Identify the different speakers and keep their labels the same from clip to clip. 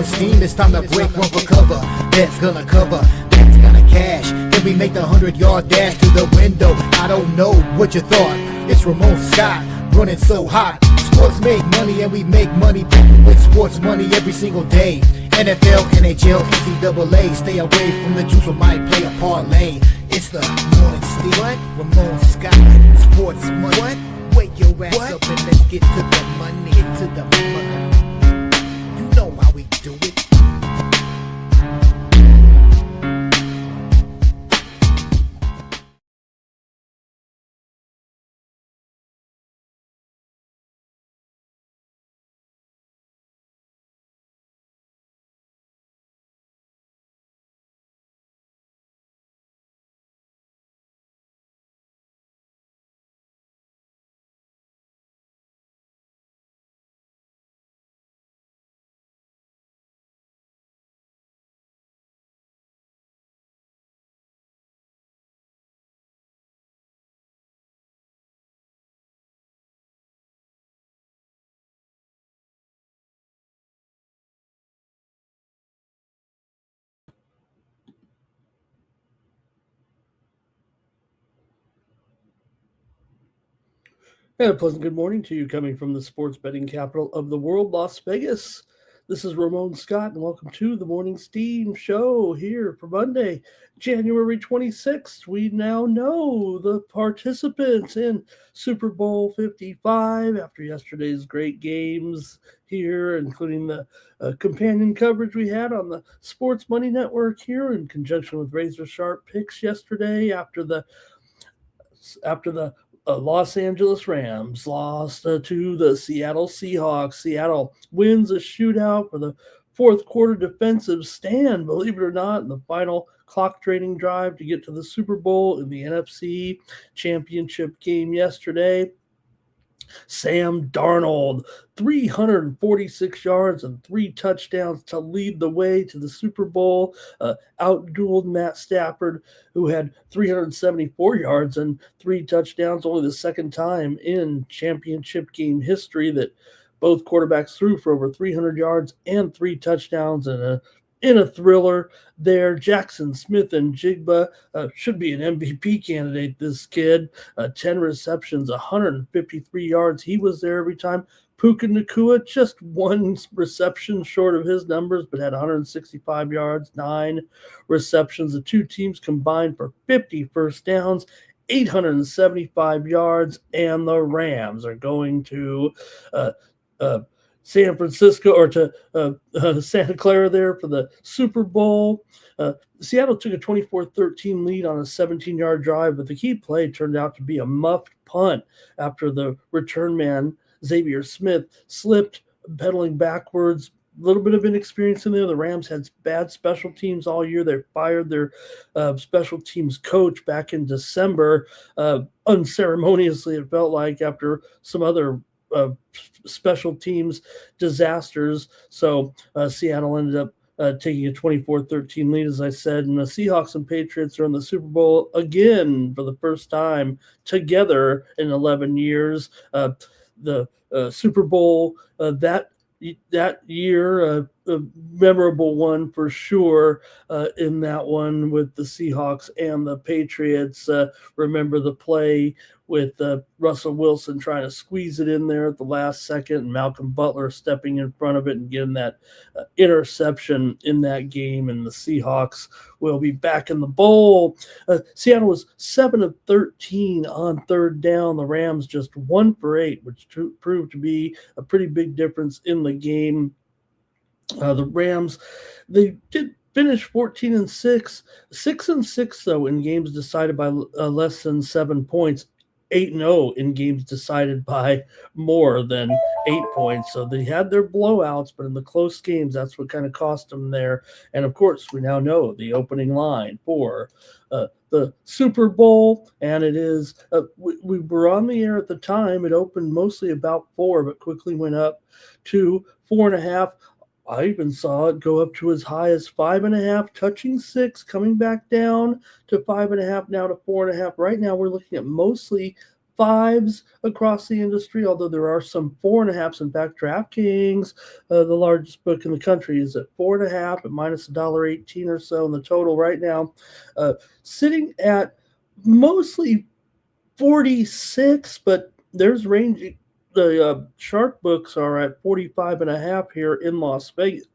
Speaker 1: building steam, it's time to break one for cover. That's gonna cover, that's gonna cash. Then we make the 100-yard dash to the window. I don't know what you thought. It's Ramon Scott, running so hot. Sports make money and we make money with sports money every single day. NFL, NHL, NCAA. Stay away from the juice, we might play a parlay. It's the morning steal. What? Ramon Scott, sports money. What? Wake your ass up and let's get to the money. Get to the money. You know how we do it.
Speaker 2: And a pleasant good morning to you coming from the sports betting capital of the world, Las Vegas. This is Ramon Scott, and welcome to the Morning Steam Show here for Monday, January 26th. We now know the participants in Super Bowl 55 after yesterday's great games here, including the companion coverage we had on the Sports Money Network here in conjunction with Razor Sharp picks yesterday after the Los Angeles Rams lost to the Seattle Seahawks. Seattle wins a shootout for the fourth quarter defensive stand, believe it or not, in the final clock trading drive to get to the Super Bowl in the NFC Championship game yesterday. Sam Darnold, 346 yards and 3 touchdowns to lead the way to the Super Bowl. Outdueled Matt Stafford, who had 374 yards and 3 touchdowns, only the second time in championship game history that both quarterbacks threw for over 300 yards and 3 touchdowns in a thriller there. Jackson Smith and Jigba should be an MVP candidate, this kid. 10 receptions, 153 yards. He was there every time. Puka Nacua, just 1 reception short of his numbers, but had 165 yards, 9 receptions. The two teams combined for 50 first downs, 875 yards, and the Rams are going to San Francisco or to Santa Clara there for the Super Bowl. Seattle took a 24-13 lead on a 17-yard drive, but the key play turned out to be a muffed punt after the return man, Xavier Smith, slipped, pedaling backwards. A little bit of inexperience in there. The Rams had bad special teams all year. They fired their special teams coach back in December, unceremoniously, it felt like, after some other special teams disasters. So Seattle ended up taking a 24-13 lead, as I said, and the Seahawks and Patriots are in the Super Bowl again for the first time together in 11 years. The Super Bowl that year, a memorable one for sure in that one with the Seahawks and the Patriots. Remember the play with Russell Wilson trying to squeeze it in there at the last second, and Malcolm Butler stepping in front of it and getting that interception in that game, and the Seahawks will be back in the bowl. Seattle was 7 of 13 on third down. The Rams just 1 for 8, which proved to be a pretty big difference in the game. The Rams, they did finish 14-6, 6-6 though in games decided by less than 7 points. 8-0 in games decided by more than 8 points. So they had their blowouts, but in the close games, that's what kind of cost them there. And of course, we now know the opening line for the Super Bowl, and it is, we were on the air at the time. It opened mostly about 4, but quickly went up to 4.5. I even saw it go up to as high as 5.5, touching 6, coming back down to 5.5, now to 4.5. Right now, we're looking at mostly 5s across the industry, although there are some 4.5s. In fact, DraftKings, the largest book in the country, is at 4.5 at minus $1.18 or so in the total right now, sitting at mostly 46, but there's ranging. The sharp books are at 45.5 here in Las Vegas.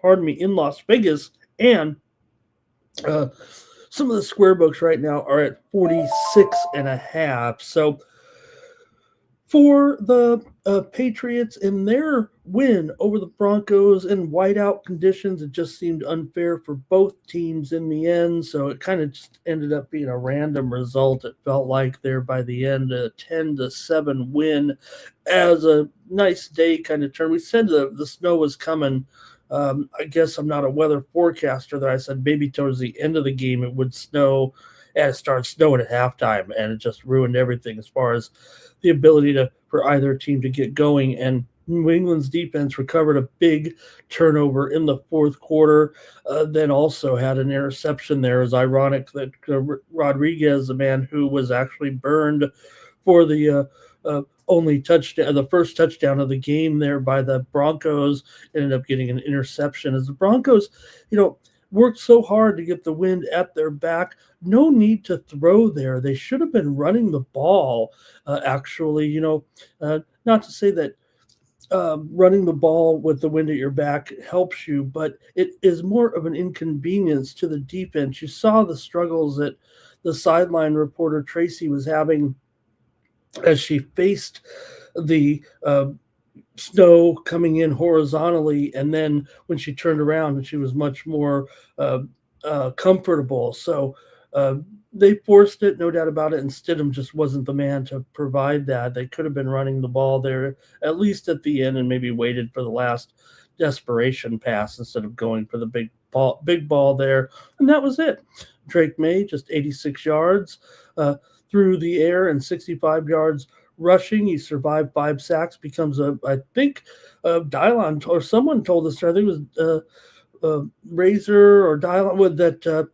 Speaker 2: Pardon me, in Las Vegas, and some of the square books right now are at 46.5. So for the Patriots in their win over the Broncos in whiteout conditions, it just seemed unfair for both teams in the end. So it kind of just ended up being a random result. It felt like there by the end, a 10-7 win as a nice day kind of turn. We said the snow was coming. I guess I'm not a weather forecaster that I said maybe towards the end of the game it would snow, and it started snowing at halftime, and it just ruined everything as far as the ability for either team to get going. And New England's defense recovered a big turnover in the fourth quarter, then also had an interception there. It's ironic that Rodriguez, the man who was actually burned for the only touchdown, the first touchdown of the game there by the Broncos, ended up getting an interception. As the Broncos, worked so hard to get the wind at their back. No need to throw there. They should have been running the ball, actually. Not to say that running the ball with the wind at your back helps you, but it is more of an inconvenience to the defense. You saw the struggles that the sideline reporter Tracy was having as she faced the snow coming in horizontally, and then when she turned around, she was much more comfortable. So they forced it, no doubt about it, and Stidham just wasn't the man to provide that. They could have been running the ball there, at least at the end, and maybe waited for the last desperation pass instead of going for the big ball there, and that was it. Drake May, just 86 yards through the air and 65 yards rushing. He survived 5 sacks, becomes I think Dylon, or someone told us, I think it was Razor or Dylon, that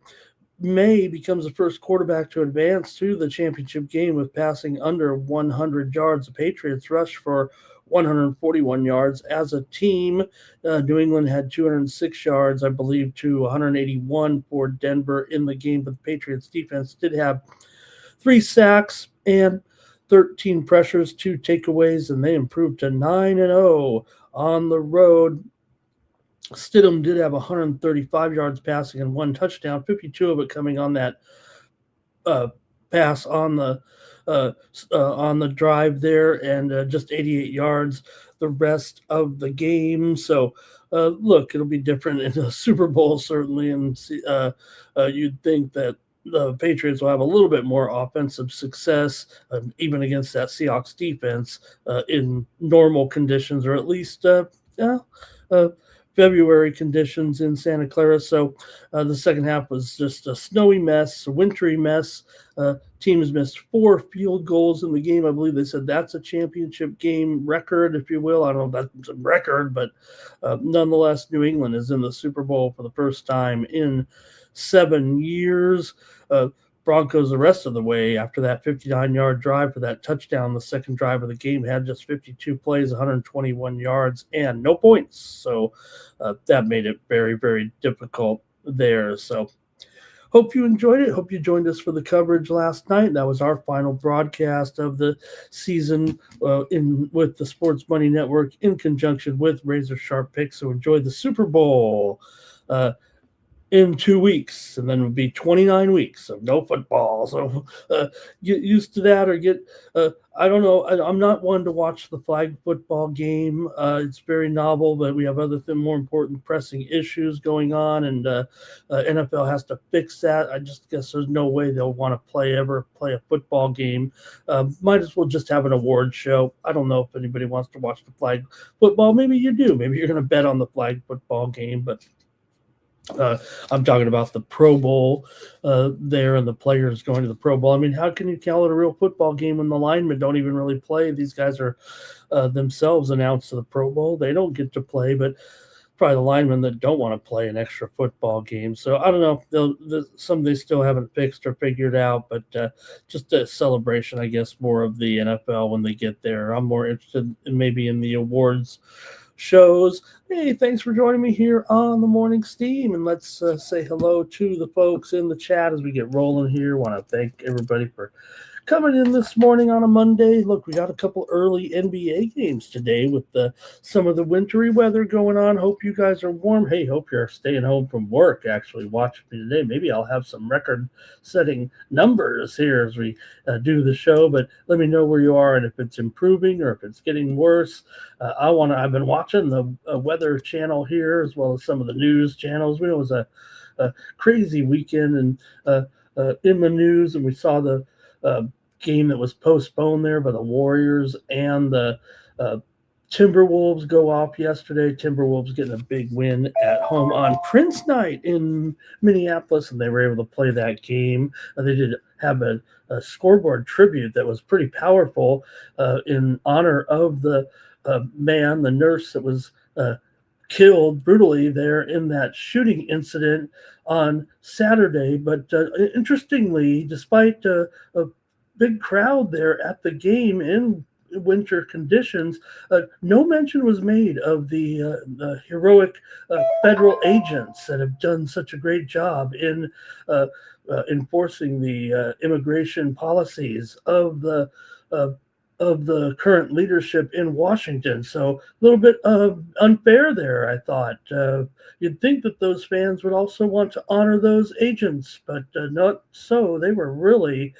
Speaker 2: May becomes the first quarterback to advance to the championship game with passing under 100 yards. The Patriots rushed for 141 yards. As a team, New England had 206 yards, I believe, to 181 for Denver in the game, but the Patriots defense did have 3 sacks and 13 pressures, 2 takeaways, and they improved to 9-0 on the road. Stidham did have 135 yards passing and 1 touchdown, 52 of it coming on that pass on the drive there, and just 88 yards the rest of the game. So look, it'll be different in the Super Bowl certainly, and you'd think that the Patriots will have a little bit more offensive success, even against that Seahawks defense in normal conditions, or at least February conditions in Santa Clara. So the second half was just a snowy mess, a wintry mess. Teams missed 4 field goals in the game. I believe they said that's a championship game record, if you will. I don't know if that's a record, but nonetheless, New England is in the Super Bowl for the first time in 7 years. Broncos the rest of the way after that 59-yard drive for that touchdown. The second drive of the game had just 52 plays, 121 yards, and no points. So that made it very, very difficult there. So hope you enjoyed it. Hope you joined us for the coverage last night. That was our final broadcast of the season with the Sports Money Network in conjunction with Razor Sharp Picks. So enjoy the Super Bowl in 2 weeks, and then it would be 29 weeks of no football. So get used to that, or I don't know. I'm not one to watch the flag football game. It's very novel, but we have other more important pressing issues going on, and NFL has to fix that. I just guess there's no way they'll want to ever play a football game. Might as well just have an award show. I don't know if anybody wants to watch the flag football. Maybe you do. Maybe you're going to bet on the flag football game, but I'm talking about the Pro Bowl there, and the players going to the Pro Bowl. I mean, how can you call it a real football game when the linemen don't even really play? These guys are themselves announced to the Pro Bowl. They don't get to play, but probably the linemen that don't want to play an extra football game. So I don't know. Some they still haven't fixed or figured out, but just a celebration, I guess, more of the NFL when they get there. I'm more interested in maybe in the awards shows. Hey, thanks for joining me here on the Morning Steam, and let's say hello to the folks in the chat as we get rolling here. Want to thank everybody for coming in this morning on a Monday. Look, we got a couple early NBA games today with some of the wintry weather going on. Hope you guys are warm. Hey, hope you're staying home from work actually watching me today. Maybe I'll have some record-setting numbers here as we do the show, but let me know where you are and if it's improving or if it's getting worse. I've been watching the Weather Channel here as well as some of the news channels. We know it was a crazy weekend and in the news, and we saw the game that was postponed there by the Warriors and the Timberwolves go off yesterday. Timberwolves getting a big win at home on Prince Night in Minneapolis, and they were able to play that game. They did have a scoreboard tribute that was pretty powerful in honor of the the nurse that was killed brutally there in that shooting incident on Saturday. But interestingly, despite a big crowd there at the game in winter conditions, no mention was made of the heroic federal agents that have done such a great job in enforcing the immigration policies of the current leadership in Washington. So a little bit unfair there, I thought. You'd think that those fans would also want to honor those agents, but not so. They were really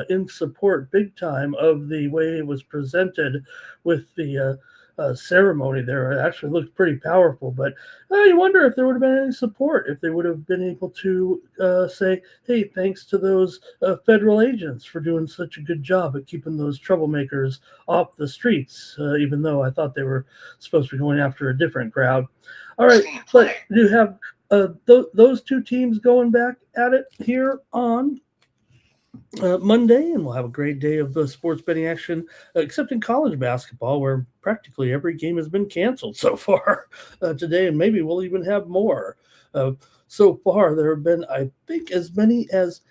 Speaker 2: in support big time of the way it was presented with the ceremony there. It actually looked pretty powerful, but you wonder if there would have been any support, if they would have been able to say, hey, thanks to those federal agents for doing such a good job at keeping those troublemakers off the streets, even though I thought they were supposed to be going after a different crowd. All right, but you have those two teams going back at it here on Monday, and we'll have a great day of sports betting action, except in college basketball, where practically every game has been canceled so far today, and maybe we'll even have more. So far, there have been, I think, as many as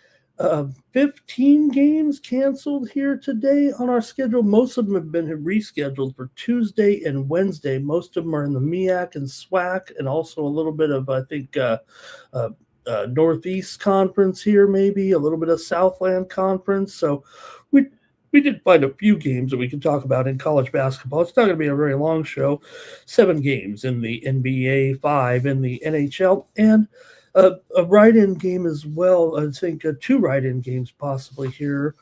Speaker 2: 15 games canceled here today on our schedule. Most of them have been rescheduled for Tuesday and Wednesday. Most of them are in the MEAC and SWAC, and also a little bit of, I think, Northeast Conference here, maybe a little bit of Southland Conference. So we did find a few games that we can talk about in college basketball. It's not going to be a very long show. 7 games in the NBA, 5 in the NHL, and a write-in game as well. I think 2 write-in games possibly here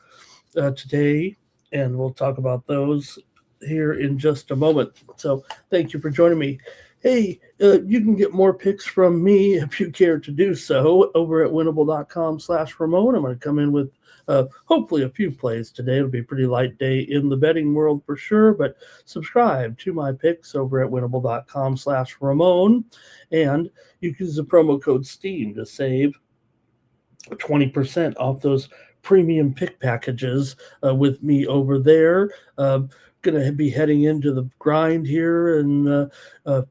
Speaker 2: today, and we'll talk about those here in just a moment. So thank you for joining me. Hey, you can get more picks from me if you care to do so over at winnable.com/Ramon. I'm going to come in with hopefully a few plays today. It'll be a pretty light day in the betting world for sure, but subscribe to my picks over at winnable.com/Ramon, and you can use the promo code STEAM to save 20% off those premium pick packages with me over there. Going to be heading into the grind here in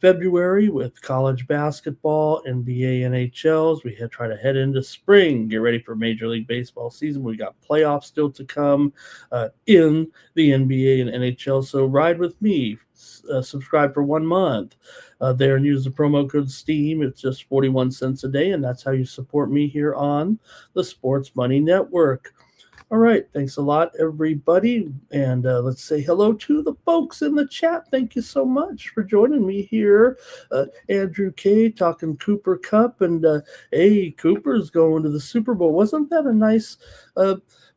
Speaker 2: February with college basketball, NBA, NHLs. We try to head into spring, get ready for Major League Baseball season. We got playoffs still to come in the NBA and NHL. So ride with me. Subscribe for 1 month there and use the promo code STEAM. It's just 41 cents a day, and that's how you support me here on the Sports Money Network. All right. Thanks a lot, everybody. And let's say hello to the folks in the chat. Thank you so much for joining me here. Andrew K. talking Cooper Cup. And, hey, Cooper's going to the Super Bowl. Wasn't that a nice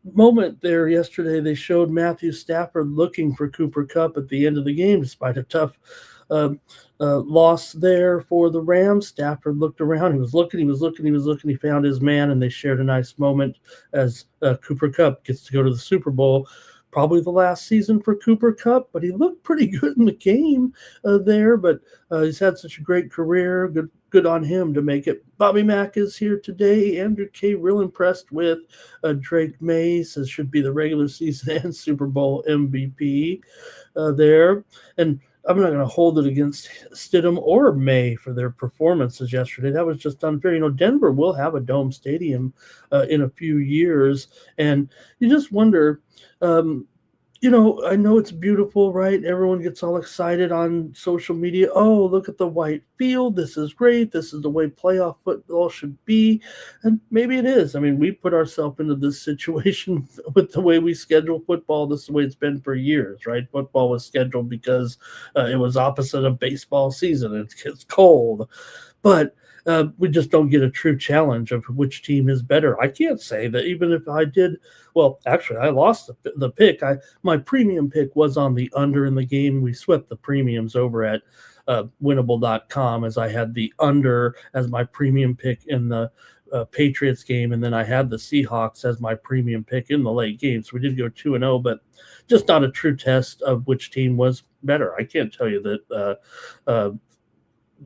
Speaker 2: moment there yesterday? They showed Matthew Stafford looking for Cooper Cup at the end of the game, despite a tough loss there for the Rams. Stafford looked around. He was looking. He found his man, and they shared a nice moment as Cooper Cup gets to go to the Super Bowl. Probably the last season for Cooper Cup, but he looked pretty good in the game there. But he's had such a great career. Good on him to make it. Bobby Mack is here today. Andrew K. real impressed with Drake May. Says should be the regular season and Super Bowl MVP there. And I'm not going to hold it against Stidham or May for their performances yesterday. That was just unfair. Denver will have a dome stadium in a few years, and you just wonder. Um, I know it's beautiful, right? Everyone gets all excited on social media. Oh, look at the white field. This is great. This is the way playoff football should be. And maybe it is. I mean, we put ourselves into this situation with the way we schedule football. This is the way it's been for years, right? Football was scheduled because it was opposite of baseball season. It's cold. But we just don't get a true challenge of which team is better. I can't say that even if I did. Well, actually, I lost the pick. My premium pick was on the under in the game. We swept the premiums over at winnable.com as I had the under as my premium pick in the Patriots game, and then I had the Seahawks as my premium pick in the late game. So we did go 2-0, but just not a true test of which team was better. I can't tell you that.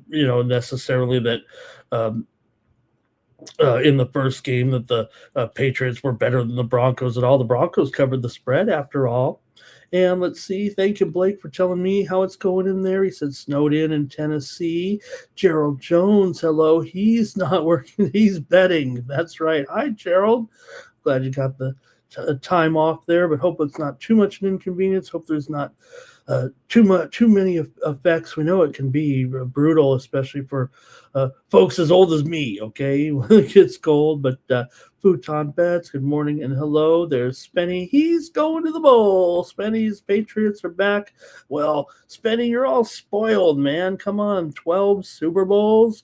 Speaker 2: Necessarily that in the first game that the Patriots were better than the Broncos at all. The Broncos covered the spread after all. And let's see. Thank you, Blake, for telling me how it's going in there. He said snowed in Tennessee. Gerald Jones, hello. He's not working. He's betting. That's right. Hi, Gerald. Glad you got the time off there, but hope it's not too much an inconvenience. Hope there's not too many effects. We know it can be brutal, especially for folks as old as me. Okay, when it gets cold. But Futon Bets, good morning and hello. There's Spenny. He's going to the bowl. Spenny's Patriots are back. Well, Spenny, you're all spoiled, man. Come on, 12 Super Bowls.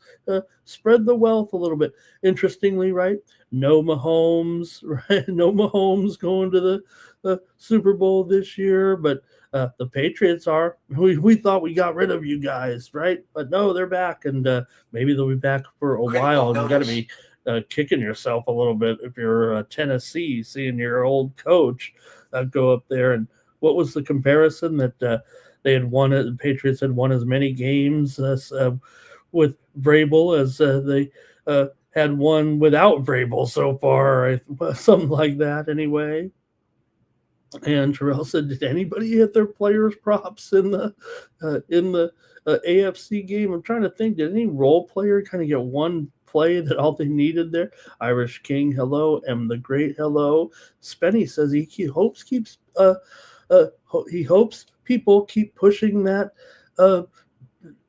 Speaker 2: Spread the wealth a little bit. Interestingly, right? No Mahomes, right? No Mahomes going to the Super Bowl this year, but the Patriots are. We thought we got rid of you guys, right? But no, they're back, and maybe they'll be back for a while. You got to be kicking yourself a little bit if you're Tennessee, seeing your old coach go up there. And what was the comparison that they had won? The Patriots had won as many games with Vrabel as they had won without Vrabel so far, something like that. Anyway. And Terrell said, "Did anybody hit their players' props in the AFC game?" I'm trying to think. Did any role player kind of get one play that all they needed there? Irish King, hello. M the Great, hello. Spenny says he hopes people keep pushing that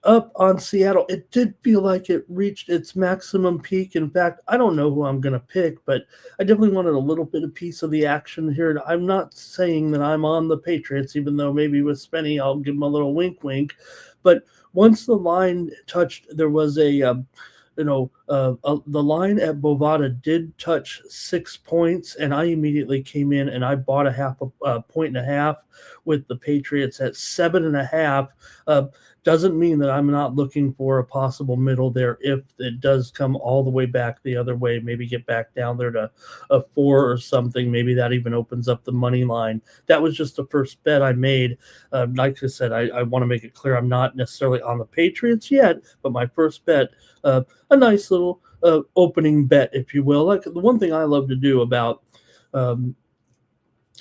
Speaker 2: up on Seattle. It did feel like it reached its maximum peak. In fact, I don't know who I'm going to pick, but I definitely wanted a little bit of piece of the action here. I'm not saying that I'm on the Patriots, even though maybe with Spenny I'll give him a little wink. But once the line touched, there was the line at Bovada did touch 6 points, and I immediately came in and I bought a point and a half with the Patriots at 7.5. Doesn't mean that I'm not looking for a possible middle there if it does come all the way back the other way, maybe get back down there to a 4 or something. Maybe that even opens up the money line. That was just the first bet I made. Like I said, I want to make it clear I'm not necessarily on the Patriots yet, but my first bet, a nice little opening bet, if you will. Like the one thing I love to do about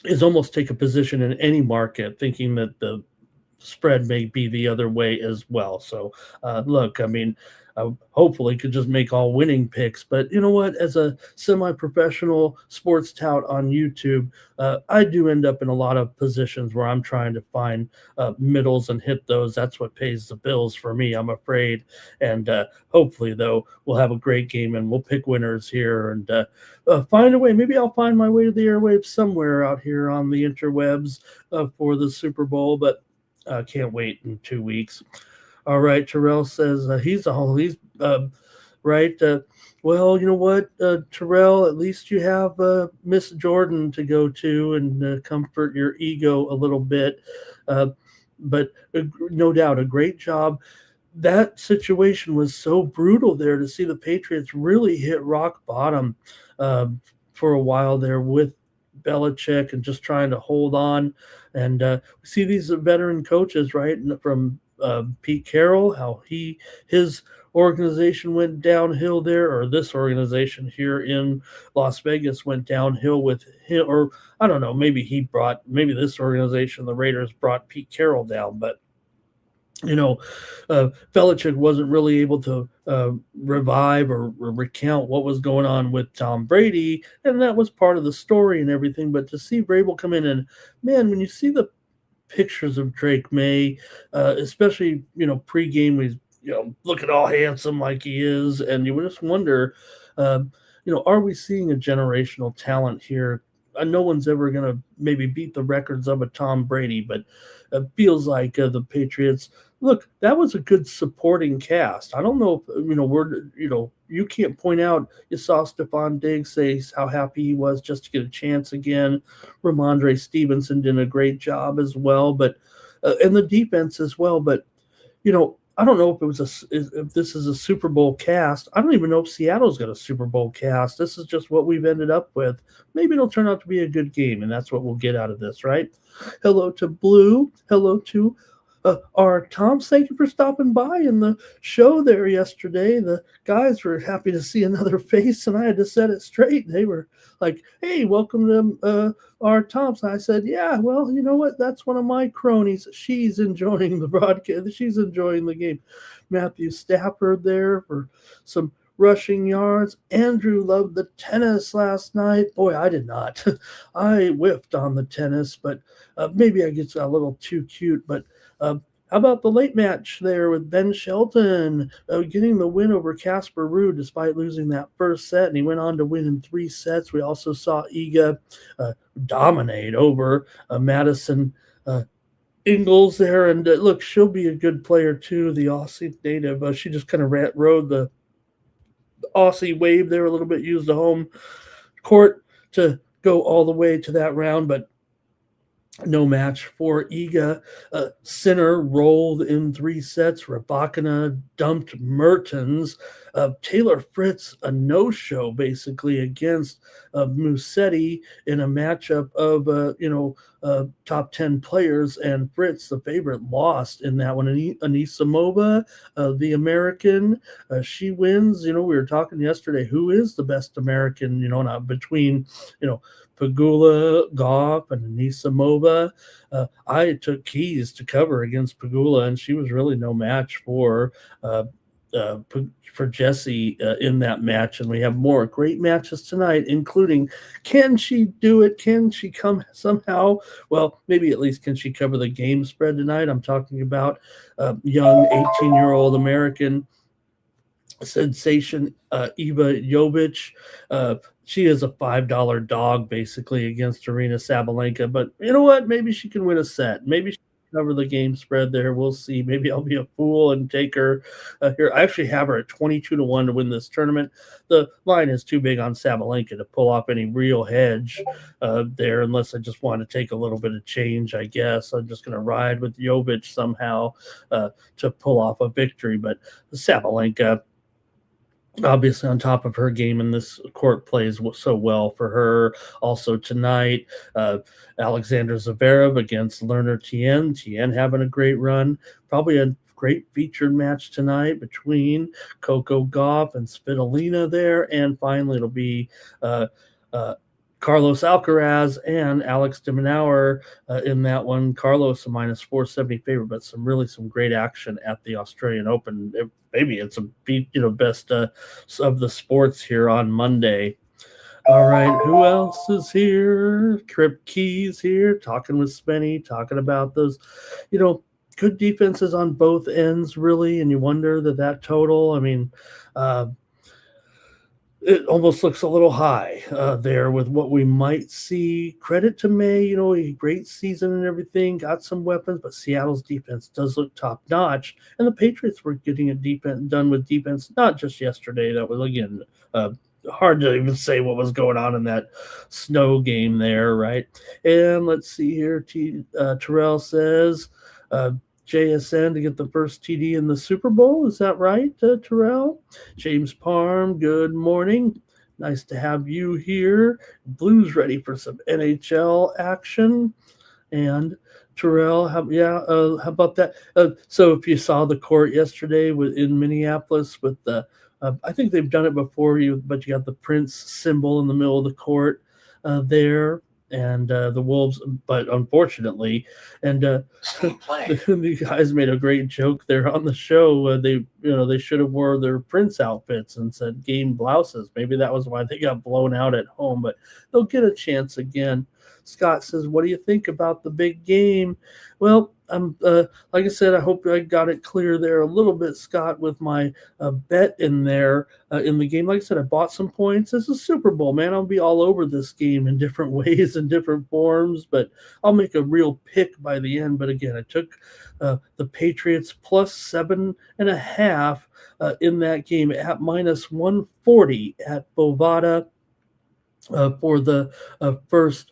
Speaker 2: is almost take a position in any market, thinking that the spread may be the other way as well. So look, I mean, hopefully could just make all winning picks, but you know what, as a semi-professional sports tout on YouTube, I do end up in a lot of positions where I'm trying to find middles and hit those. That's what pays the bills for me, I'm afraid. And hopefully though, we'll have a great game and we'll pick winners here and find a way. Maybe I'll find my way to the airwaves somewhere out here on the interwebs for the Super Bowl, but can't wait in 2 weeks. All right, Terrell says he's right. Well, you know what, Terrell, at least you have Miss Jordan to go to and comfort your ego a little bit. But no doubt, a great job. That situation was so brutal there to see the Patriots really hit rock bottom for a while there with Belichick and just trying to hold on. And we see these veteran coaches, right, from Pete Carroll, how his organization went downhill there, or this organization here in Las Vegas went downhill with him, or I don't know, maybe this organization, the Raiders, brought Pete Carroll down, but you know, Belichick wasn't really able to revive or recount what was going on with Tom Brady, and that was part of the story and everything. But to see Vrabel come in and, man, when you see the pictures of Drake May, especially pregame, when he's looking all handsome like he is, and you would just wonder, uh, are we seeing a generational talent here? No one's ever going to maybe beat the records of a Tom Brady, but it feels like the Patriots. Look, that was a good supporting cast. I don't know if you can't point out. You saw Stephon Diggs say how happy he was just to get a chance again. Ramondre Stevenson did a great job as well, but and the defense as well. But I don't know if if this is a Super Bowl cast. I don't even know if Seattle's got a Super Bowl cast. This is just what we've ended up with. Maybe it'll turn out to be a good game, and that's what we'll get out of this, right? Hello to Blue. Hello to our Toms. Thank you for stopping by in the show there yesterday. The guys were happy to see another face, and I had to set it straight. They were like, "Hey, welcome to our Toms." I said, "Yeah, well, you know what? That's one of my cronies. She's enjoying the broadcast. She's enjoying the game." Matthew Stafford there for some rushing yards. Andrew loved the tennis last night. Boy, I did not. I whiffed on the tennis, but maybe I get a little too cute. But how about the late match there with Ben Shelton getting the win over Casper Ruud despite losing that first set, and he went on to win in 3 sets. We also saw Iga dominate over Madison Ingles there, and look, she'll be a good player too, the Aussie native. She just kind of rode the Aussie wave there a little bit, used the home court to go all the way to that round, but no match for Iga. Sinner rolled in 3 sets. Rybakina dumped Mertens. Taylor Fritz, a no-show basically against Musetti in a matchup of top 10 players, and Fritz, the favorite, lost in that one. Anisimova, the American, she wins. We were talking yesterday, who is the best American, not between, Pegula, Goff, and Anisimova. I took keys to cover against Pegula, and she was really no match for Jesse in that match. And we have more great matches tonight, including, can she do it? Can she come somehow? Well, maybe at least can she cover the game spread tonight? I'm talking about young 18-year-old American sensation Eva Jovic. She is a $5 dog basically against Arena Sabalenka, but you know what? Maybe she can win a set. Maybe she can cover the game spread there. We'll see. Maybe I'll be a fool and take her here. I actually have her at 22-1 to win this tournament. The line is too big on Sabalenka to pull off any real hedge there, unless I just want to take a little bit of change, I guess. I'm just going to ride with Jovic somehow to pull off a victory, but Sabalenka, obviously on top of her game, and this court plays so well for her. Also tonight, Alexander Zverev against Lerner Tien. Tien having a great run. Probably a great featured match tonight between Coco Gauff and Svitolina there. And finally, it'll be Carlos Alcaraz and Alex de Minaur in that one. Carlos a minus 470 favorite, but some great action at the Australian Open. Maybe it's a best of the sports here on Monday. All right, who else is here? Trip Keys here, talking with Spenny, talking about those, good defenses on both ends, really. And you wonder that total. I mean, it almost looks a little high there with what we might see. Credit to May, a great season and everything, got some weapons, but Seattle's defense does look top notch. And the Patriots were getting done with defense, not just yesterday. That was, again, hard to even say what was going on in that snow game there, right? And let's see here. Terrell says, JSN to get the first TD in the Super Bowl. Is that right, Terrell? James Parm, good morning. Nice to have you here. Blues ready for some NHL action. And Terrell, how about that? So if you saw the court yesterday in Minneapolis with the, I think they've done it before, but you got the Prince symbol in the middle of the court there. and the Wolves, but unfortunately, and the guys made a great joke there on the show. They should have wore their Prince outfits and said game blouses. Maybe that was why they got blown out at home, but they'll get a chance again. Scott says, "What do you think about the big game?" Well, I'm like I said, I hope I got it clear there a little bit, Scott, with my bet in there in the game. Like I said, I bought some points. It's a Super Bowl, man. I'll be all over this game in different ways and different forms, but I'll make a real pick by the end. But again, I took the Patriots plus 7.5 in that game at minus 140 at Bovada for the first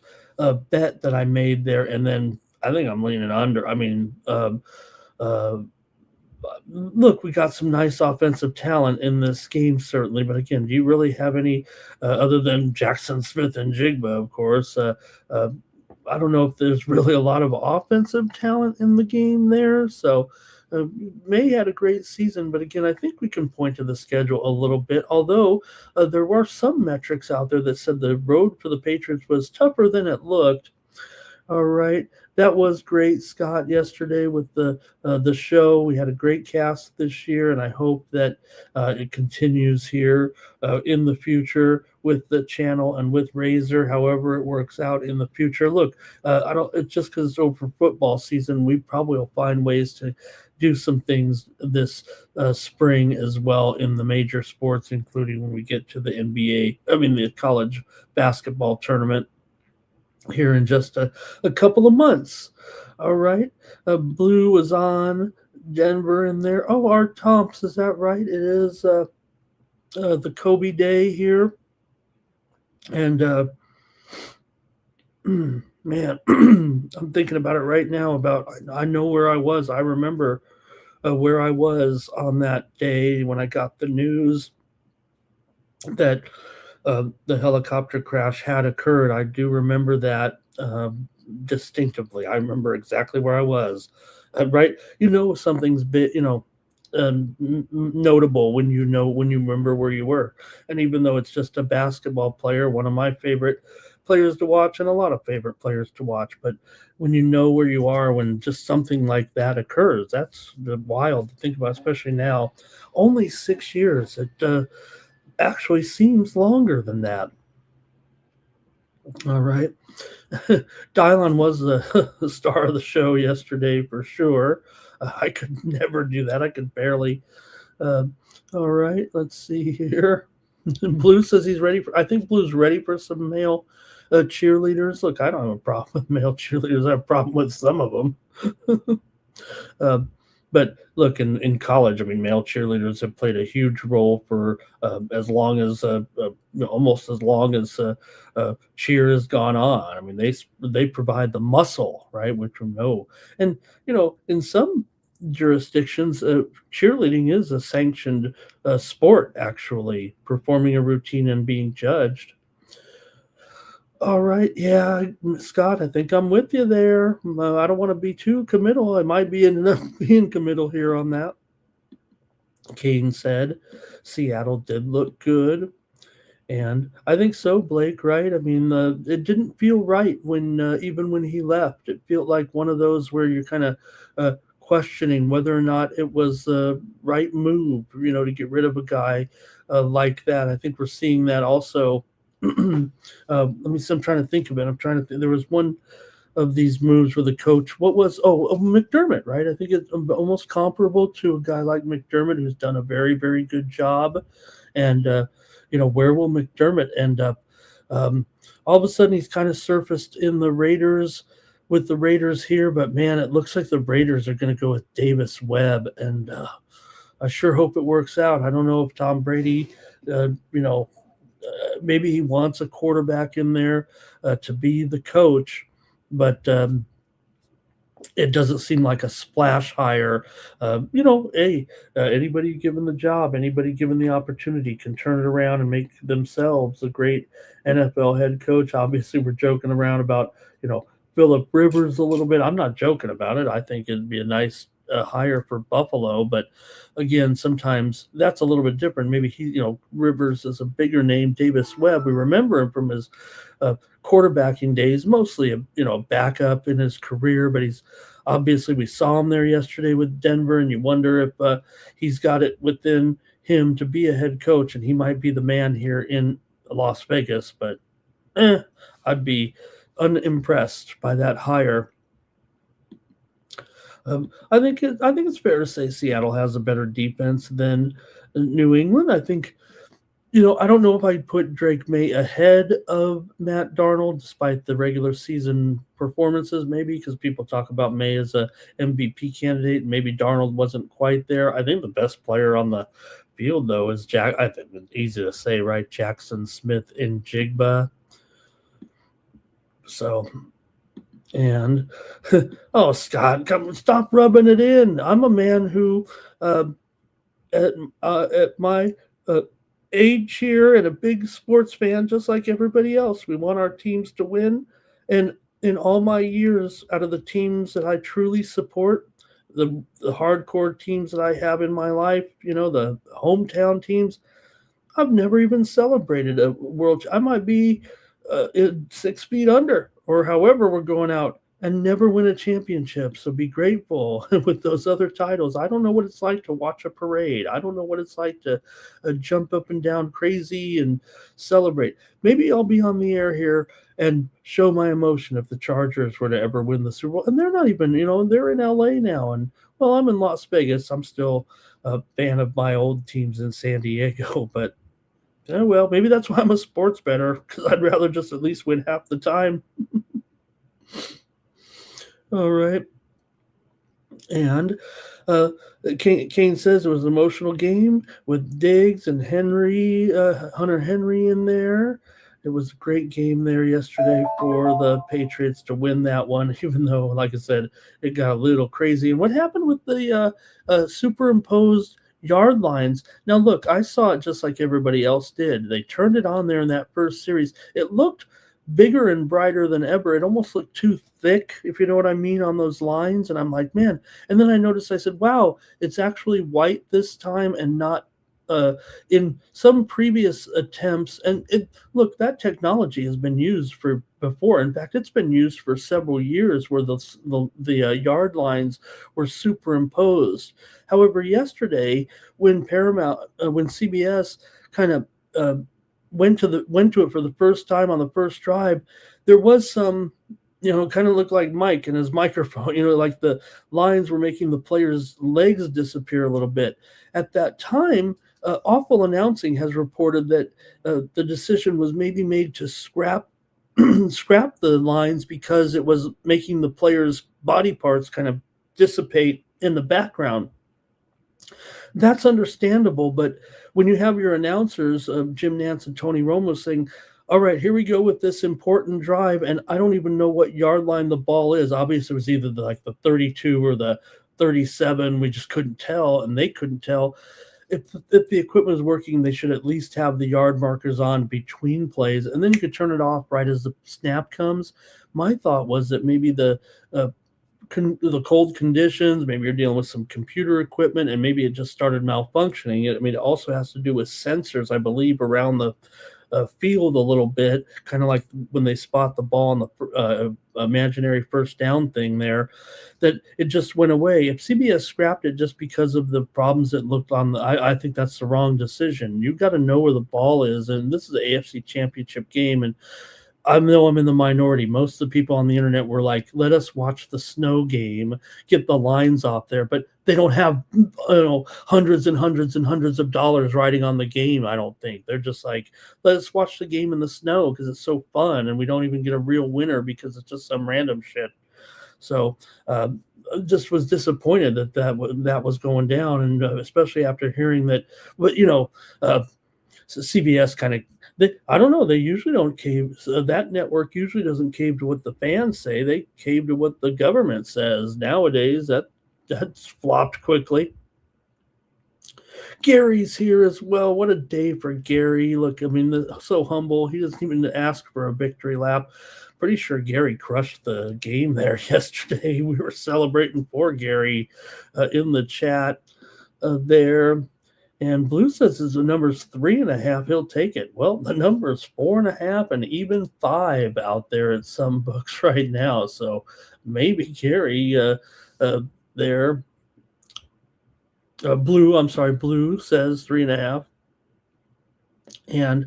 Speaker 2: bet that I made there, and then I think I'm leaning under. I mean, uh, look, we got some nice offensive talent in this game, certainly. But again, do you really have any other than Jackson Smith and Jigba, of course? Uh, I don't know if there's really a lot of offensive talent in the game there. So May had a great season, but again, I think we can point to the schedule a little bit. Although there were some metrics out there that said the road for the Patriots was tougher than it looked. All right, that was great, Scott. Yesterday with the show, we had a great cast this year, and I hope that it continues here in the future with the channel and with Razor. However, it works out in the future. Look, I don't. It's just because it's over football season. We probably will find ways to do some things this spring as well in the major sports, including when we get to the NBA. I mean, the college basketball tournament here in just a couple of months. All right. Blue was on Denver in there. Oh, Art Tomps, is that right? It is the Kobe Day here. And man, I'm thinking about it right now. I know where I was. I remember where I was on that day when I got the news that the helicopter crash had occurred. I do remember that distinctively. I remember exactly where I was. Right, something's bit, notable when you remember where you were. And even though it's just a basketball player, one of my favorite players to watch, and a lot of favorite players to watch, but when you know where you are when just something like that occurs, that's wild to think about, especially now. Only 6 years. It actually seems longer than that. All right. Dylon was the star of the show yesterday for sure. I could never do that. I could barely. Uh, all right. Let's see here. Blue says he's ready for. I think Blue's ready for some male cheerleaders. Look, I don't have a problem with male cheerleaders. I have a problem with some of them. But look, in college, I mean, male cheerleaders have played a huge role for as long as almost as long as cheer has gone on. I mean, they provide the muscle, right, which we know, and in some jurisdictions, cheerleading is a sanctioned sport. Actually, performing a routine and being judged. All right, yeah, Scott, I think I'm with you there. I don't want to be too committal. I might be ending up being committal here on that. Kane said Seattle did look good, and I think so, Blake. Right? I mean, it didn't feel right when even when he left. It felt like one of those where you're kind of questioning whether or not it was the right move, to get rid of a guy like that. I think we're seeing that also. I'm trying to think of it. There was one of these moves where the coach, McDermott, right? I think it's almost comparable to a guy like McDermott who's done a very, very good job. And, where will McDermott end up? All of a sudden, he's kind of surfaced in the Raiders with the Raiders here, but man, it looks like the Raiders are going to go with Davis Webb. And I sure hope it works out. I don't know if Tom Brady, maybe he wants a quarterback in there to be the coach, but it doesn't seem like a splash hire. Anybody given the job, anybody given the opportunity can turn it around and make themselves a great NFL head coach. Obviously, we're joking around about, Phillip Rivers a little bit. I'm not joking about it. I think it'd be a nice hire for Buffalo. But again, sometimes that's a little bit different. Maybe Rivers is a bigger name. Davis Webb, we remember him from his quarterbacking days, mostly a backup in his career, but he's obviously, we saw him there yesterday with Denver, and you wonder if he's got it within him to be a head coach, and he might be the man here in Las Vegas. But I'd be unimpressed by that hire. I think it's fair to say Seattle has a better defense than New England. I think, I don't know if I'd put Drake May ahead of Matt Darnold, despite the regular season performances, maybe because people talk about May as a MVP candidate, and maybe Darnold wasn't quite there. I think the best player on the field, though, is Jack. I think it's easy to say, right? Jackson Smith and Jigba. So, and Scott, come stop rubbing it in. I'm a man who, at my age here and a big sports fan, just like everybody else, we want our teams to win. And in all my years, out of the teams that I truly support, the hardcore teams that I have in my life, the hometown teams, I've never even celebrated a world. I might be 6 feet under, or however we're going out, and never win a championship. So be grateful with those other titles. I don't know what it's like to watch a parade. I don't know what it's like to jump up and down crazy and celebrate. Maybe I'll be on the air here and show my emotion if the Chargers were to ever win the Super Bowl. And they're not even, they're in LA now. And well, I'm in Las Vegas. I'm still a fan of my old teams in San Diego, but well, maybe that's why I'm a sports bettor, because I'd rather just at least win half the time. All right. And Kane says it was an emotional game with Diggs and Hunter Henry in there. It was a great game there yesterday for the Patriots to win that one, even though, like I said, it got a little crazy. And what happened with the superimposed yard lines? Now, look, I saw it just like everybody else did. They turned it on there in that first series. It looked bigger and brighter than ever. It almost looked too thick, if you know what I mean, on those lines. And I'm like, man. And then I noticed, I said, wow, it's actually white this time and not in some previous attempts. And look, that technology has been used for before. In fact, it's been used for several years where the yard lines were superimposed. However, yesterday, when CBS kind of went to it for the first time on the first drive, there was some, kind of looked like Mike and his microphone, like the lines were making the players' legs disappear a little bit. At that time, Awful Announcing has reported that the decision was maybe made to scrap the lines because it was making the players' body parts kind of dissipate in the background. That's understandable, but when you have your announcers, Jim Nantz and Tony Romo, saying, all right, here we go with this important drive, and I don't even know what yard line the ball is. Obviously, it was either the 32 or the 37. We just couldn't tell, and they couldn't tell. If the equipment is working, they should at least have the yard markers on between plays, and then you could turn it off right as the snap comes. My thought was that maybe the cold conditions, maybe you're dealing with some computer equipment, and maybe it just started malfunctioning. It also has to do with sensors, I believe, around the field a little bit, kind of like when they spot the ball on the imaginary first down thing there, that it just went away. If CBS scrapped it just because of the problems it looked on, I think that's the wrong decision. You've got to know where the ball is, and this is the AFC Championship game, and I know I'm in the minority. Most of the people on the internet were like, let us watch the snow game, get the lines off there. But they don't have hundreds and hundreds and hundreds of dollars riding on the game, I don't think. They're just like, let us watch the game in the snow because it's so fun, and we don't even get a real winner because it's just some random shit. So just was disappointed that was going down, and especially after hearing that. But so CBS kind of, I don't know. They usually don't cave. That network usually doesn't cave to what the fans say. They cave to what the government says. Nowadays, that's flopped quickly. Gary's here as well. What a day for Gary. Look, I mean, so humble. He doesn't even ask for a victory lap. Pretty sure Gary crushed the game there yesterday. We were celebrating for Gary in the chat there. And Blue says the number's 3.5. He'll take it. Well, the number is 4.5 and even 5 out there at some books right now. So maybe Gary there. Blue says 3.5. And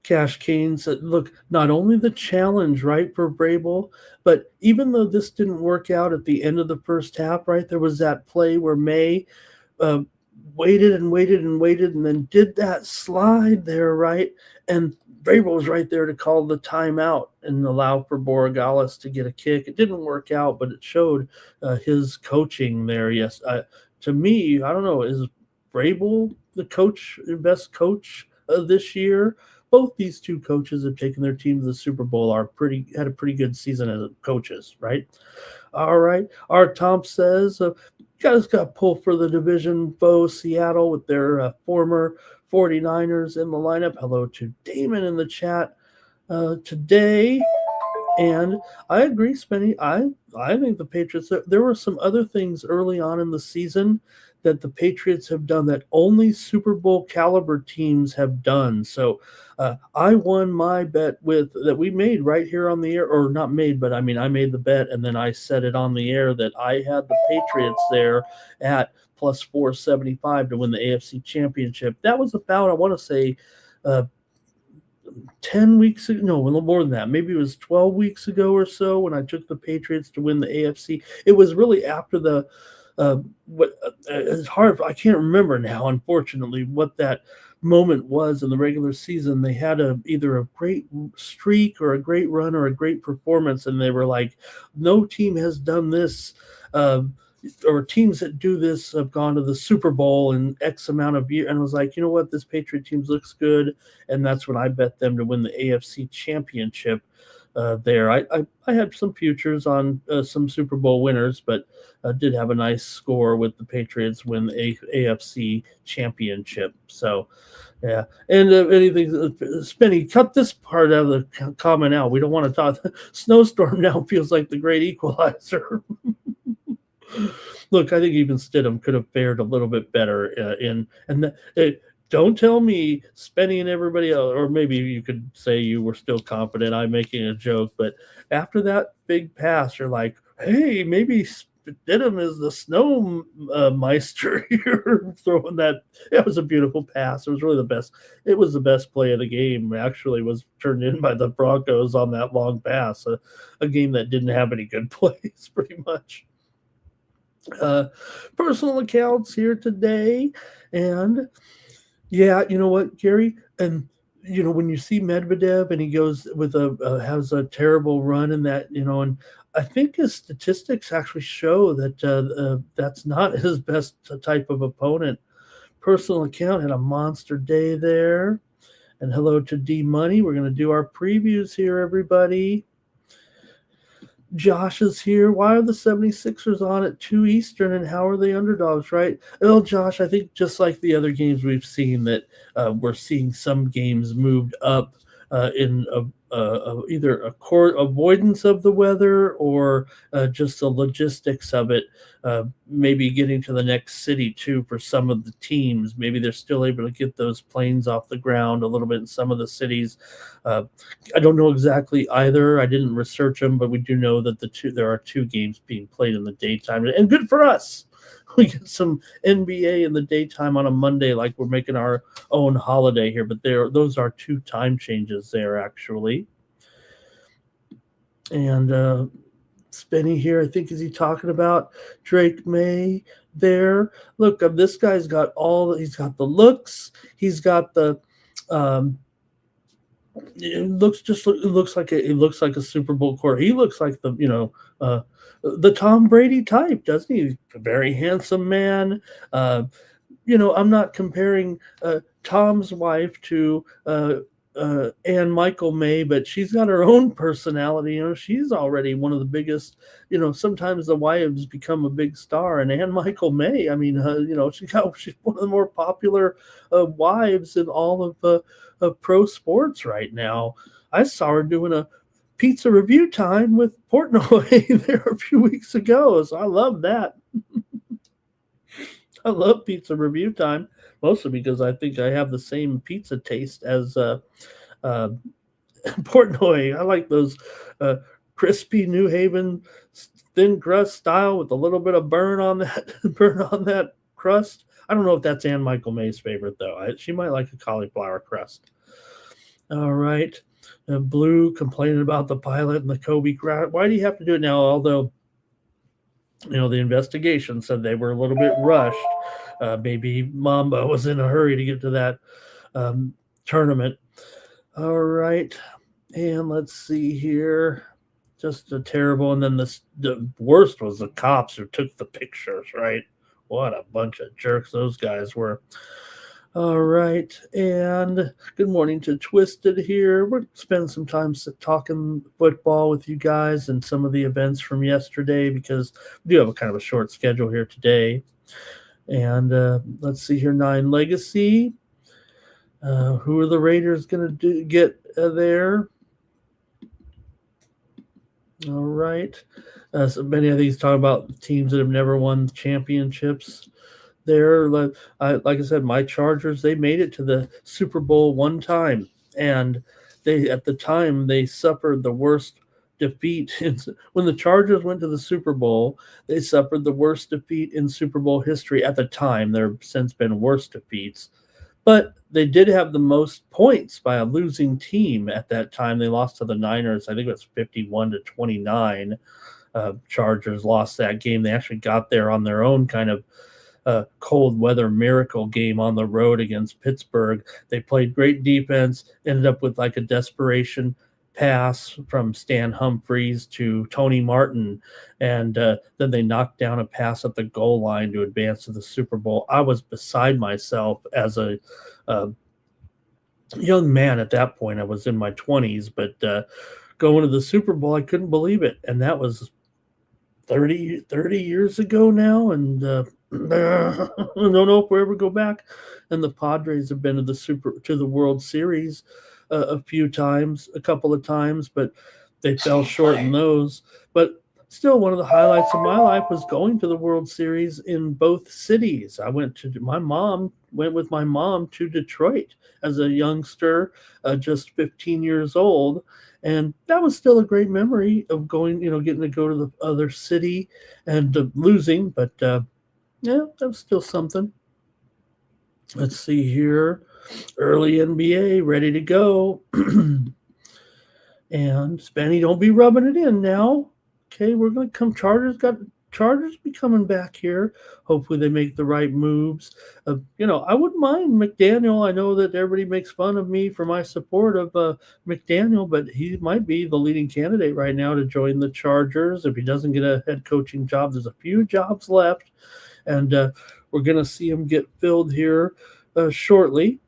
Speaker 2: Cash Kane said, look, not only the challenge, right, for Vrabel, but even though this didn't work out at the end of the first half, right, there was that play where May waited and then did that slide there, right? And Vrabel was right there to call the timeout and allow for Borregales to get a kick. It didn't work out, but it showed his coaching there. Yes, to me, I don't know, is Vrabel the best coach this year? Both these two coaches have taken their team to the Super Bowl. Had a pretty good season as coaches, right? All right. Art Tom says, guys got pulled for the division foe, Seattle, with their former 49ers in the lineup. Hello to Damon in the chat today. And I agree, Spenny. I think the Patriots, there were some other things early on in the season that the Patriots have done that only Super Bowl caliber teams have done. So I won my bet that we made right here on the air, or not made, but I mean, I made the bet and then I said it on the air that I had the Patriots there at plus 475 to win the AFC Championship. That was about, I want to say, 10 weeks ago, no, a little more than that. Maybe it was 12 weeks ago or so when I took the Patriots to win the AFC. It was really after the it's hard. I can't remember now, unfortunately, what that moment was in the regular season. They had either a great streak or a great run or a great performance, and they were like, no team has done this. Or teams that do this have gone to the Super Bowl in X amount of years. And I was like, you know what? This Patriot team looks good. And that's when I bet them to win the AFC Championship there. I had some futures on some Super Bowl winners, but did have a nice score with the Patriots win the AFC Championship. So, yeah. And anything, Spinny, cut this part out of the comment out. We don't want to talk. Snowstorm now feels like the great equalizer. Look, I think even Stidham could have fared a little bit better don't tell me Spenny and everybody else, or maybe you could say you were still confident. I'm making a joke, but after that big pass, you're like, hey, maybe Stidham is the snow meister here throwing that. It was a beautiful pass. It was really the best. It was the best play of the game. Actually, was turned in by the Broncos on that long pass. A game that didn't have any good plays, pretty much. Personal accounts here today, and yeah, you know what, Gary, and you know when you see Medvedev and he goes with has a terrible run in that, you know, and I think his statistics actually show that that's not his best type of opponent. Personal account had a monster day there, and hello to D Money. We're going to do our previews here, everybody. Josh is here. Why are the 76ers on at 2 Eastern, and how are they underdogs, right? Well, Josh, I think just like the other games we've seen that we're seeing some games moved up in either a court avoidance of the weather or just the logistics of it, maybe getting to the next city too for some of the teams. Maybe they're still able to get those planes off the ground a little bit in some of the cities. I don't know exactly either. I didn't research them, but we do know that there are 2 games being played in the daytime, and good for us. We get some NBA in the daytime on a Monday, like we're making our own holiday here. But those are 2 time changes there, actually. And Spenny here, I think, is he talking about Drake May there? Look, this guy's got he's got the looks. He's got the it looks like a Super Bowl quarter. He looks like the Tom Brady type, doesn't he? A very handsome man. I'm not comparing Tom's wife to Ann Michael May, but she's got her own personality. She's already one of the biggest. Sometimes the wives become a big star, and Ann Michael May. I mean, she's one of the more popular wives in all of pro sports right now. I saw her doing a pizza review time with Portnoy there a few weeks ago, so I love that. I love pizza review time, mostly because I think I have the same pizza taste as uh, Portnoy. I like those uh, crispy New Haven thin crust style with a little bit of burn on that burn on that crust. I don't know if that's Ann Michael May's favorite though. She might like a cauliflower crust. All right. Blue complaining about the pilot and the Kobe crowd. Why do you have to do it now? Although, the investigation said they were a little bit rushed. Maybe Mamba was in a hurry to get to that tournament. All right. And let's see here. Just a terrible. And then the worst was the cops who took the pictures, right? What a bunch of jerks those guys were. All right. And good morning to Twisted here. We're spending some time talking football with you guys and some of the events from yesterday because we do have a kind of a short schedule here today. And let's see here. 9 Legacy. Who are the Raiders going to get there? All right. So many of these talk about teams that have never won championships. There, like I said, my Chargers, they made it to the Super Bowl one time, and at the time they suffered the worst defeat. When the Chargers went to the Super Bowl, they suffered the worst defeat in Super Bowl history at the time. There have since been worse defeats, but they did have the most points by a losing team at that time. They lost to the Niners. I think it was 51-29. Chargers lost that game. They actually got there on their own kind of cold weather miracle game on the road against Pittsburgh. They played great defense, ended up with like a desperation pass from Stan Humphries to Tony Martin, and then they knocked down a pass at the goal line to advance to the Super Bowl. I was beside myself as a young man at that point. I was in my 20s, but going to the Super Bowl, I couldn't believe it, and that was 30 years ago now, and I don't know if we ever go back. And the Padres have been to the World Series a couple of times, but they fell short in those. But still, one of the highlights of my life was going to the World Series in both cities. My mom went with my mom to Detroit as a youngster, just 15 years old. And that was still a great memory of going, getting to go to the other city and losing. But yeah, that was still something. Let's see here. Early NBA, ready to go. And Spanny, don't be rubbing it in now. Okay, we're going to come. Chargers be coming back here. Hopefully they make the right moves. I wouldn't mind McDaniel. I know that everybody makes fun of me for my support of McDaniel, but he might be the leading candidate right now to join the Chargers. If he doesn't get a head coaching job, there's a few jobs left, and we're going to see him get filled here shortly.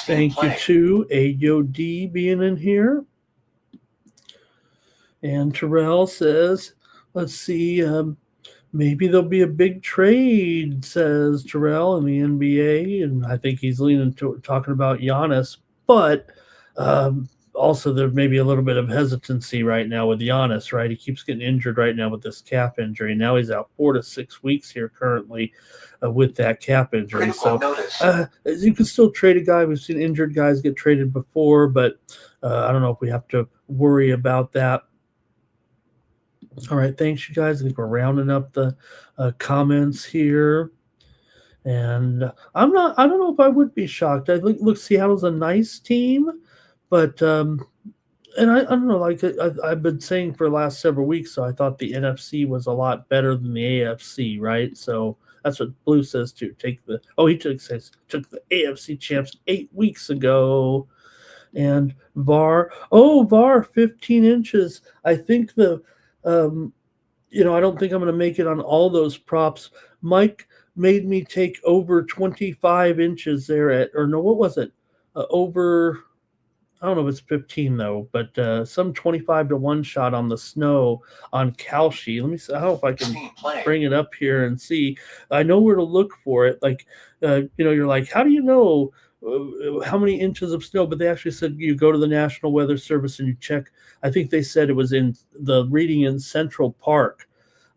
Speaker 2: Thank you to AOD being in here. And Terrell says, let's see, maybe there'll be a big trade, says Terrell in the NBA. And I think he's leaning to talking about Giannis. But also there may be a little bit of hesitancy right now with Giannis, right? He keeps getting injured right now with this calf injury. Now he's out 4 to 6 weeks here currently with that calf injury. So you can still trade a guy. We've seen injured guys get traded before, but I don't know if we have to worry about that. All right, thanks, you guys. I think we're rounding up the comments here. And I don't know if I would be shocked. I think, look, Seattle's a nice team, but and I don't know, like I've been saying for the last several weeks, so I thought the NFC was a lot better than the AFC, right? So that's what Blue says too. He took the AFC champs 8 weeks ago. And VAR 15 inches. I think I don't think I'm going to make it on all those props. Mike made me take over 25 inches there what was it? over. I don't know if it's 15 though, but some 25-1 shot on the snow on Kalshi. Let me see. I hope I can bring it up here and see. I know where to look for it. Like, you're like, how do you know how many inches of snow? But they actually said you go to the National Weather Service and you check. I think they said it was in the reading in Central Park.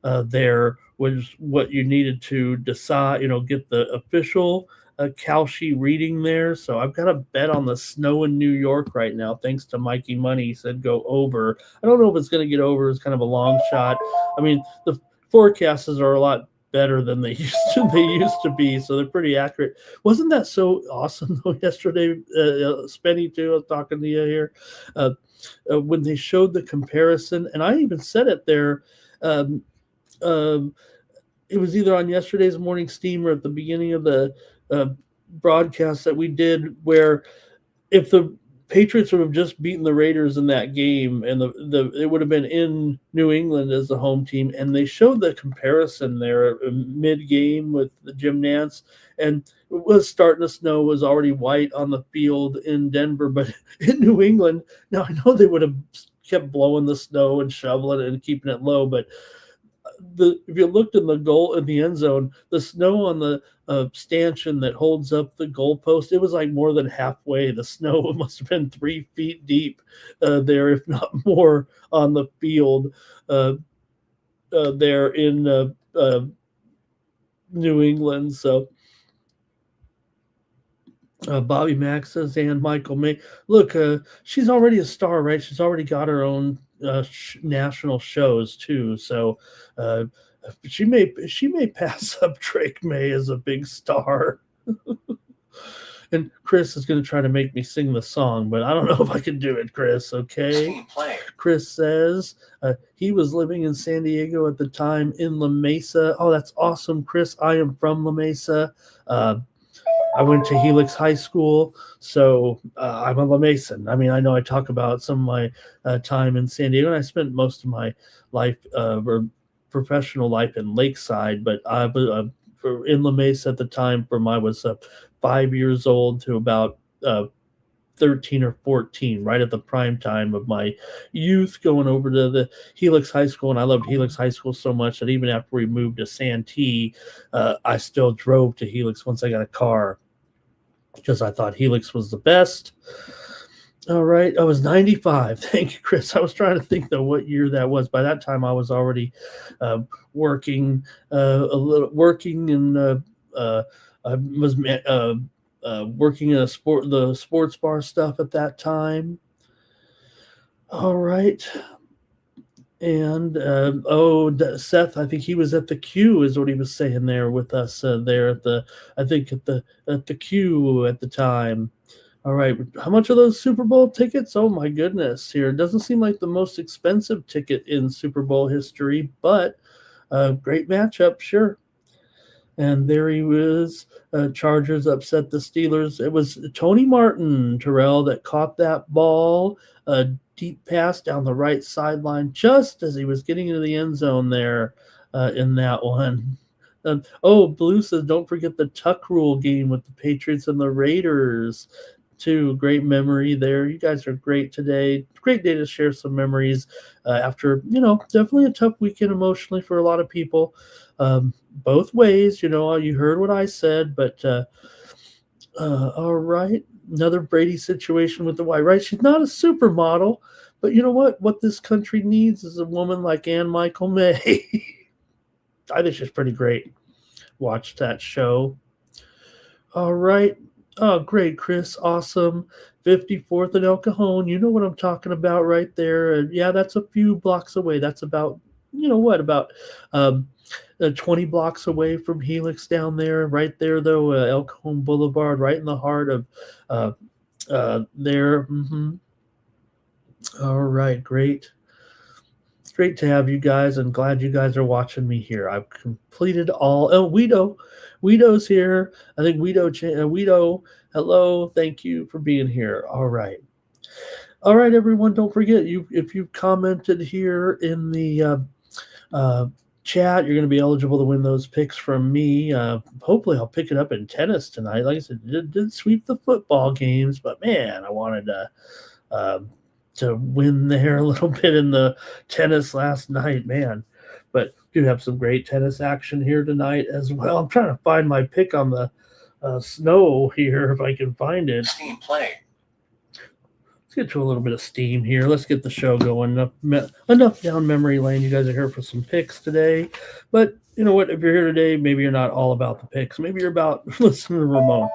Speaker 2: There was what you needed to decide, get the official Kalshi reading there. So I've got a bet on the snow in New York right now, thanks to Mikey Money. He said go over. I don't know if it's going to get over. It's kind of a long shot. I mean, the forecasts are a lot better than they used to be, so they're pretty accurate. Wasn't that so awesome though yesterday, Spenny too? I was talking to you here when they showed the comparison, and I even said it there. It was either on yesterday's morning steam or at the beginning of the broadcast that we did, where if the Patriots would have just beaten the Raiders in that game, and it would have been in New England as the home team, and they showed the comparison there mid-game with the Jim Nantz, and it was starting to snow, was already white on the field in Denver, but in New England, now I know they would have kept blowing the snow and shoveling it and keeping it low, but if you looked in the goal in the end zone, the snow on the stanchion that holds up the goalpost, it was like more than halfway. The snow must have been 3 feet deep there, if not more, on the field there in New England. So Bobby Mack says, and Michael May. Look, she's already a star, right? She's already got her own national shows too. So she may pass up Drake May as a big star. And Chris is going to try to make me sing the song, but I don't know if I can do it, Chris. Okay. Chris says he was living in San Diego at the time in La Mesa. Oh, that's awesome, Chris. I am from La Mesa. I went to Helix High School, so I'm a La Mason. I mean, I know I talk about some of my time in San Diego, and I spent most of my life or professional life in Lakeside, but I was in La Mesa at the time from I was 5 years old to about 13 or 14, right at the prime time of my youth, going over to the Helix High School. And I loved Helix High School so much that even after we moved to Santee, I still drove to Helix once I got a car because I thought Helix was the best. All right. I was 95. Thank you, Chris. I was trying to think, though, what year that was. By that time, I was already working and I was working in the sports bar stuff at that time. All right. And Seth, I think he was at the Q, is what he was saying there with us there at the Q at the time. All right, how much are those Super Bowl tickets? Oh my goodness, here it doesn't seem like the most expensive ticket in Super Bowl history, but great matchup, sure. And there he was. Chargers upset the Steelers. It was Tony Martin, Terrell, that caught that ball. Deep pass down the right sideline just as he was getting into the end zone there in that one. Blue says, don't forget the Tuck Rule game with the Patriots and the Raiders, too. Great memory there. You guys are great today. Great day to share some memories after, definitely a tough weekend emotionally for a lot of people. Both ways, you heard what I said, but all right. Another Brady situation with the wife, right? She's not a supermodel, but you know what? What this country needs is a woman like Ann Michael May. I think she's pretty great. Watch that show. All right. Oh, great, Chris. Awesome. 54th and El Cajon. You know what I'm talking about right there. Yeah, that's a few blocks away. That's about, about 20 blocks away from Helix down there. Right there, though, El Cajon Boulevard, right in the heart of there. Mm-hmm. All right, great. It's great to have you guys, and glad you guys are watching me here. I've completed all. Oh, Guido's here. I think Guido, hello. Thank you for being here. All right, everyone. Don't forget, if you commented here in the chat, you're going to be eligible to win those picks from me. Hopefully, I'll pick it up in tennis tonight. Like I said, did sweep the football games, but man, I wanted to win there a little bit in the tennis last night, man. But do have some great tennis action here tonight as well. I'm trying to find my pick on the snow here if I can find it.
Speaker 3: Steam play.
Speaker 2: Let's get to a little bit of steam here. Let's get the show going. Enough down memory lane. You guys are here for some picks today. But you know what? If you're here today, maybe you're not all about the picks. Maybe you're about listening to Ramon.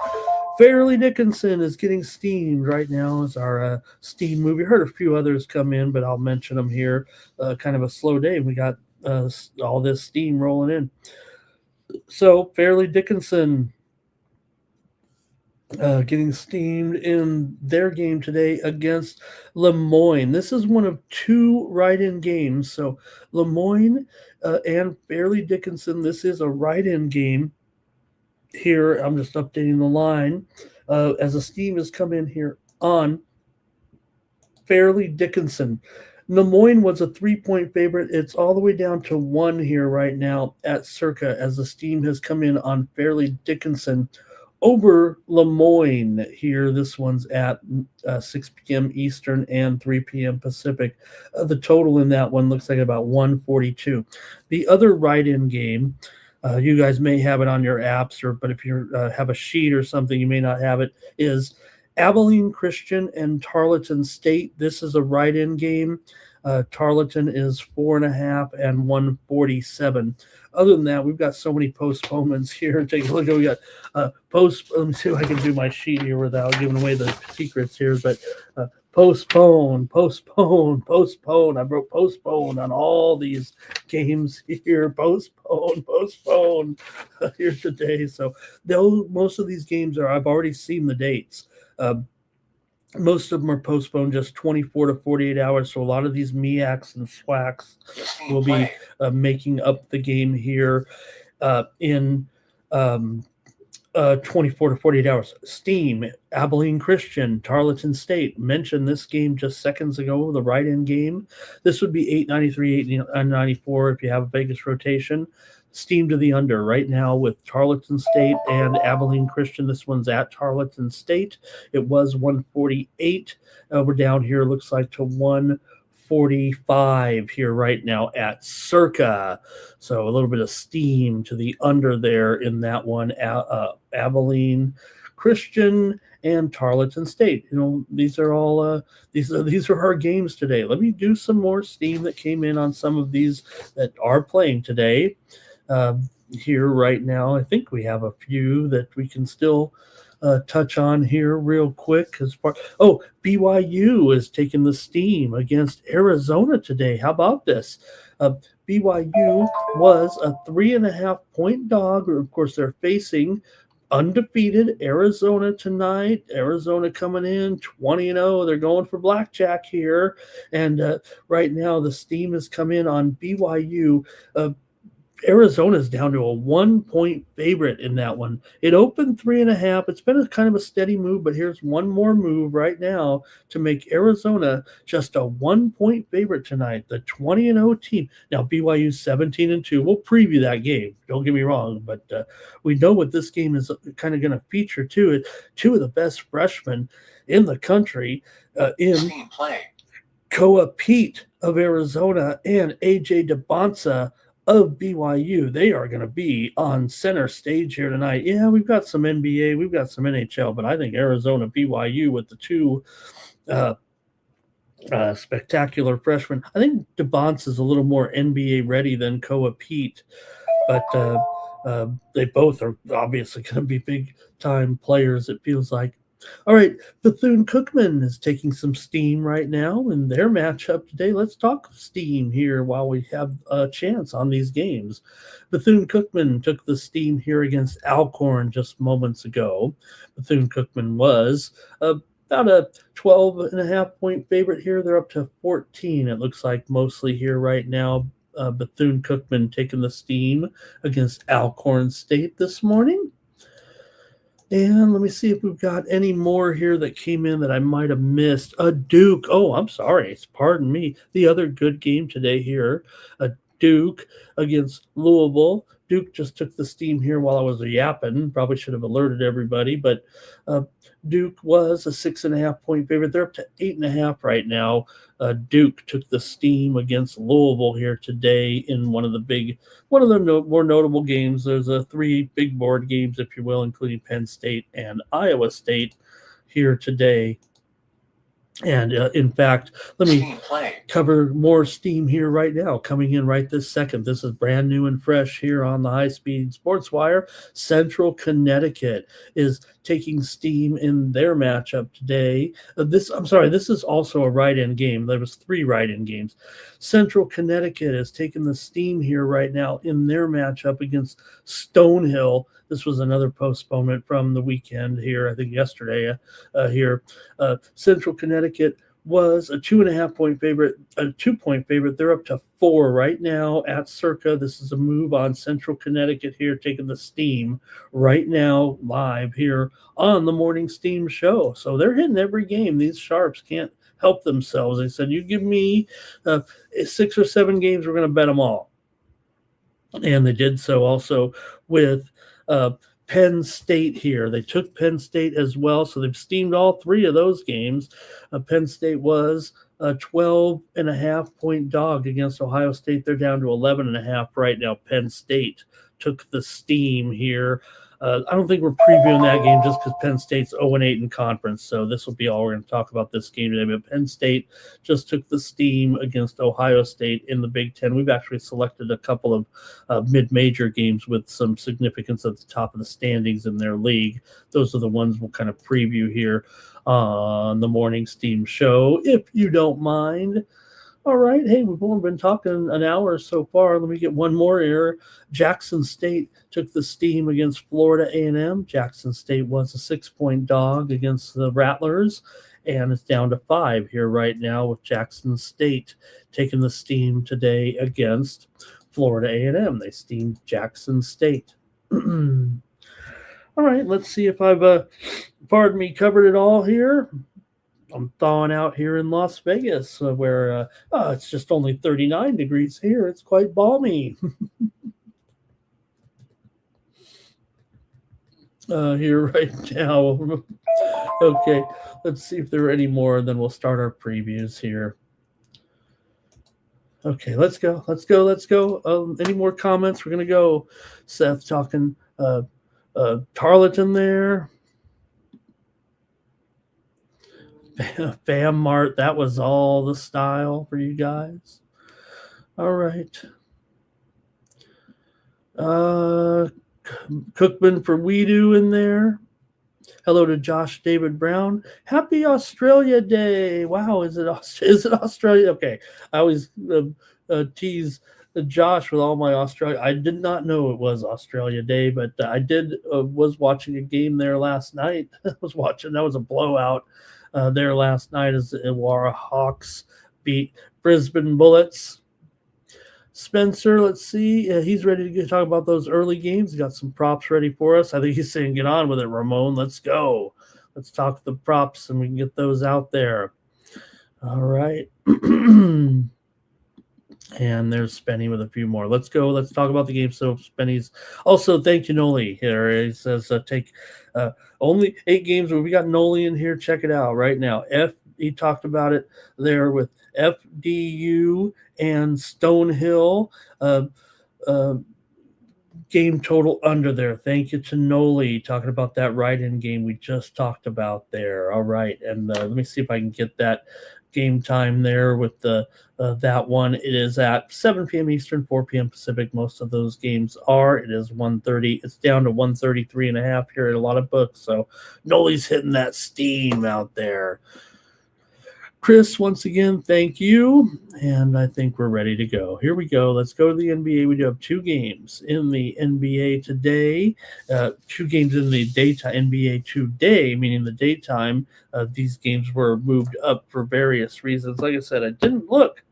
Speaker 2: Fairleigh Dickinson is getting steamed right now as our steam movie. Heard a few others come in, but I'll mention them here. Kind of a slow day. We got all this steam rolling in. So Fairleigh Dickinson getting steamed in their game today against Lemoyne. This is one of two write-in games. So Lemoyne and Fairleigh Dickinson, this is a write-in game. Here, I'm just updating the line as a steam has come in here on Fairleigh Dickinson. Lemoyne was a 3-point favorite. It's all the way down to 1 here right now at Circa as the steam has come in on Fairleigh Dickinson over Lemoyne here. This one's at 6 p.m. Eastern and 3 p.m. Pacific. The total in that one looks like about 142. The other write-in game, you guys may have it on your apps, but if you have a sheet or something, you may not have it, is Abilene Christian and Tarleton State. This is a write-in game. Tarleton is 4.5 and 147. Other than that, we've got so many postponements here. Take a look. We got let me see if I can do my sheet here without giving away the secrets here. But postpone. I wrote postpone on all these games here. Postpone here today. So most of these games I've already seen the dates. Most of them are postponed just 24 to 48 hours. So a lot of these MEACs and SWACs will be making up the game here in 24 to 48 hours. Steam, Abilene Christian, Tarleton State. Mentioned this game just seconds ago, the write-in game. This would be 893, 894 if you have a Vegas rotation. Steam to the under right now with Tarleton State and Abilene Christian. This one's at Tarleton State. It was 148. We're down here, looks like, to 145 here right now at Circa. So a little bit of steam to the under there in that one. Abilene Christian and Tarleton State. You know, these are all these are our games today. Let me do some more steam that came in on some of these that are playing today. Here right now, I think we have a few that we can still touch on here real quick. BYU is taking the steam against Arizona today. How about this? BYU was a 3.5-point dog. Of course, they're facing undefeated Arizona tonight. Arizona coming in 20-0. They're going for blackjack here. And right now, the steam has come in on BYU. Arizona's down to a 1-point favorite in that one. It opened 3.5. It's been a kind of a steady move, but here's one more move right now to make Arizona just a 1-point favorite tonight. The 20-0 team. Now BYU 17-2. We'll preview that game. Don't get me wrong, but we know what this game is kind of going to feature too. Two of the best freshmen in the country in Koa Pete of Arizona and AJ DeBonsa of BYU. They are going to be on center stage here tonight. Yeah, we've got some NBA, we've got some NHL, but I think Arizona, BYU with the two spectacular freshmen. I think DeBonce is a little more NBA ready than Koa Pete, but they both are obviously going to be big-time players, it feels like. All right, Bethune-Cookman is taking some steam right now in their matchup today. Let's talk steam here while we have a chance on these games. Bethune-Cookman took the steam here against Alcorn just moments ago. Bethune-Cookman was about a 12.5-point favorite here. They're up to 14, it looks like, mostly here right now. Bethune-Cookman taking the steam against Alcorn State this morning. And let me see if we've got any more here that came in that I might have missed. Duke. Oh, I'm sorry. Pardon me. The other good game today here. Duke against Louisville. Duke just took the steam here while I was yapping. Probably should have alerted everybody, but uh, Duke was a 6.5 point favorite. They're up to 8.5 right now. Duke took the steam against Louisville here today in one of the more notable games. There's three big board games, if you will, including Penn State and Iowa State here today. And in fact, let me cover more steam here right now, coming in right this second. This is brand new and fresh here on the High Speed Sports Wire. Central Connecticut is taking steam in their matchup today. This is also a write-in game. There was 3 write-in games. Central Connecticut is taking the steam here right now in their matchup against Stonehill. This was another postponement from the weekend here, I think yesterday here. Central Connecticut was a 2.5 point favorite, a 2 point favorite. They're up to 4 right now at Circa. This is a move on Central Connecticut here, taking the steam right now live here on the Morning Steam Show. So they're hitting every game. These sharps can't help themselves. They said, you give me 6 or 7 games, we're going to bet them all. And they did so also with Penn State here. They took Penn State as well, so they've steamed all 3 of those games. Penn State was a 12.5 point dog against Ohio State. They're down to 11.5 right now. Penn State took the steam here. I don't think we're previewing that game just because Penn State's 0-8 in conference, so this will be all we're going to talk about this game today. But Penn State just took the steam against Ohio State in the Big Ten. We've actually selected a couple of mid-major games with some significance at the top of the standings in their league. Those are the ones we'll kind of preview here on the Morning Steam Show, if you don't mind. All right. Hey, we've only been talking an hour so far. Let me get one more here. Jackson State took the steam against Florida A&M. Jackson State was a 6-point dog against the Rattlers, and it's down to 5 here right now with Jackson State taking the steam today against Florida A&M. They steamed Jackson State. All right. Let's see if I've, covered it all here. I'm thawing out here in Las Vegas, where it's just only 39 degrees here. It's quite balmy here right now. Okay, let's see if there are any more, then we'll start our previews here. Okay, let's go. Any more comments? We're going to go. Seth talking Tarleton there. Fam Mart, that was all the style for you guys. All right. Cookman for Weedo in there. Hello to Josh David Brown. Happy Australia Day. Wow, is it Australia? Okay. I always tease Josh with all my Australia. I did not know it was Australia Day, but I was watching a game there last night. That was a blowout. There last night as the Illawarra Hawks beat Brisbane Bullets. Spencer, let's see. He's ready to talk about those early games. He's got some props ready for us. I think he's saying, get on with it, Ramon. Let's go. Let's talk the props and we can get those out there. All right. And there's Spenny with a few more. Let's go. Let's talk about the game. So Spenny's also, thank you, Noli. Here he says, take only 8 games. We got Noli in here. Check it out right now. He talked about it there with FDU and Stonehill. Game total under there. Thank you to Noli talking about that write-in game we just talked about there. All right. And let me see if I can get that game time there with that one. It is at 7 p.m. Eastern, 4 p.m. Pacific. Most of those games are. It is 1:30. It's down to 133.5 here at a lot of books. So Noli's hitting that steam out there. Chris, once again, thank you. And I think we're ready to go. Here we go. Let's go to the NBA. We do have 2 games in the NBA today. 2 games in the daytime. NBA today, meaning the daytime. These games were moved up for various reasons. Like I said, I didn't look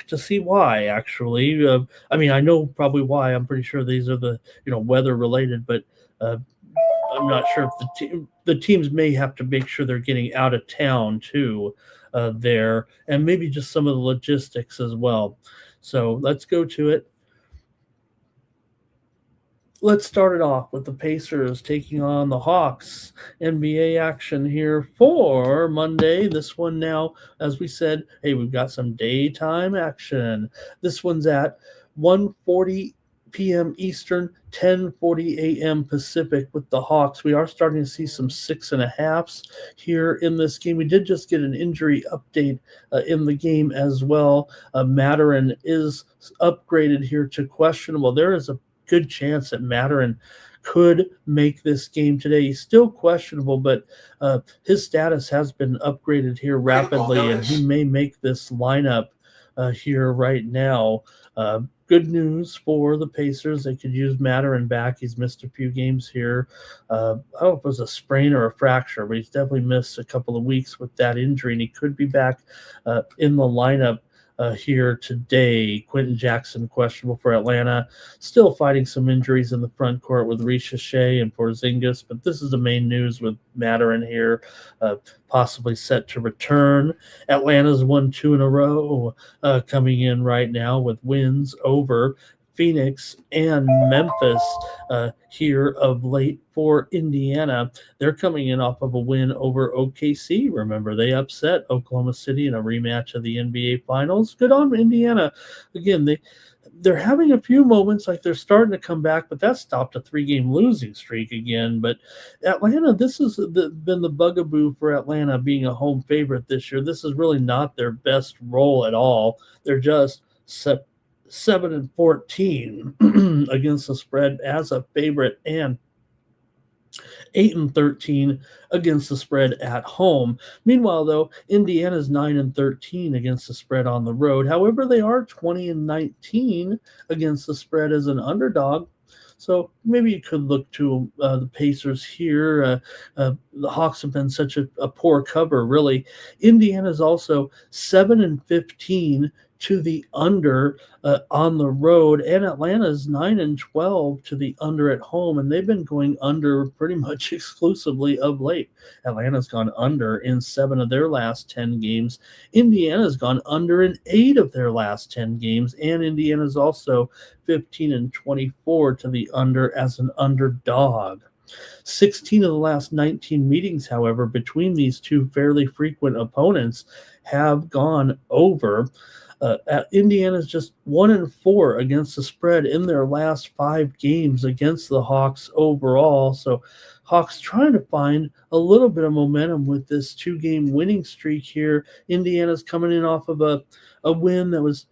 Speaker 2: to see why, actually. I know probably why. I'm pretty sure these are the weather related, but I'm not sure if the teams may have to make sure they're getting out of town too there, and maybe just some of the logistics as well. So let's go to it. Let's start it off with the Pacers taking on the Hawks. NBA action here for Monday. This one now, as we said, hey, we've got some daytime action. This one's at 1:40 p.m. Eastern, 10:40 a.m. Pacific with the Hawks. We are starting to see some 6.5s here in this game. We did just get an injury update in the game as well. Matterin is upgraded here to questionable. There is a good chance that Matterin could make this game today. He's still questionable, but his status has been upgraded here rapidly, and he may make this lineup here right now. Good news for the Pacers. They could use Matterin back. He's missed a few games here. I don't know if it was a sprain or a fracture, but he's definitely missed a couple of weeks with that injury, and he could be back in the lineup here today. Quentin Jackson questionable for Atlanta, still fighting some injuries in the front court with Ricochet and Porzingis, but this is the main news with Matterin here, possibly set to return. Atlanta's won 2 in a row, coming in right now with wins over Phoenix and Memphis here of late for Indiana. They're coming in off of a win over OKC. Remember, they upset Oklahoma City in a rematch of the NBA Finals. Good on Indiana. Again, they're having a few moments like they're starting to come back, but that stopped a 3-game losing streak again. But Atlanta, this has been the bugaboo for Atlanta being a home favorite this year. This is really not their best role at all. They're just 7-14 against the spread as a favorite, and 8-13 against the spread at home. Meanwhile, though, Indiana's 9-13 against the spread on the road. However, they are 20-19 against the spread as an underdog. So maybe you could look to the Pacers here. The Hawks have been such a poor cover, really. Indiana's also 7-15 to the under on the road, and Atlanta's 9-12 to the under at home, and they've been going under pretty much exclusively of late. Atlanta's gone under in 7 of their last 10 games. Indiana's gone under in 8 of their last 10 games, and Indiana's also 15-24 to the under as an underdog. 16 of the last 19 meetings, however, between these two fairly frequent opponents have gone over. Indiana's just 1-4 against the spread in their last 5 games against the Hawks overall. So Hawks trying to find a little bit of momentum with this 2-game winning streak here. Indiana's coming in off of a win that was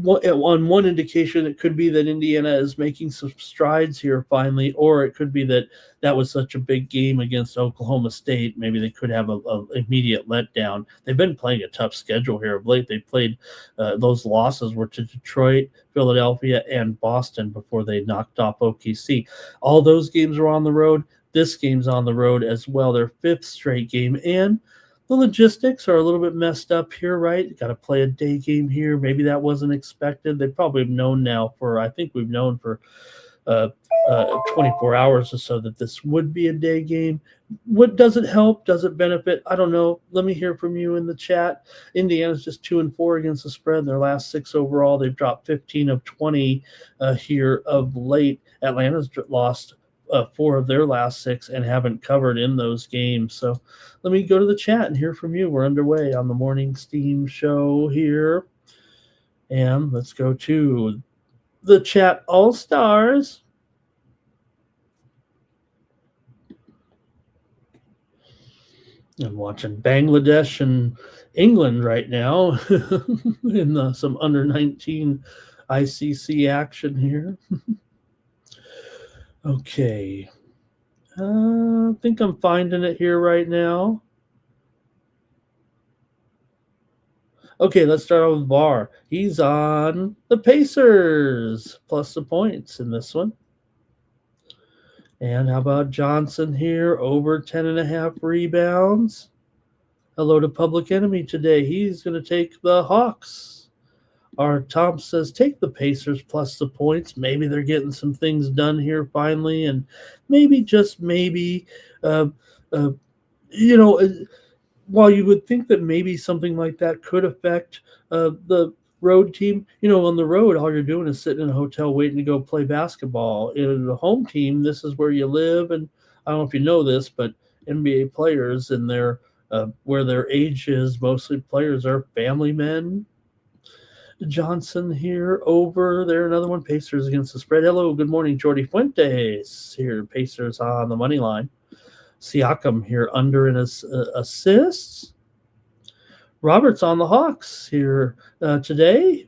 Speaker 2: on one indication. It could be that Indiana is making some strides here finally, or it could be that was such a big game against Oklahoma State. Maybe they could have a immediate letdown. They've been playing a tough schedule here of late. They played those losses were to Detroit, Philadelphia, and Boston before they knocked off OKC. All those games were on the road. This game's on the road as well, their 5th straight game, and the logistics are a little bit messed up here, right? Got to play a day game here. Maybe that wasn't expected. They probably have known now I think we've known for 24 hours or so that this would be a day game. What does it help? Does it benefit? I don't know. Let me hear from you in the chat. Indiana's just 2-4 against the spread. Their last 6 overall. They've dropped 15 of 20 here of late. Atlanta's lost 4 of their last 6 and haven't covered in those games. So let me go to the chat and hear from you. We're underway on the Morning Steam Show here. And let's go to the chat all-stars. I'm watching Bangladesh and England right now in some under-19 ICC action here. Okay. I think I'm finding it here right now. Okay, let's start out with Barr. He's on the Pacers plus the points in this one. And how about Johnson here? Over 10.5 rebounds. Hello to Public Enemy today. He's going to take the Hawks. Our Tom says, take the Pacers plus the points. Maybe they're getting some things done here finally. And maybe, just maybe, while you would think that maybe something like that could affect the road team, on the road, all you're doing is sitting in a hotel waiting to go play basketball. In the home team, this is where you live. And I don't know if you know this, but NBA players in their where their age is, mostly players are family men. Johnson here over there. Another one. Pacers against the spread. Hello, good morning, Jordy Fuentes here. Pacers on the money line. Siakam here under in assists. Roberts on the Hawks here today.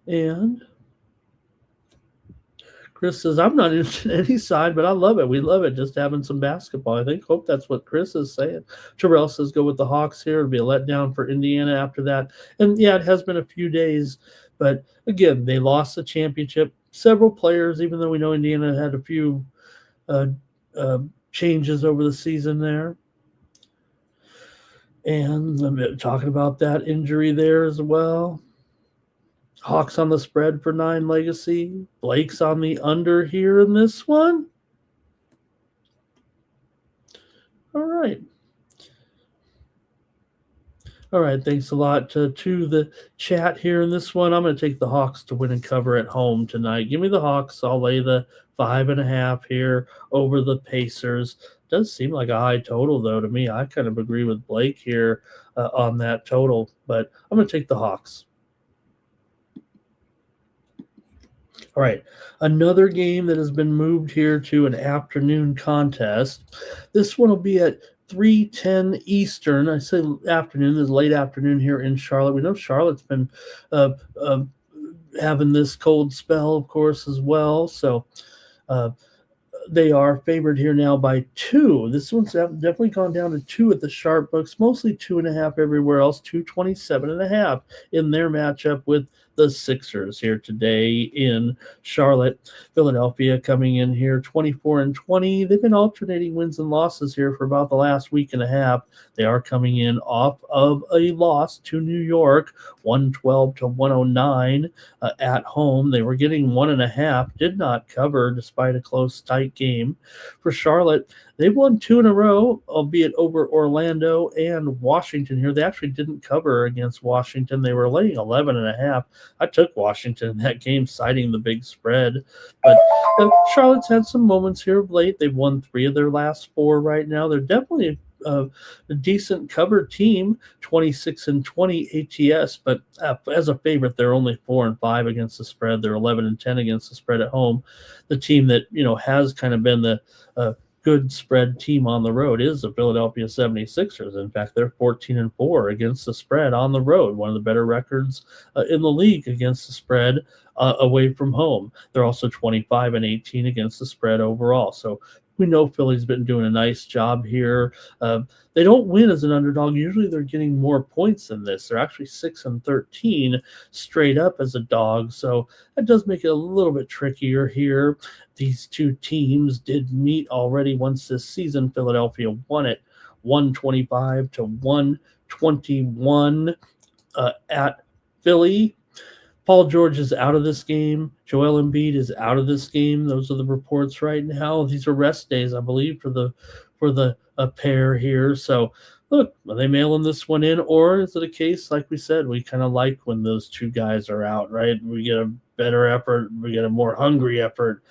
Speaker 2: And Chris says, I'm not interested in any side, but I love it. We love it, just having some basketball. I think. Hope that's what Chris is saying. Terrell says, go with the Hawks here. It'll be a letdown for Indiana after that. And, yeah, it has been a few days. But, again, they lost the championship. Several players, even though we know Indiana had a few changes over the season there. And I'm talking about that injury there as well. Hawks on the spread for 9 legacy. Blake's on the under here in this one. All right. All right, thanks a lot to the chat here in this one. I'm going to take the Hawks to win and cover at home tonight. Give me the Hawks. I'll lay the 5.5 here over the Pacers. Does seem like a high total, though, to me. I kind of agree with Blake here on that total, but I'm going to take the Hawks. All right, another game that has been moved here to an afternoon contest. This one will be at 3:10 Eastern. I say afternoon. There's late afternoon here in Charlotte. We know Charlotte's been having this cold spell, of course, as well. So they are favored here now by 2. This one's definitely gone down to 2 at the sharp books, mostly 2.5 everywhere else, 227.5 in their matchup with the Sixers here today in Charlotte. Philadelphia coming in here 24-20. They've been alternating wins and losses here for about the last week and a half. They are coming in off of a loss to New York, 112-109 at home. They were getting 1.5, did not cover despite a close, tight game. For Charlotte, they've won 2 in a row, albeit over Orlando and Washington here. They actually didn't cover against Washington. They were laying 11.5. I took Washington in that game, citing the big spread. But Charlotte's had some moments here of late. They've won 3 of their last 4 right now. They're definitely a decent covered team, 26-20 ATS, but as a favorite, they're only 4-5 against the spread. They're 11-10 against the spread at home. The team that has kind of been the good spread team on the road is the Philadelphia 76ers. In fact, they're 14-4 against the spread on the road, one of the better records in the league against the spread away from home. They're also 25-18 against the spread overall. So we know Philly's been doing a nice job here. They don't win as an underdog. Usually they're getting more points than this. They're actually 6-13 straight up as a dog. So that does make it a little bit trickier here. These two teams did meet already once this season. Philadelphia won it 125-121 at Philly. Paul George is out of this game. Joel Embiid is out of this game. Those are the reports right now. These are rest days, I believe, for the pair here. So, look, are they mailing this one in, or is it a case, like we said, we kind of like when those two guys are out, right? We get a better effort. We get a more hungry effort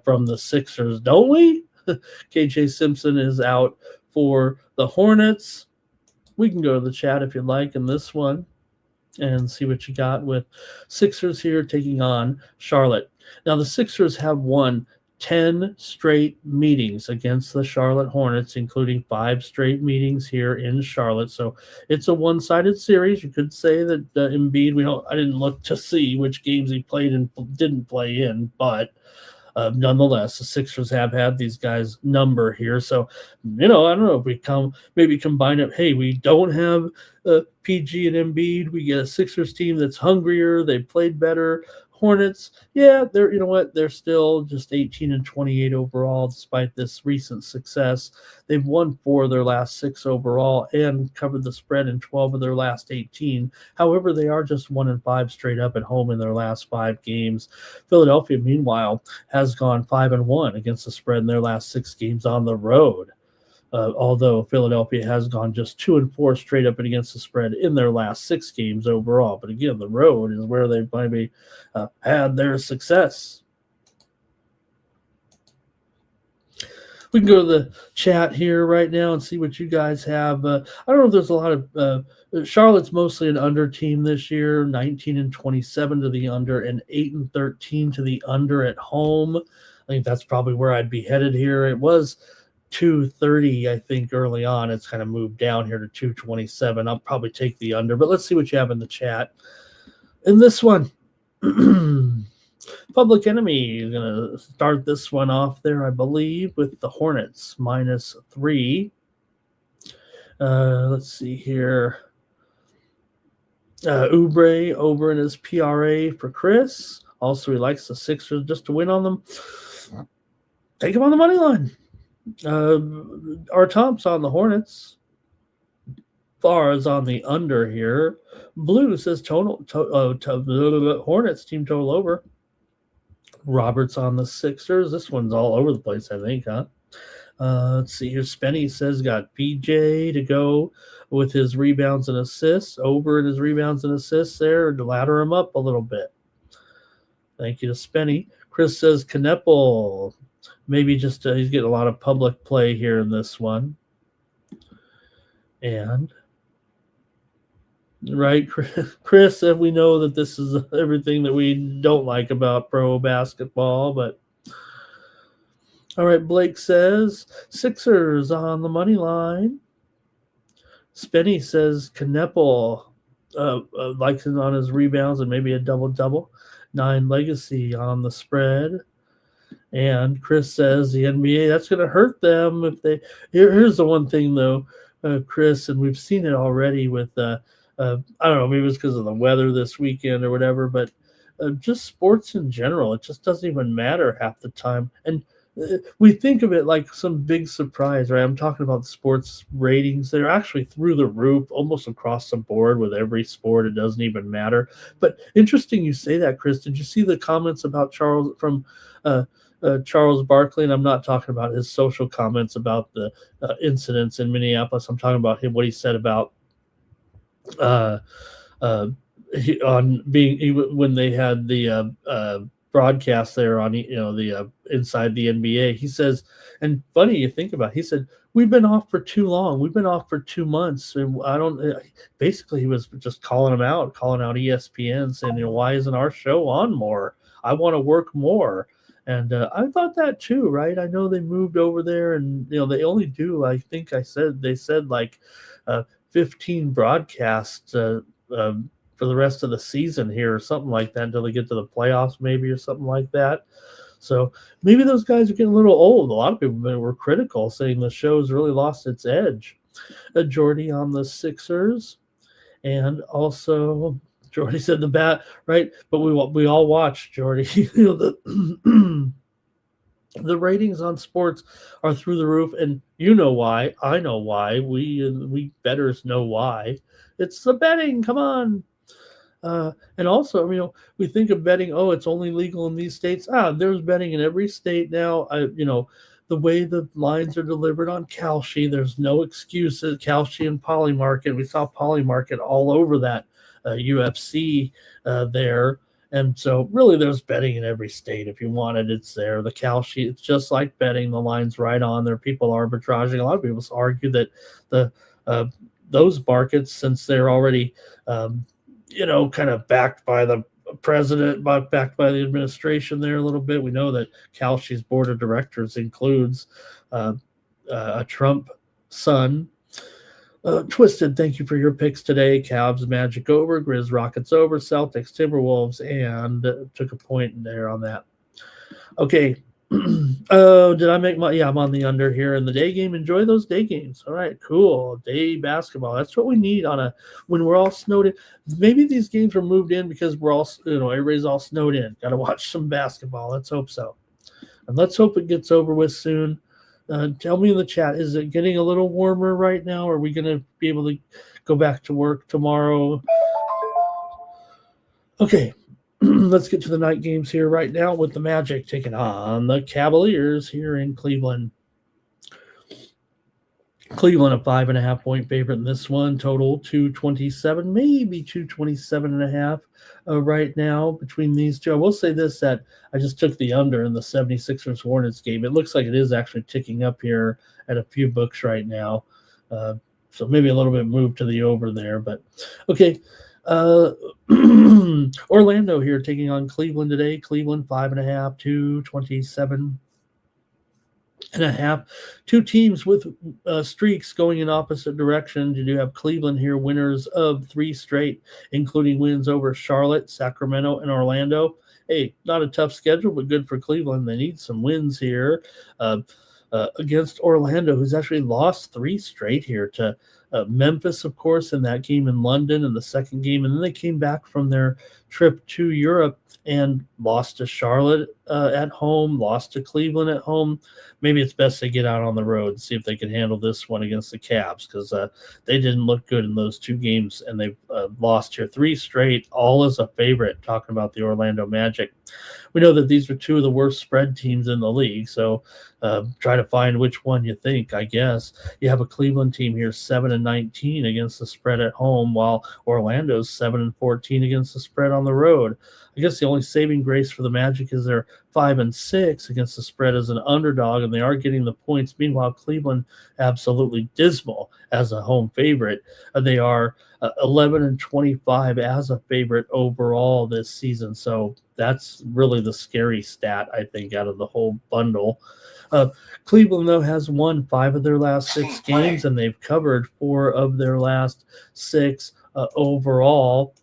Speaker 2: from the Sixers, don't we? KJ Simpson is out for the Hornets. We can go to the chat if you'd like in this one and see what you got with Sixers here taking on Charlotte. Now, the Sixers have won 10 straight meetings against the Charlotte Hornets, including 5 straight meetings here in Charlotte. So it's a one-sided series. You could say that Embiid, I didn't look to see which games he played and didn't play in, but nonetheless, the Sixers have had these guys' number here. So, I don't know if we maybe combine it. Hey, we don't have PG and Embiid. We get a Sixers team that's hungrier. They played better. Hornets, yeah, they're still just 18-28 overall, despite this recent success. They've won 4 of their last 6 overall and covered the spread in 12 of their last 18. However, they are just 1-5 straight up at home in their last 5 games. Philadelphia, meanwhile, has gone 5-1 against the spread in their last 6 games on the road. although Philadelphia has gone just 2-4 straight up and against the spread in their last 6 games overall. But again, the road is where they've maybe had their success. We can go to the chat here right now and see what you guys have. I don't know if there's a lot of Charlotte's mostly an under team this year, 19-27 to the under and 8-13 to the under at home. I think that's probably where I'd be headed here. It was 230, I think, early on. It's kind of moved down here to 227. I'll probably take the under, but let's see what you have in the chat. In this one, Public Enemy is going to start this one off there, I believe, with the Hornets -3. Let's see here. Oubre over in his PRA for Chris. Also, he likes the Sixers just to win on them. Take him on the money line. Our Tom's on the Hornets. Far is on the under here. Blue says Hornets team total over. Robert's on the Sixers. This one's all over the place, I think, huh? Let's see here. Spenny says got PJ to go with his rebounds and assists. Over in his rebounds and assists there to ladder him up a little bit. Thank you to Spenny. Chris says Kneppel. Maybe just he's getting a lot of public play here in this one. And right, Chris, we know that this is everything that we don't like about pro basketball, but all right, Blake says Sixers on the money line. Spenny says Kneppel likes it on his rebounds and maybe a double-double. 9 Legacy on the spread. And Chris says the NBA, that's going to hurt them if they. Here's the one thing though, Chris, and we've seen it already with. I don't know, maybe it's because of the weather this weekend or whatever, but just sports in general, it just doesn't even matter half the time. And we think of it like some big surprise, right? I'm talking about the sports ratings. They're actually through the roof, almost across the board with every sport. It doesn't even matter. But interesting you say that, Chris. Did you see the comments about Charles Barkley? And I'm not talking about his social comments about the incidents in Minneapolis. I'm talking about what he said about when they had the broadcast there on the inside the NBA. He says, and funny you think about it, he said we've been off for too long. We've been off for 2 months, and basically he was just calling out ESPN, saying, why isn't our show on more? I want to work more. And I thought that too, right? I know they moved over there, and they only do. I think they said like 15 broadcasts for the rest of the season here, or something like that, until they get to the playoffs, maybe, or something like that. So maybe those guys are getting a little old. A lot of people were critical, saying the show's really lost its edge. Jordy on the Sixers, and also Jordy said the bat, right? But we all watched, Jordy. The ratings on sports are through the roof, and you know why. I know why. We bettors know why. It's the betting. Come on. And also, we think of betting. Oh, it's only legal in these states. There's betting in every state now. The way the lines are delivered on Kalshi, there's no excuses. Kalshi and Polymarket. We saw Polymarket all over that UFC there. And so really there's betting in every state. If you want it, it's there. The Kalshi, it's just like betting. The line's right on there. People arbitraging. A lot of people argue that those markets, since they're already kind of backed by the president, backed by the administration there a little bit. We know that Kalshi's board of directors includes a Trump son. Twisted, thank you for your picks today. Cavs, Magic over, Grizz, Rockets over, Celtics, Timberwolves, and took a point there on that. Okay. Did I make I'm on the under here in the day game. Enjoy those day games. All right, cool. Day basketball. That's what we need when we're all snowed in. Maybe these games were moved in because we're all, everybody's all snowed in. Got to watch some basketball. Let's hope so. And let's hope it gets over with soon. Tell me in the chat, is it getting a little warmer right now? Are we going to be able to go back to work tomorrow? Okay. Let's get to the night games here right now with the Magic taking on the Cavaliers here in Cleveland. Cleveland a 5.5 point favorite in this one. Total 227, maybe 227.5 right now between these two. I will say this, that I just took the under in the 76ers Hornets game. It looks like it is actually ticking up here at a few books right now. So maybe a little bit moved to the over there. But okay. Orlando here taking on Cleveland today. Cleveland 5.5, 227.5. Two teams with streaks going in opposite directions. You do have Cleveland here, winners of 3 straight, including wins over Charlotte, Sacramento, and Orlando. Hey, not a tough schedule, but good for Cleveland. They need some wins here against Orlando, who's actually lost 3 straight here to Memphis, of course, in that game in London in the second game. And then they came back from their trip to Europe and lost to Charlotte at home, lost to Cleveland at home. Maybe it's best they get out on the road and see if they can handle this one against the Cavs, because they didn't look good in those 2 games, and they've lost here 3 straight, all as a favorite, talking about the Orlando Magic. We know that these are 2 of the worst spread teams in the league, so try to find which one you think, I guess. You have a Cleveland team here 7-19 against the spread at home, while Orlando's 7-14 against the spread on the road. I guess the only saving grace for the Magic is they're 5-6 against the spread as an underdog, and they are getting the points. Meanwhile, Cleveland absolutely dismal as a home favorite. They are 11-25 as a favorite overall this season. So that's really the scary stat, I think, out of the whole bundle. Cleveland, though, has won 5 of their last 6 games, and they've covered 4 of their last 6 overall.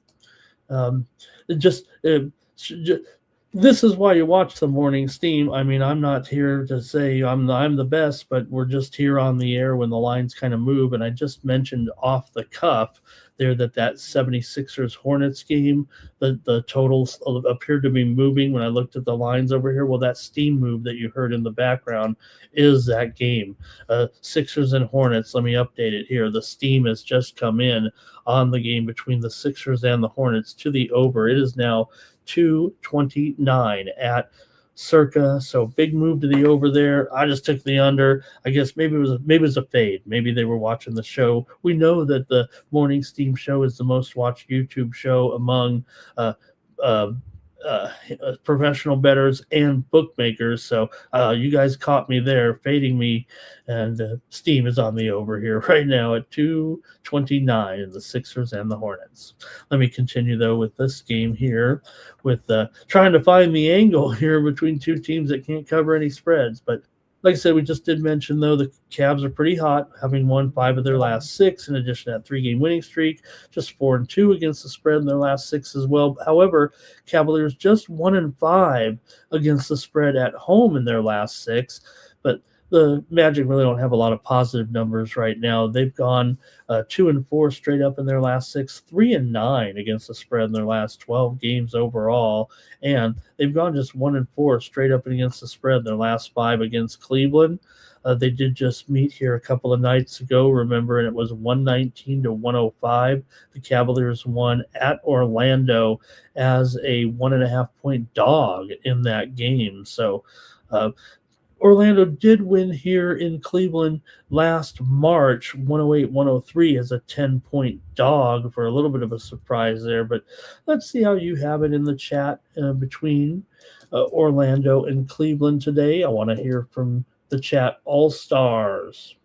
Speaker 2: This is why you watch the morning steam. I mean, I'm not here to say I'm the best, but we're just here on the air when the lines kind of move. And I just mentioned off the cuff there that 76ers Hornets game, the totals appeared to be moving when I looked at the lines over here. Well, that steam move that you heard in the background is that game. Sixers and Hornets, let me update it here. The steam has just come in on the game between the Sixers and the Hornets to the over. It is now 229 at circa. So big move to the over there. I just took the under. I guess maybe it was a fade. Maybe they were watching the show. We know that the Morning Steam show is the most watched YouTube show among professional bettors and bookmakers. So you guys caught me there, fading me, and steam is on the over here right now at 229 in the Sixers and the Hornets. Let me continue though with this game here, with trying to find the angle here between 2 teams that can't cover any spreads. But like I said, we just did mention, though, the Cavs are pretty hot, having won 5 of their last 6, in addition to that 3-game winning streak, just 4-2 against the spread in their last 6 as well. However, Cavaliers just 1-5 against the spread at home in their last 6, but the Magic really don't have a lot of positive numbers right now. They've gone 2-4 straight up in their last 6, 3-9 against the spread in their last 12 games overall, and they've gone just 1-4 straight up against the spread in their last 5 against Cleveland. They did just meet here a couple of nights ago, remember, and it was 119-105. The Cavaliers won at Orlando as a 1.5-point dog in that game. So Orlando did win here in Cleveland last March, 108-103 as a 10-point dog, for a little bit of a surprise there. But let's see how you have it in the chat between Orlando and Cleveland today. I want to hear from the chat all-stars.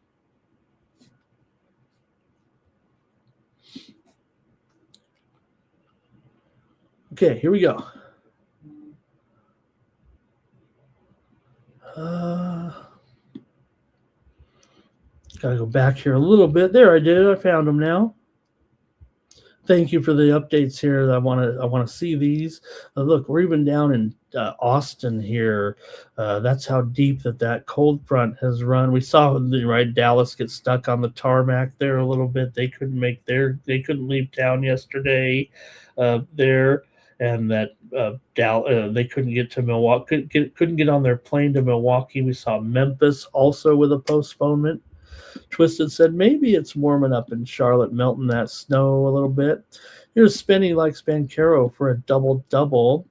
Speaker 2: Okay, here we go. Gotta go back here a little bit. There, I did. I found them now. Thank you for the updates here. I want to see these. Look, we're even down in Austin here. That's how deep that cold front has run. We saw Dallas get stuck on the tarmac there a little bit. They couldn't leave town yesterday there. And that they couldn't get to Milwaukee, couldn't get on their plane to Milwaukee. We saw Memphis also with a postponement. Twisted said maybe it's warming up in Charlotte, melting that snow a little bit. Here's Spenny likes Bancaro for a double-double.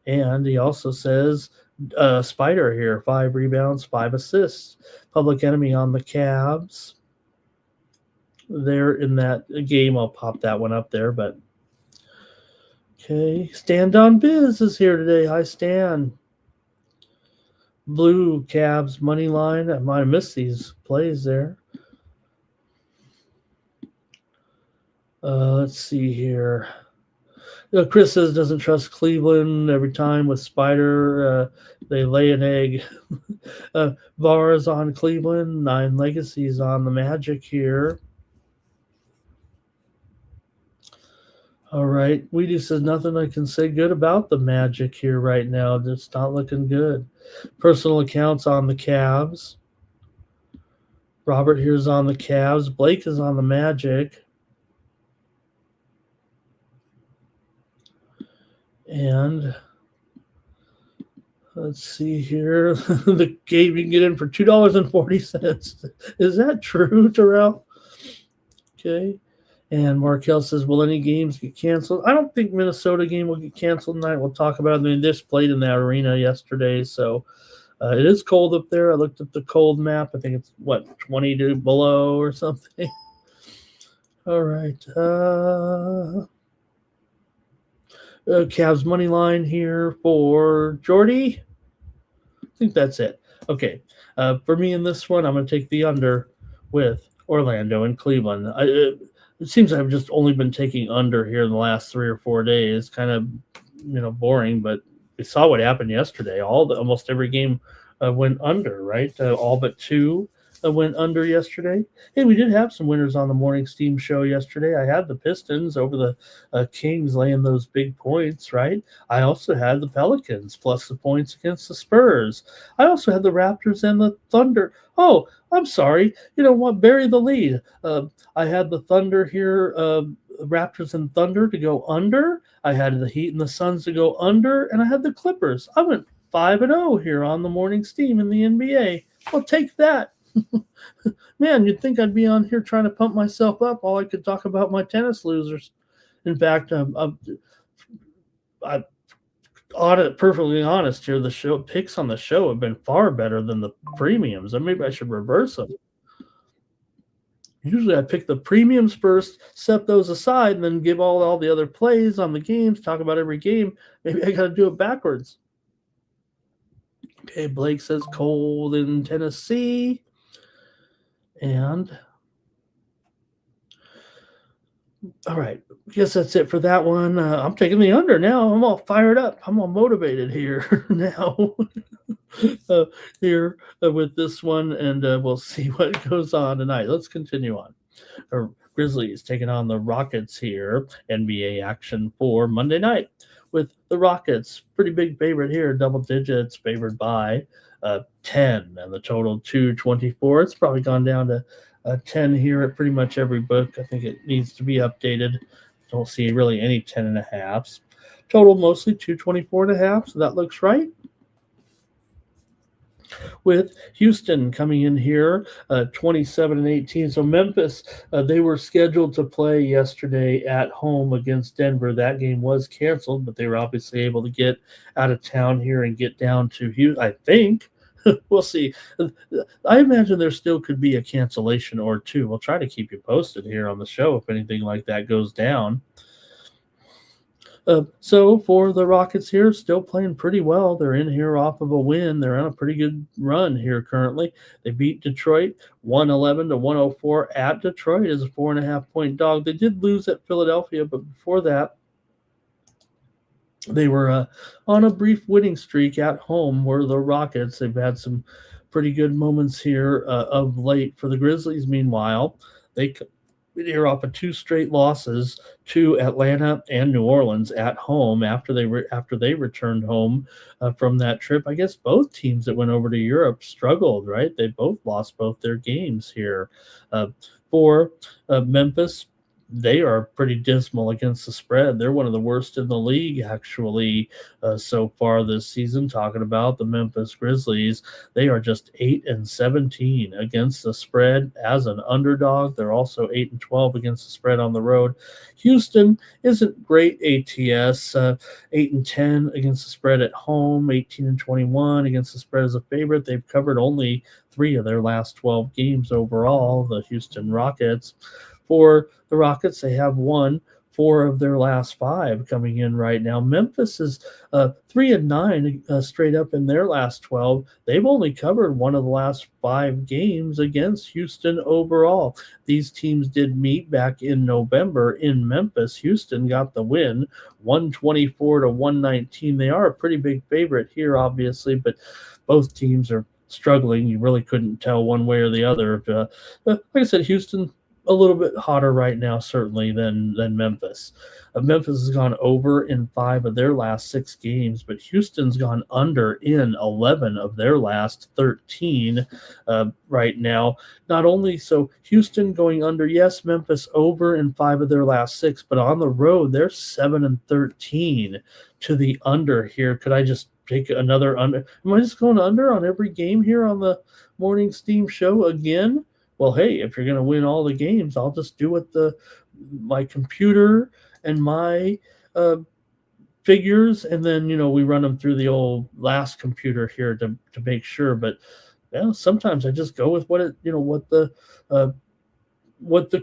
Speaker 2: And he also says Spider here, 5 rebounds, 5 assists. Public Enemy on the Cavs. there in that game. I'll pop that one up there. But okay, Stan Don Biz is here today. Hi, Stan. Blue Cavs money line. I might have missed these plays there. Let's see here. Chris says doesn't trust Cleveland every time with Spider. They lay an egg. Vara's on Cleveland. 9 Legacies on the Magic here. All right. Weedy says nothing I can say good about the Magic here right now. Just not looking good. Personal accounts on the Cavs. Robert here's on the Cavs. Blake is on the Magic. And let's see here. The game you can get in for $2.40. Is that true, Terrell? Okay. And Markel says, will any games get canceled? I don't think Minnesota game will get canceled tonight. We'll talk about it. I mean, this played in that arena yesterday, so it is cold up there. I looked at the cold map. I think it's, 22 below or something. All right. Cavs money line here for Jordy. I think that's it. Okay. For me in this one, I'm going to take the under with Orlando and Cleveland. It seems I've just only been taking under here in the last 3 or 4 days. Kind of, boring, but we saw what happened yesterday. Almost every game went under, right? All but 2 went under yesterday. Hey, we did have some winners on the morning steam show yesterday. I had the Pistons over the Kings laying those big points, right? I also had the Pelicans plus the points against the Spurs. I also had the Raptors and the Thunder. Oh, I'm sorry. You know what? Bury the lead. I had the Thunder here, Raptors and Thunder to go under. I had the Heat and the Suns to go under, and I had the Clippers. I went 5-0 here on the morning steam in the NBA. Well, take that. Man, you'd think I'd be on here trying to pump myself up. All I could talk about my tennis losers. In fact, I'm perfectly honest here. The show picks on the show have been far better than the premiums. And maybe I should reverse them. Usually I pick the premiums first, set those aside, and then give all the other plays on the games, talk about every game. Maybe I got to do it backwards. Okay, Blake says cold in Tennessee. And all right, I guess that's it for that one. I'm taking the under now. I'm all fired up. I'm all motivated here now. Here with this one, and we'll see what goes on tonight. Let's continue on. Grizzlies taking on the Rockets here. NBA action for Monday night with the Rockets. Pretty big favorite here, double digits, favored by 10, and the total 224. It's probably gone down to 10 here at pretty much every book. I think it needs to be updated. Don't see really any 10.5s. Total mostly 224.5, so that looks right. With Houston coming in here 27-18. So Memphis, they were scheduled to play yesterday at home against Denver. That game was canceled, but they were obviously able to get out of town here and get down to Houston, I think. We'll see. I imagine there still could be a cancellation or two. We'll try to keep you posted here on the show if anything like that goes down. So for the Rockets here, still playing pretty well. They're in here off of a win. They're on a pretty good run here currently. They beat Detroit 111-104 at Detroit as a 4.5-point dog. They did lose at Philadelphia, but before that, they were on a brief winning streak at home. Were the Rockets. They've had some pretty good moments here of late. For the Grizzlies, meanwhile, they are off of 2 straight losses to Atlanta and New Orleans at home after they returned home from that trip. I guess both teams that went over to Europe struggled, right? They both lost both their games here. For Memphis, they are pretty dismal against the spread. They're one of the worst in the league, actually, so far this season. Talking about the Memphis Grizzlies, they are just 8-17 against the spread as an underdog. They're also 8-12 against the spread on the road. Houston isn't great ATS, 8-10 against the spread at home, 18-21 against the spread as a favorite. They've covered only 3 of their last 12 games overall, the Houston Rockets. for the Rockets. They have won 4 of their last 5 coming in right now. Memphis is 3-9 straight up in their last 12. They've only covered one of the last 5 games against Houston overall. These teams did meet back in November in Memphis. Houston got the win, 124-119. They are a pretty big favorite here, obviously, but both teams are struggling. You really couldn't tell one way or the other. Like I said, Houston a little bit hotter right now, certainly, than Memphis. Memphis has gone over in 5 of their last 6 games, but Houston's gone under in 11 of their last 13 right now. Not only so, Houston going under, yes, Memphis over in 5 of their last 6, but on the road, they're 7-13 to the under here. Could I just take another under? Am I just going under on every game here on the Morning Steam Show again? Well, hey, if you're going to win all the games, I'll just do what my computer and my figures, and then we run them through the old last computer here to make sure. But sometimes I just go with what the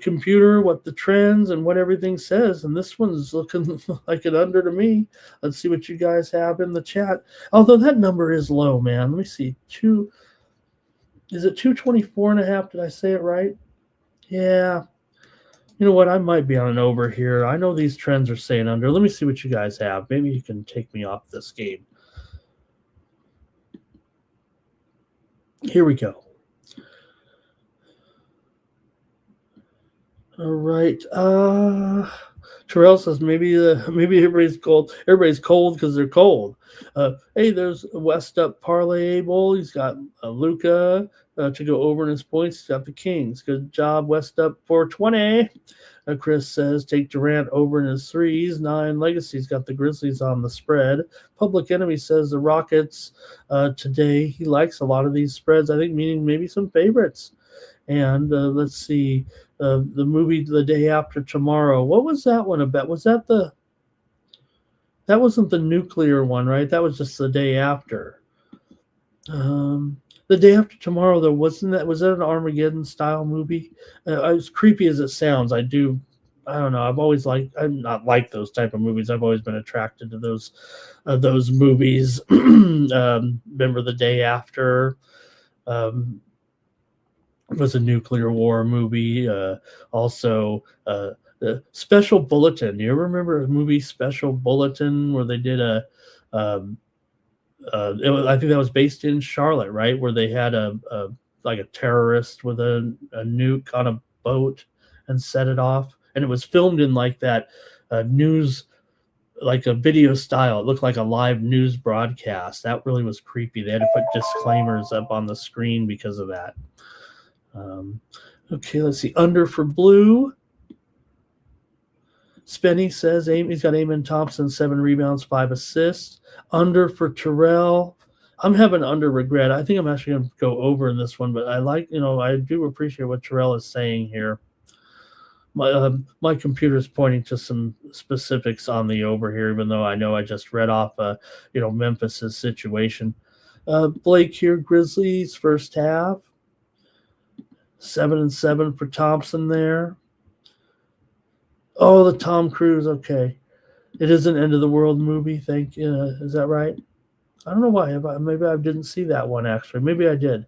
Speaker 2: computer, what the trends, and what everything says. And this one's looking like an under to me. Let's see what you guys have in the chat. Although that number is low, man. Let me see. Is it 224.5? Did I say it right? Yeah. You know what? I might be on an over here. I know these trends are saying under. Let me see what you guys have. Maybe you can take me off this game. Here we go. All right. Terrell says maybe everybody's cold. Everybody's cold because they're cold. Hey, there's West Up Parlay Bowl. He's got Luca to go over in his points. He's got the Kings. Good job, West Up 420. Chris says take Durant over in his threes. 9 Legacy's got the Grizzlies on the spread. Public Enemy says the Rockets today. He likes a lot of these spreads. I think meaning maybe some favorites. And let's see, the movie The Day After Tomorrow. What was that one about? That wasn't the nuclear one, right? That was just The Day After. The Day After Tomorrow, though, was that an Armageddon style movie? As creepy as it sounds, I don't know. I'm not like those type of movies. I've always been attracted to those movies. Remember The Day After? Was a nuclear war movie. Also, Special Bulletin. Do you ever remember a movie Special Bulletin where they did I think that was based in Charlotte, right? Where they had a terrorist with a nuke on a boat and set it off, and it was filmed in like that news, like a video style. It looked like a live news broadcast. That really was creepy. They had to put disclaimers up on the screen because of that. Okay, let's see. Under for Blue. Spenny says he's got Amen Thompson, 7 rebounds, 5 assists. Under for Terrell. I'm having under regret. I think I'm actually going to go over in this one, but I do appreciate what Terrell is saying here. My computer is pointing to some specifics on the over here, even though I know I just read off, Memphis's situation. Blake here, Grizzlies, first half. 7-7 for Thompson there. Oh, the Tom Cruise. Okay, it is an end of the world movie. Thank you. Is that right? I don't know why. Maybe I didn't see that one actually. Maybe I did.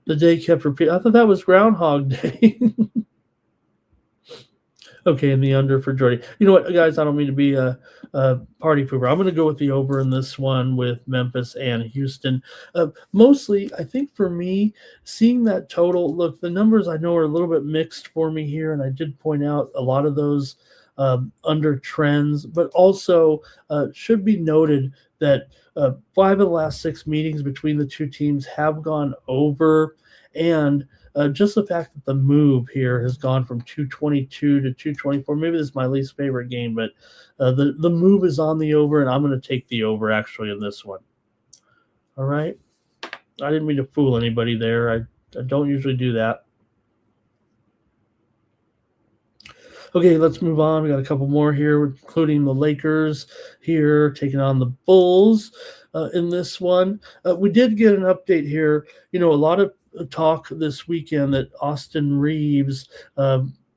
Speaker 2: The day kept repeating. I thought that was Groundhog Day. Okay, and the under for Jordy. You know what, guys? I don't mean to be a party pooper. I'm going to go with the over in this one with Memphis and Houston. Mostly, I think for me, seeing that total, look, the numbers I know are a little bit mixed for me here, and I did point out a lot of those under trends, but also should be noted that 5 of the last 6 meetings between the two teams have gone over, and just the fact that the move here has gone from 222 to 224. Maybe this is my least favorite game, but the move is on the over, and I'm going to take the over actually in this one. All right. I didn't mean to fool anybody there. I don't usually do that. Okay, let's move on. We got a couple more here, including the Lakers here taking on the Bulls in this one. We did get an update here. A lot of talk this weekend that Austin Reeves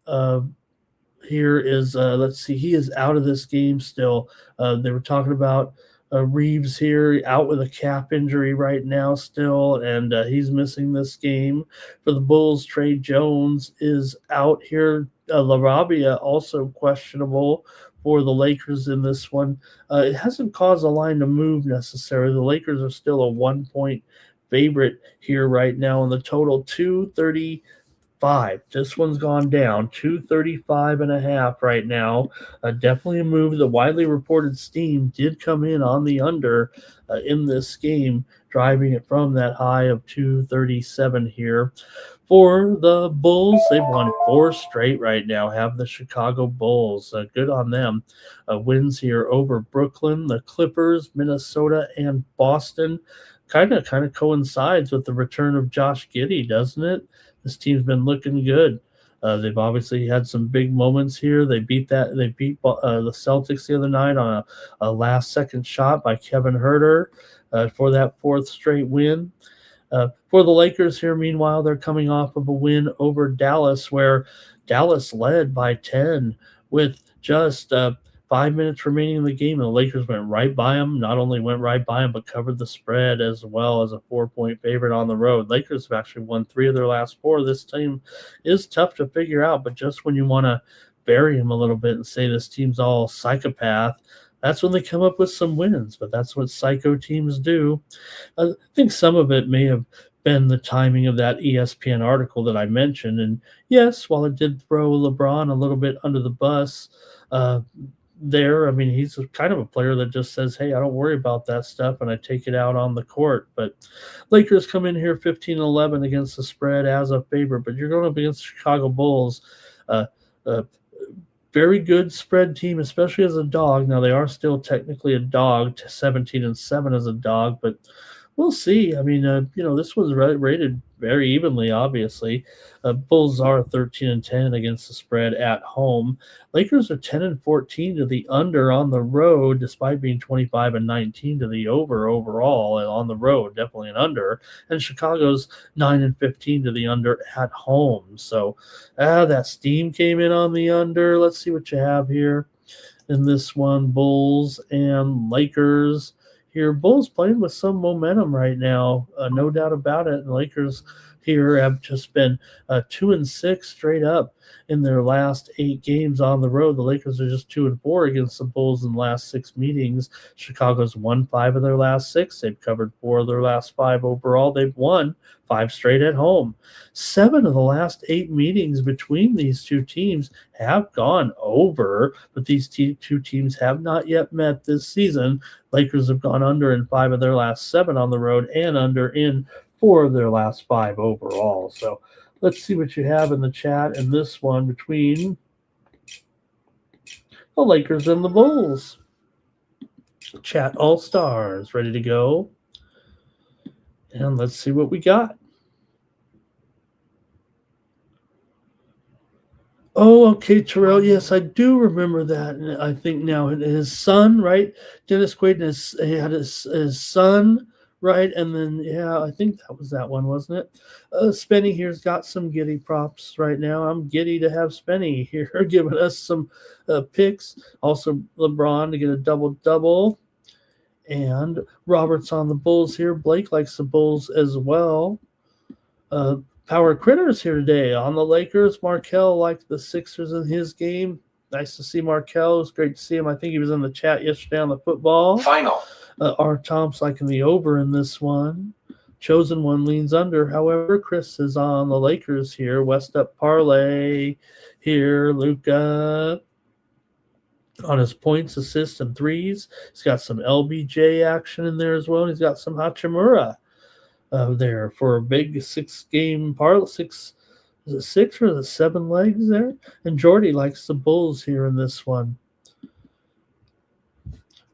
Speaker 2: here is let's see, he is out of this game still. They were talking about Reeves here out with a calf injury right now still, and he's missing this game. For the Bulls, Trey Jones is out here. LaRabia also questionable for the Lakers in this one. It hasn't caused a line to move necessarily. The Lakers are still a 1 point favorite here right now in the total 235. This one's gone down 235.5 right now. Definitely a move. The widely reported steam did come in on the under in this game, driving it from that high of 237 here. For the Bulls, they've won 4 straight right now, have the Chicago Bulls. Good on them. Wins here over Brooklyn, the Clippers, Minnesota, and Boston. Kind of coincides with the return of Josh Giddey, doesn't it? This team's been looking good. They've obviously had some big moments here. They beat the Celtics the other night on a last-second shot by Kevin Huerter for that 4th straight win. For the Lakers here, meanwhile, they're coming off of a win over Dallas, where Dallas led by 10 with just 5 minutes remaining in the game, and the Lakers went right by them. Not only went right by them, but covered the spread as well as a 4-point favorite on the road. Lakers have actually won 3 of their last 4. This team is tough to figure out, but just when you want to bury them a little bit and say this team's all psychopath, that's when they come up with some wins. But that's what psycho teams do. I think some of it may have been the timing of that ESPN article that I mentioned. And yes, while it did throw LeBron a little bit under the bus, there. I mean, he's kind of a player that just says, hey, I don't worry about that stuff, and I take it out on the court. But Lakers come in here 15-11 against the spread as a favorite, but you're going up against the Chicago Bulls. Very good spread team, especially as a dog. Now, they are still technically a dog, 17-7 as a dog, but we'll see. I mean, this was rated very evenly, obviously. Bulls are 13-10 against the spread at home. Lakers are 10-14 to the under on the road, despite being 25-19 to the over overall on the road, definitely an under. And Chicago's 9-15 to the under at home. So that steam came in on the under. Let's see what you have here in this one. Bulls and Lakers. Here, Bulls playing with some momentum right now, no doubt about it. And Lakers here have just been 2-6 straight up in their last 8 games on the road. The Lakers are just 2-4 against the Bulls in the last 6 meetings. Chicago's won 5 of their last 6. They've covered 4 of their last 5 overall. They've won 5 straight at home. 7 of the last 8 meetings between these two teams have gone over, but these two teams have not yet met this season. Lakers have gone under in 5 of their last 7 on the road and under in 4 of their last 5 overall. So let's see what you have in the chat in this one between the Lakers and the Bulls. Chat all stars ready to go. And let's see what we got. Oh, okay, Terrell. Yes, I do remember that. And I think now his son, right? Dennis Quaid had his son, right? And then, yeah, I think that was that one, wasn't it? Spenny here's got some giddy props right now. I'm giddy to have Spenny here giving us some picks. Also, LeBron to get a double-double. And Robert's on the Bulls here. Blake likes the Bulls as well. Power Critters here today on the Lakers. Markel liked the Sixers in his game. Nice to see Markel. It's great to see him. I think he was in the chat yesterday on the football.
Speaker 3: Final.
Speaker 2: R. Tom's liking the over in this one. Chosen one leans under. However, Chris is on the Lakers here. West up parlay here. Luka on his points, assists, and threes. He's got some LBJ action in there as well. And he's got some Hachimura there for a big 6-game parlay. Is it 6 or the 7 legs there? And Jordy likes the Bulls here in this one.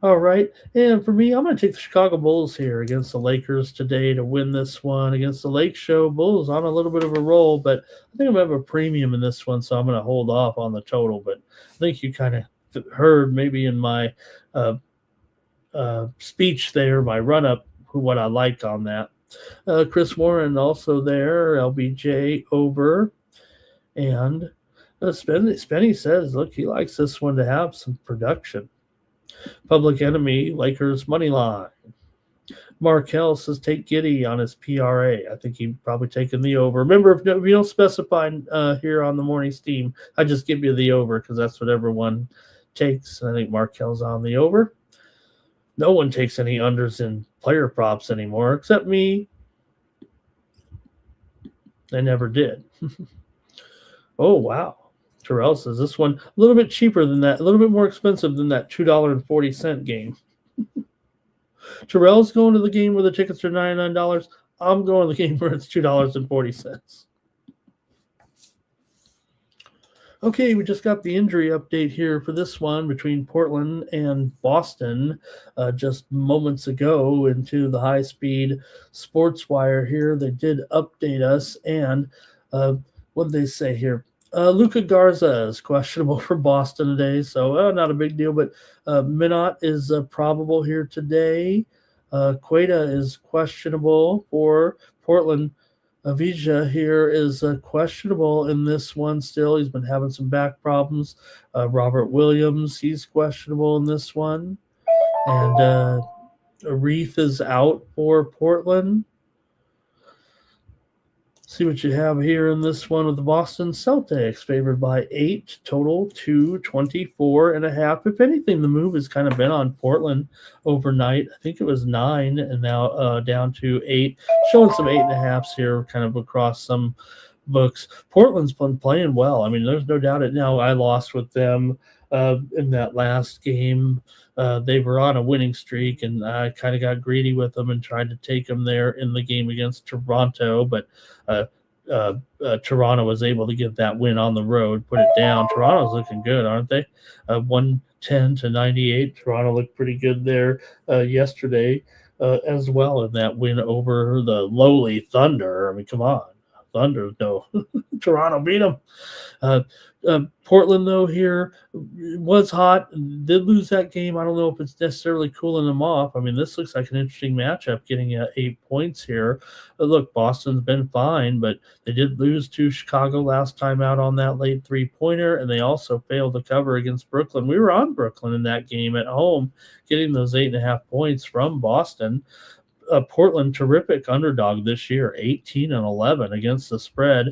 Speaker 2: All right. And for me, I'm going to take the Chicago Bulls here against the Lakers today to win this one against the Lake Show Bulls on a little bit of a roll, but I think I'm going to have a premium in this one, so I'm going to hold off on the total. But I think you kind of heard maybe in my speech there, my run-up, what I like on that. Chris Warren also there, LBJ over, and Spenny says, look, he likes this one to have some production. Public Enemy, Lakers money line. Markel says take Giddy on his PRA. I think he'd probably taken the over. Remember, if you don't specify here on the morning steam, I just give you the over because that's what everyone takes. I think Markel's on the over. No one takes any unders in player props anymore except me. I never did. Oh, wow. Terrell says this one a little bit cheaper than that, a little bit more expensive than that $2.40 game. Terrell's going to the game where the tickets are $99. I'm going to the game where it's $2.40. Okay, we just got the injury update here for this one between Portland and Boston just moments ago into the high-speed sports wire here. They did update us, and what did they say here? Luka Garza is questionable for Boston today, so not a big deal, but Minot is probable here today. Queta is questionable for Portland. Avija here is questionable in this one still. He's been having some back problems. Robert Williams, he's questionable in this one. And Reith is out for Portland. See what you have here in this one with the Boston Celtics, favored by 8, total 224.5. If anything, the move has kind of been on Portland overnight. I think it was 9 and now down to 8, showing some 8.5s here kind of across some books. Portland's been playing well. I mean, there's no doubt it now. I lost with them in that last game. They were on a winning streak, and I kind of got greedy with them and tried to take them there in the game against Toronto, but Toronto was able to get that win on the road, put it down. Toronto's looking good, aren't they? 110-98. Toronto looked pretty good there yesterday as well in that win over the lowly Thunder. I mean, come on. Thunder, no. Toronto beat them. Portland, though, here was hot. Did lose that game. I don't know if it's necessarily cooling them off. I mean, this looks like an interesting matchup, getting 8 points here. Look, Boston's been fine, but they did lose to Chicago last time out on that late three-pointer, and they also failed to cover against Brooklyn. We were on Brooklyn in that game at home, getting those 8.5 points from Boston. Portland, terrific underdog this year, 18-11 against the spread.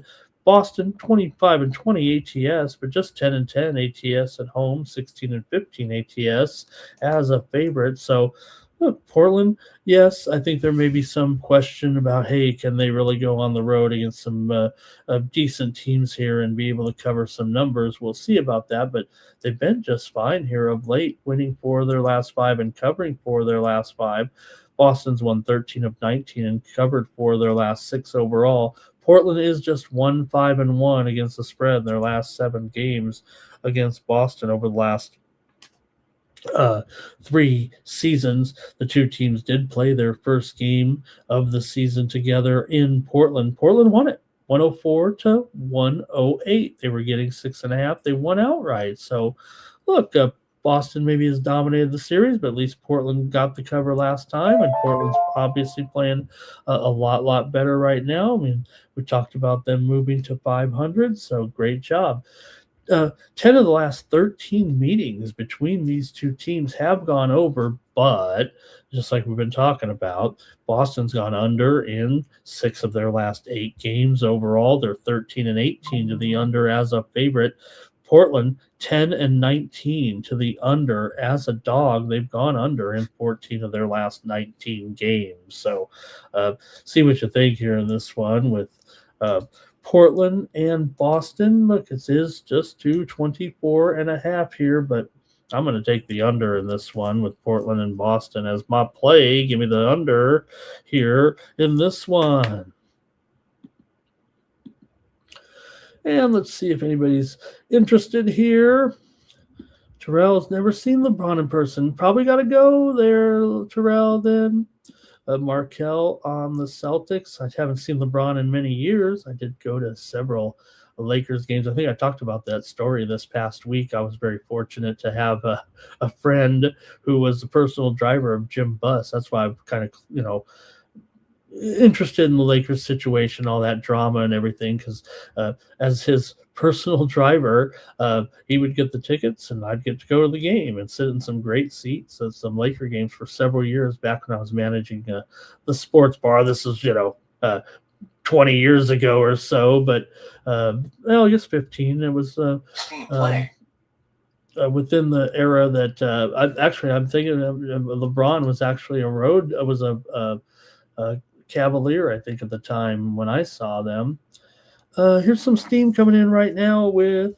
Speaker 2: Boston, 25-20 ATS, but just 10-10 ATS at home, 16-15 ATS as a favorite. So, look, Portland, yes, I think there may be some question about, hey, can they really go on the road against some decent teams here and be able to cover some numbers? We'll see about that, but they've been just fine here of late, winning 4 of their last 5 and covering 4 of their last 5. Boston's won 13 of 19 and covered 4 of their last 6 overall. Portland is just 1-5-1 against the spread in their last 7 games against Boston over the last 3 seasons. The two teams did play their first game of the season together in Portland. Portland won it 104-108. They were getting 6.5. They won outright. So, look, Boston maybe has dominated the series, but at least Portland got the cover last time, and Portland's obviously playing a lot better right now. I mean, we talked about them moving to 500, so great job. 10 of the last 13 meetings between these two teams have gone over, but just like we've been talking about, Boston's gone under in 6 of their last 8 games overall. They're 13-18 to the under as a favorite. Portland, 10-19 to the under as a dog. They've gone under in 14 of their last 19 games. So see what you think here in this one with Portland and Boston. Look, it is just 224.5 here, but I'm going to take the under in this one with Portland and Boston as my play. Give me the under here in this one. And let's see if anybody's interested here. Terrell's never seen LeBron in person. Probably got to go there, Terrell, then. Markel on the Celtics. I haven't seen LeBron in many years. I did go to several Lakers games. I think I talked about that story this past week. I was very fortunate to have a friend who was the personal driver of Jim Buss. That's why I've kind of, interested in the Lakers situation, all that drama and everything, because as his personal driver, he would get the tickets and I'd get to go to the game and sit in some great seats at some Laker games for several years back when I was managing the sports bar. This was, 20 years ago or so, but I guess 15. It was within the era that I'm thinking of LeBron was actually a Cavalier, I think, at the time when I saw them. Here's some steam coming in right now with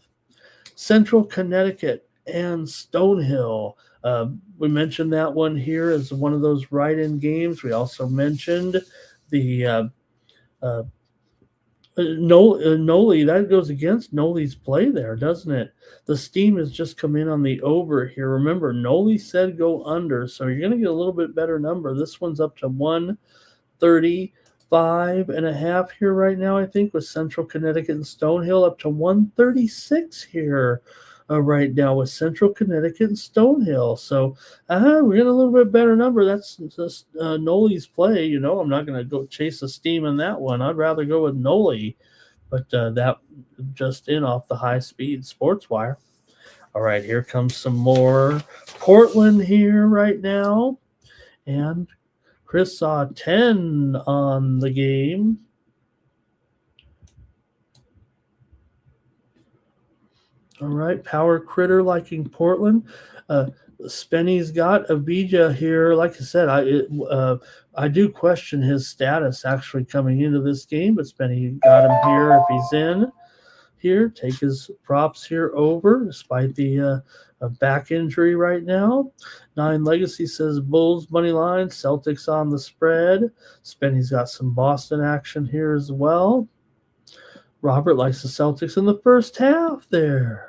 Speaker 2: Central Connecticut and Stonehill. We mentioned that one here as one of those write-in games. We also mentioned the Noli. That goes against Noli's play there, doesn't it? The steam has just come in on the over here. Remember, Noli said go under, so you're going to get a little bit better number. This one's up to 135.5 here right now, I think, with Central Connecticut and Stonehill up to 136 here right now with Central Connecticut and Stonehill. So we're getting a little bit better number. That's just Noli's play. I'm not going to go chase the steam in that one. I'd rather go with Noli, but that just in off the high-speed sports wire. All right, here comes some more Portland here right now. And Chris saw 10 on the game. All right, Power Critter liking Portland. Spenny's got Abija here. Like I said, I do question his status actually coming into this game, but Spenny got him here if he's in here. Take his props here over, despite the back injury right now. Nine Legacy says Bulls money line, Celtics on the spread. Spenny's got some Boston action here as well. Robert likes the Celtics in the first half there.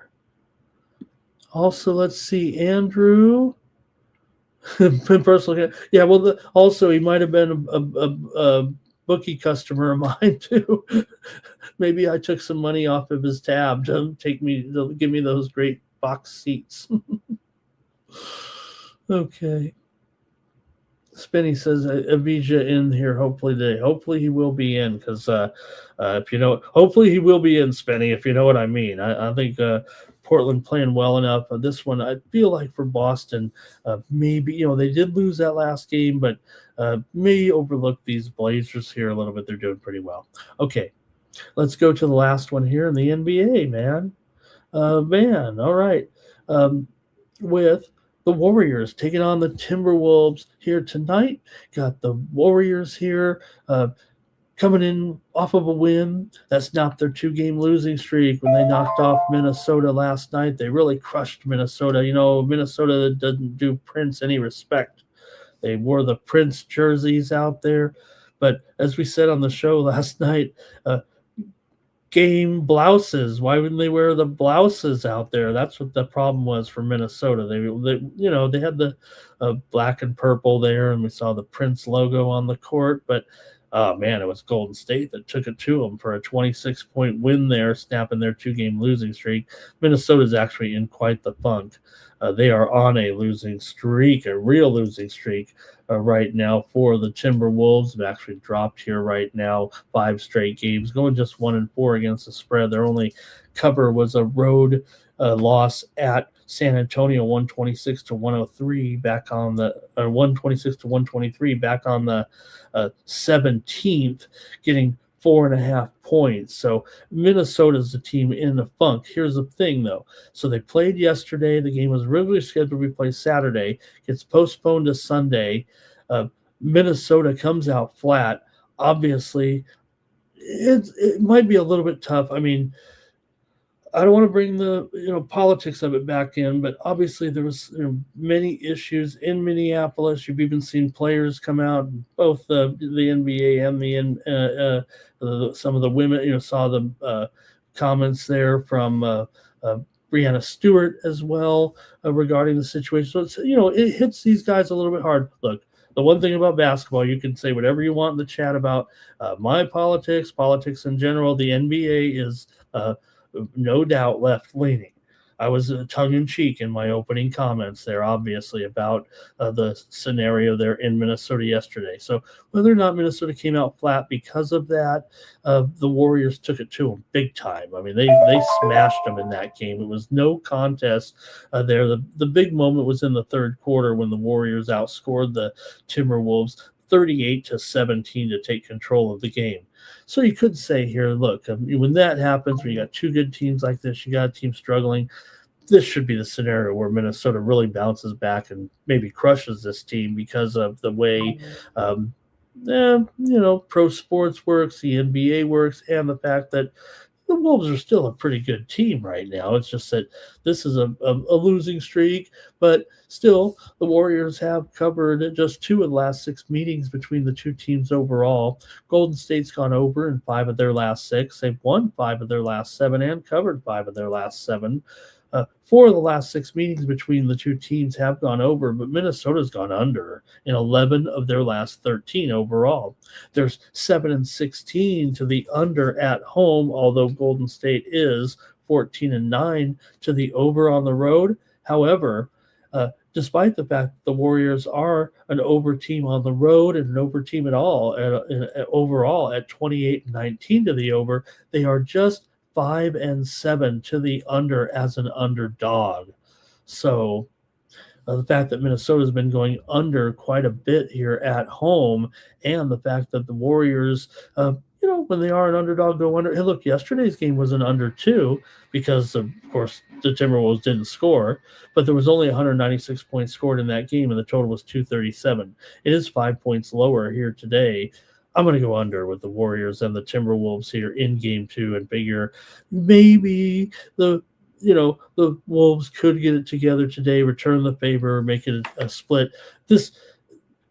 Speaker 2: Also, let's see, Andrew. Personal, yeah. Well, also he might have been a bookie customer of mine too. Maybe I took some money off of his tab to give me those great box seats. Okay. Spinny says Avija in here hopefully today. Hopefully he will be in because hopefully he will be in, Spinny, if you know what I mean. I think Portland playing well enough. This one, I feel like for Boston, maybe, they did lose that last game, but may overlook these Blazers here a little bit. They're doing pretty well. Okay, let's go to the last one here in the NBA, man. All right. With the Warriors taking on the Timberwolves here tonight. Got the Warriors here coming in off of a win. That's not their 2-game losing streak when they knocked off Minnesota last night. They really crushed Minnesota. Minnesota doesn't do Prince any respect. They wore the Prince jerseys out there. But as we said on the show last night, game blouses. Why wouldn't they wear the blouses out there? That's what the problem was for Minnesota. They had the black and purple there, and we saw the Prince logo on the court. But it was Golden State that took it to them for a 26-point win there, snapping their 2-game losing streak. Minnesota's actually in quite the funk. They are on a losing streak, a real losing streak right now for the Timberwolves. Have actually dropped here right now 5 straight games, going just 1-4 against the spread. Their only cover was a road loss at San Antonio, 126-103 back on the 126-123 back on the 17th, getting 4.5 points. So Minnesota's the team in the funk. Here's the thing, though. So they played yesterday. The game was originally scheduled to be played Saturday. Gets postponed to Sunday. Minnesota comes out flat. Obviously, it might be a little bit tough. I mean, I don't want to bring the politics of it back in, but obviously there was many issues in Minneapolis. You've even seen players come out, both the NBA and some of the women. Saw the comments there from Breanna Stewart as well regarding the situation. So it hits these guys a little bit hard. Look, the one thing about basketball, you can say whatever you want in the chat about my politics in general. The NBA is no doubt left-leaning. I was tongue-in-cheek in my opening comments there, obviously, about the scenario there in Minnesota yesterday. So whether or not Minnesota came out flat because of that, the Warriors took it to them big time. I mean, they smashed them in that game. It was no contest there. The big moment was in the third quarter when the Warriors outscored the Timberwolves 38-17 to take control of the game. So you could say here, look, when that happens, when you got two good teams like this, you got a team struggling, this should be the scenario where Minnesota really bounces back and maybe crushes this team because of the way, pro sports works, the NBA works, and the fact that the Wolves are still a pretty good team right now. It's just that this is a losing streak, but still, the Warriors have covered just 2 of the last 6 meetings between the two teams overall. Golden State's gone over in 5 of their last 6. They've won 5 of their last 7 and covered 5 of their last 7. 4 of the last 6 meetings between the two teams have gone over, but Minnesota's gone under in 11 of their last 13 overall. There's 7-16 to the under at home, although Golden State is 14-9 to the over on the road. However, despite the fact that the Warriors are an over team on the road and an over team at all, overall at 28-19 to the over, they are just 5-7 to the under as an underdog. So the fact that Minnesota's been going under quite a bit here at home, and the fact that the Warriors, when they are an underdog, go under. Hey, look, yesterday's game was an under too, because of course the Timberwolves didn't score, but there was only 196 points scored in that game, and the total was 237. It is 5 points lower here today. I'm going to go under with the Warriors and the Timberwolves here in game 2 and figure maybe the Wolves could get it together today, return the favor, make it a split. This,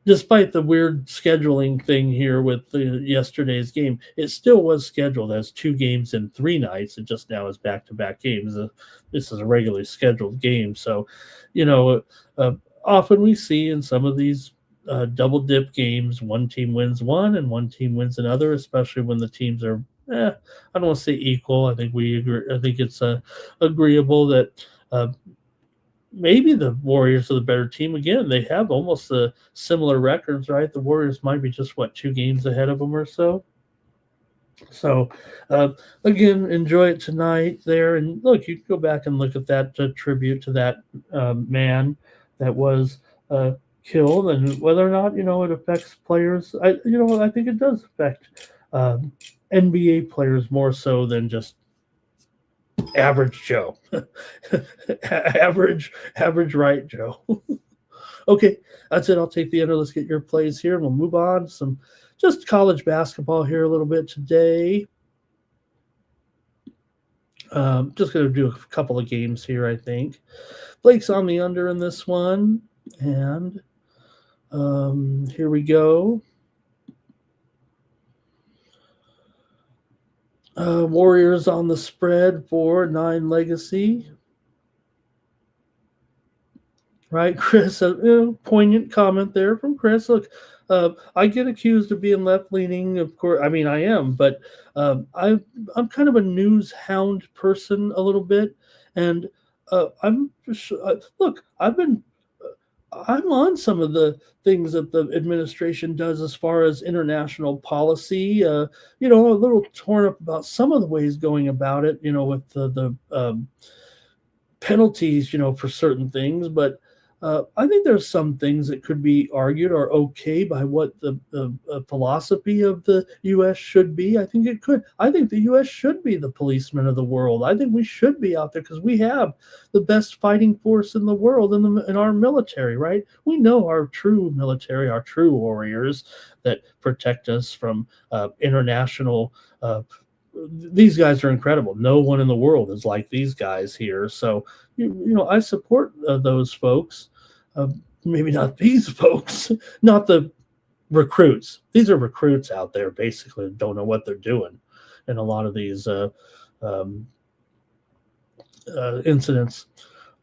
Speaker 2: despite the weird scheduling thing here with yesterday's game, it still was scheduled as 2 games in 3 nights. It just now is back-to-back games. This is a regularly scheduled game. So, often we see in some of these double dip games, one team wins one and one team wins another, especially when the teams are, I don't want to say equal. I think we agree. I think it's agreeable that maybe the Warriors are the better team. Again, they have almost similar records, right? The Warriors might be just 2 games ahead of them or so. So, again, enjoy it tonight there. And look, you can go back and look at that tribute to that man that was killed, and whether or not it affects players. I think it does affect NBA players more so than just average Joe. average right Joe. Okay, that's it. I'll take the under. Let's get your plays here, and we'll move on to some just college basketball here a little bit today. Just going to do a couple of games here, I think. Blake's on the under in this one, and here we go. Warriors on the spread for 9 Legacy. Right, Chris, poignant comment there from Chris. Look, I get accused of being left-leaning, of course. I mean, I am, but I'm kind of a news hound person a little bit, and I'm on some of the things that the administration does as far as international policy. A little torn up about some of the ways going about it. With the penalties, for certain things, but. I think there's some things that could be argued are okay by what the philosophy of the U.S. should be. I think it could. I think the U.S. should be the policeman of the world. I think we should be out there because we have the best fighting force in the world in our military, right? We know our true military, our true warriors that protect us from international these guys are incredible. No one in the world is like these guys here. So, I support those folks. Maybe not these folks, not the recruits. These are recruits out there basically that don't know what they're doing in a lot of these incidents.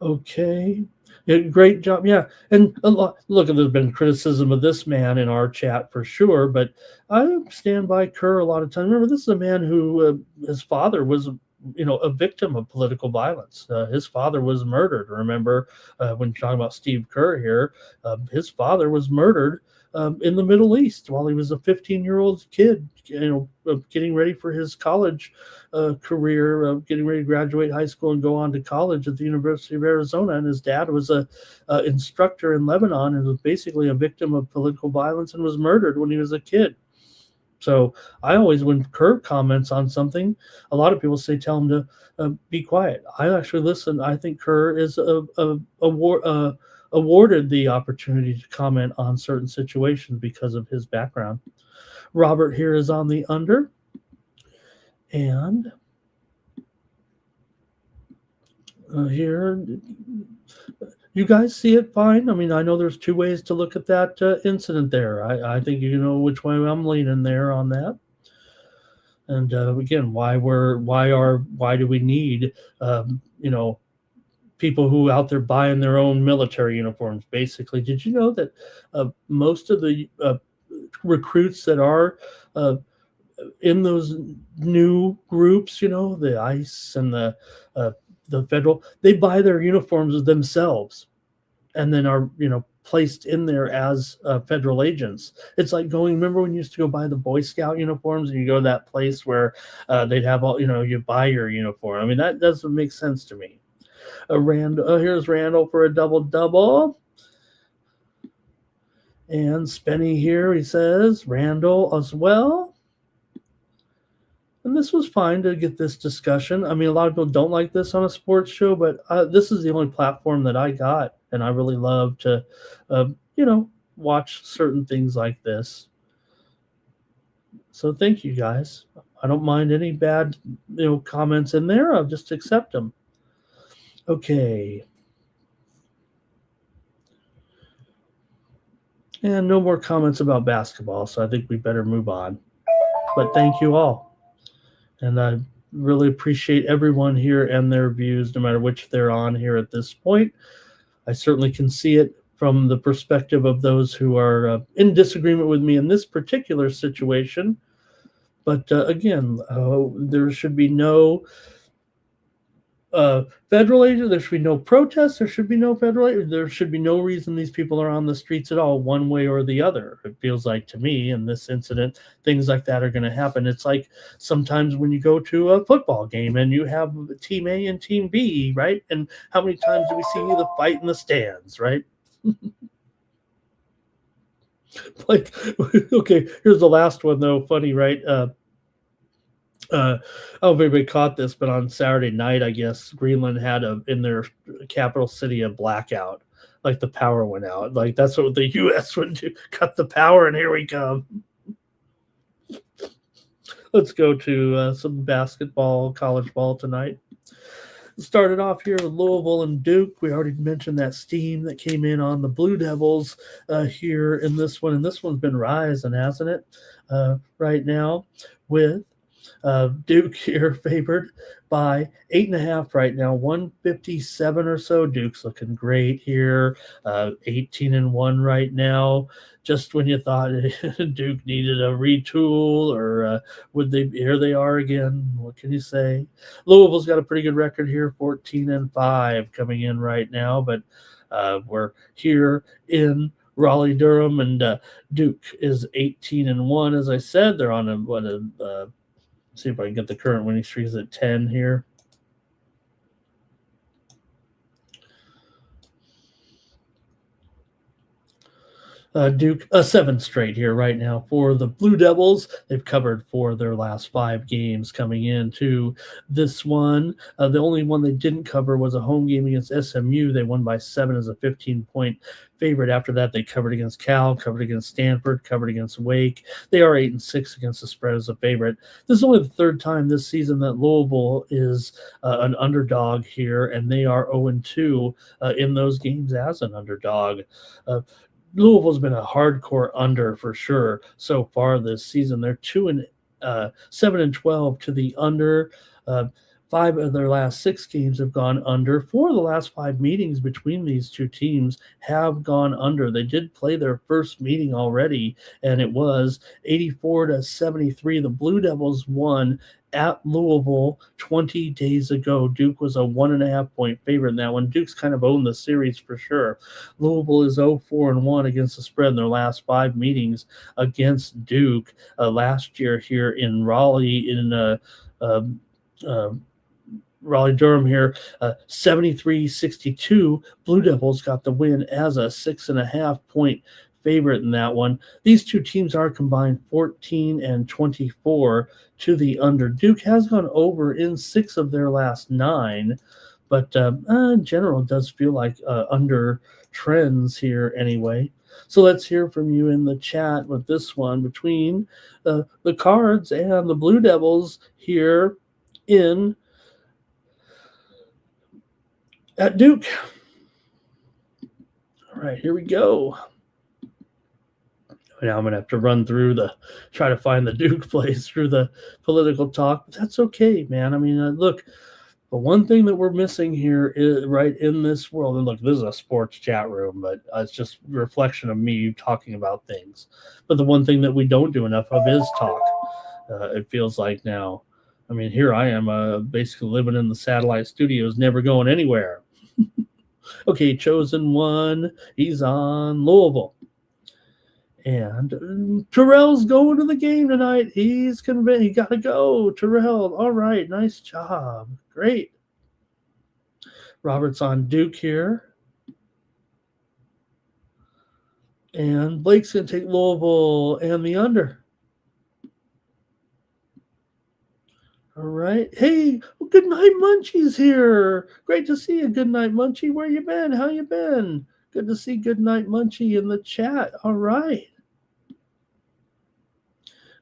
Speaker 2: Okay. Yeah, great job. Yeah. And look, there's been criticism of this man in our chat for sure, but I stand by Kerr a lot of times. Remember, this is a man who his father was a victim of political violence. His father was murdered. Remember, when you're talking about Steve Kerr here, his father was murdered in the Middle East while he was a 15-year-old kid, getting ready for his college career, getting ready to graduate high school and go on to college at the University of Arizona. And his dad was a instructor in Lebanon and was basically a victim of political violence and was murdered when he was a kid. So I always, when Kerr comments on something, a lot of people say, tell him to be quiet. I actually listen. I think Kerr is awarded the opportunity to comment on certain situations because of his background. Robert here is on the under. And here, you guys see it fine? I mean, I know there's two ways to look at that incident there. I think you know which way I'm leaning there on that. And again, why do we need people who out there buying their own military uniforms? Basically, did you know that most of the recruits that are in those new groups, the ICE and the federal, they buy their uniforms themselves and then are placed in there as federal agents. It's like remember when you used to go buy the Boy Scout uniforms and you go to that place where they'd have all, you buy your uniform. I mean, that doesn't make sense to me. Here's Randall for a double. And Spenny here, he says Randall as well. And this was fine to get this discussion. I mean, a lot of people don't like this on a sports show, but this is the only platform that I got. And I really love to, watch certain things like this. So thank you, guys. I don't mind any bad, comments in there. I'll just accept them. Okay. And no more comments about basketball, so I think we better move on. But thank you all. And I really appreciate everyone here and their views, no matter which they're on here at this point. I certainly can see it from the perspective of those who are in disagreement with me in this particular situation. But again, there should be no federal agent. There should be no protest. There should be no federal agent. There should be no reason these people are on the streets at all, one way or the other. It feels like to me in this incident, things like that are going to happen. It's like sometimes when you go to a football game and you have team A and team B, right? And how many times do we see the fight in the stands, right? Okay, here's the last one though. Funny, right? I don't know if everybody caught this, but on Saturday night, I guess Greenland had in their capital city a blackout. Like the power went out. Like that's what the U.S. would do: cut the power, and here we come. Let's go to some basketball, college ball tonight. Started off here with Louisville and Duke. We already mentioned that steam that came in on the Blue Devils here in this one, and this one's been rising, hasn't it? Right now with Duke here favored by 8.5 right now, 157 or so. Duke's looking great here, 18-1 right now. Just when you thought Duke needed a retool, or here they are again. What can you say? Louisville's got a pretty good record here, 14-5 coming in right now, but we're here in Raleigh-Durham, and Duke is 18-1. As I said, they're on a see if I can get the current winning streak at 10 here. Duke, 7 straight here right now for the Blue Devils. They've covered 4 of their last 5 games coming into this one. The only one they didn't cover was a home game against SMU. They won by 7 as a 15-point favorite. After that, they covered against Cal, covered against Stanford, covered against Wake. They are 8-6 against the spread as a favorite. This is only the 3rd time this season that Louisville is an underdog here, and they are 0-2 in those games as an underdog. Louisville's been a hardcore under for sure so far this season. They're 7-12 to the under. 5 of their last 6 games have gone under. 4 of the last 5 meetings between these two teams have gone under. They did play their first meeting already, and it was 84-73. The Blue Devils won at Louisville 20 days ago. Duke was a 1.5-point favorite in that one. Duke's kind of owned the series for sure. Louisville is 0-4-1 against the spread in their last 5 meetings against Duke. Last year here in Raleigh, in Raleigh-Durham here, 73-62. Blue Devils got the win as a 6.5-point favorite in that one. These two teams are combined 14 and 24 to the under. Duke has gone over in 6 of their last 9, but in general, it does feel like under trends here anyway. So let's hear from you in the chat with this one between the Cards and the Blue Devils here at Duke. All right, here we go. Now I'm going to have to run through try to find the Duke plays through the political talk. But that's okay, man. I mean, look, the one thing that we're missing here is right in this world, and look, this is a sports chat room, but it's just a reflection of me talking about things. But the one thing that we don't do enough of is talk. It feels like now. I mean, here I am basically living in the satellite studios, never going anywhere. Okay, chosen one. He's on Louisville. And Terrell's going to the game tonight. He's convinced. He got to go. Terrell, all right, nice job. Great. Robert's on Duke here. And Blake's going to take Louisville and the under. All right. Hey, good night, Munchie's here. Great to see you. Good night, Munchie. Where you been? How you been? Good to see Good night, Munchie in the chat. All right.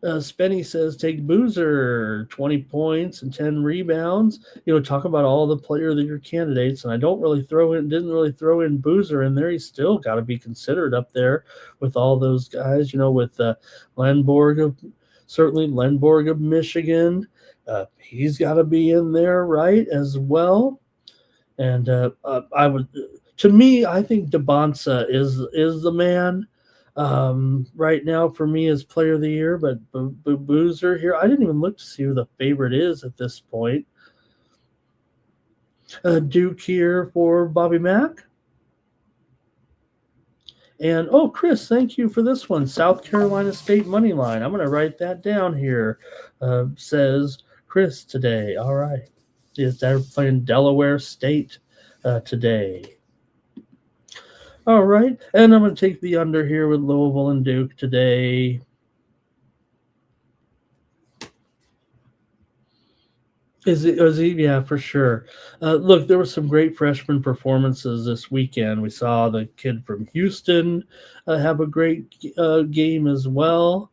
Speaker 2: Spenny says, take Boozer, 20 points and 10 rebounds. Talk about all the player of the year candidates, and I didn't really throw in Boozer in there. He's still got to be considered up there with all those guys, with Lenborg of Michigan. He's got to be in there, right, as well. And I think DeBonsa is the man. Right now for me as player of the year, but Boozer here, I didn't even look to see who the favorite is at this point. Duke here for Bobby Mack. And, Chris, thank you for this one. South Carolina State money line. I'm going to write that down here, says Chris today. All right. They're playing Delaware State today. All right, and I'm going to take the under here with Louisville and Duke today. Is he? Yeah, for sure. Look, there were some great freshman performances this weekend. We saw the kid from Houston have a great game as well.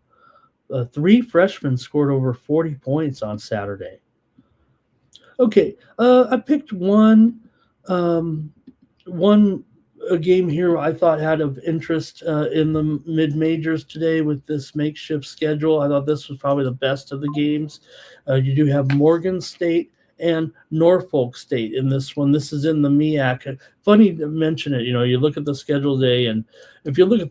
Speaker 2: 3 freshmen scored over 40 points on Saturday. Okay, I picked one a game here I thought had of interest in the mid-majors today with this makeshift schedule. I thought this was probably the best of the games. You do have Morgan State and Norfolk State in this one. This is in the MEAC. Funny to mention it. You look at the schedule today, and if you look at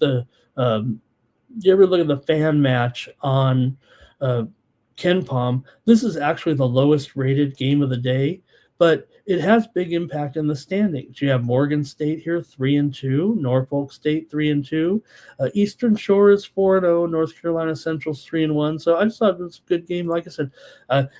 Speaker 2: you ever look at the fan match on KenPom, this is actually the lowest rated game of the day, but it has big impact in the standings. You have Morgan State here 3-2, Norfolk State 3-2, Eastern Shore is 4-0, North Carolina Central's 3-1. So I just thought it was a good game. Like I said,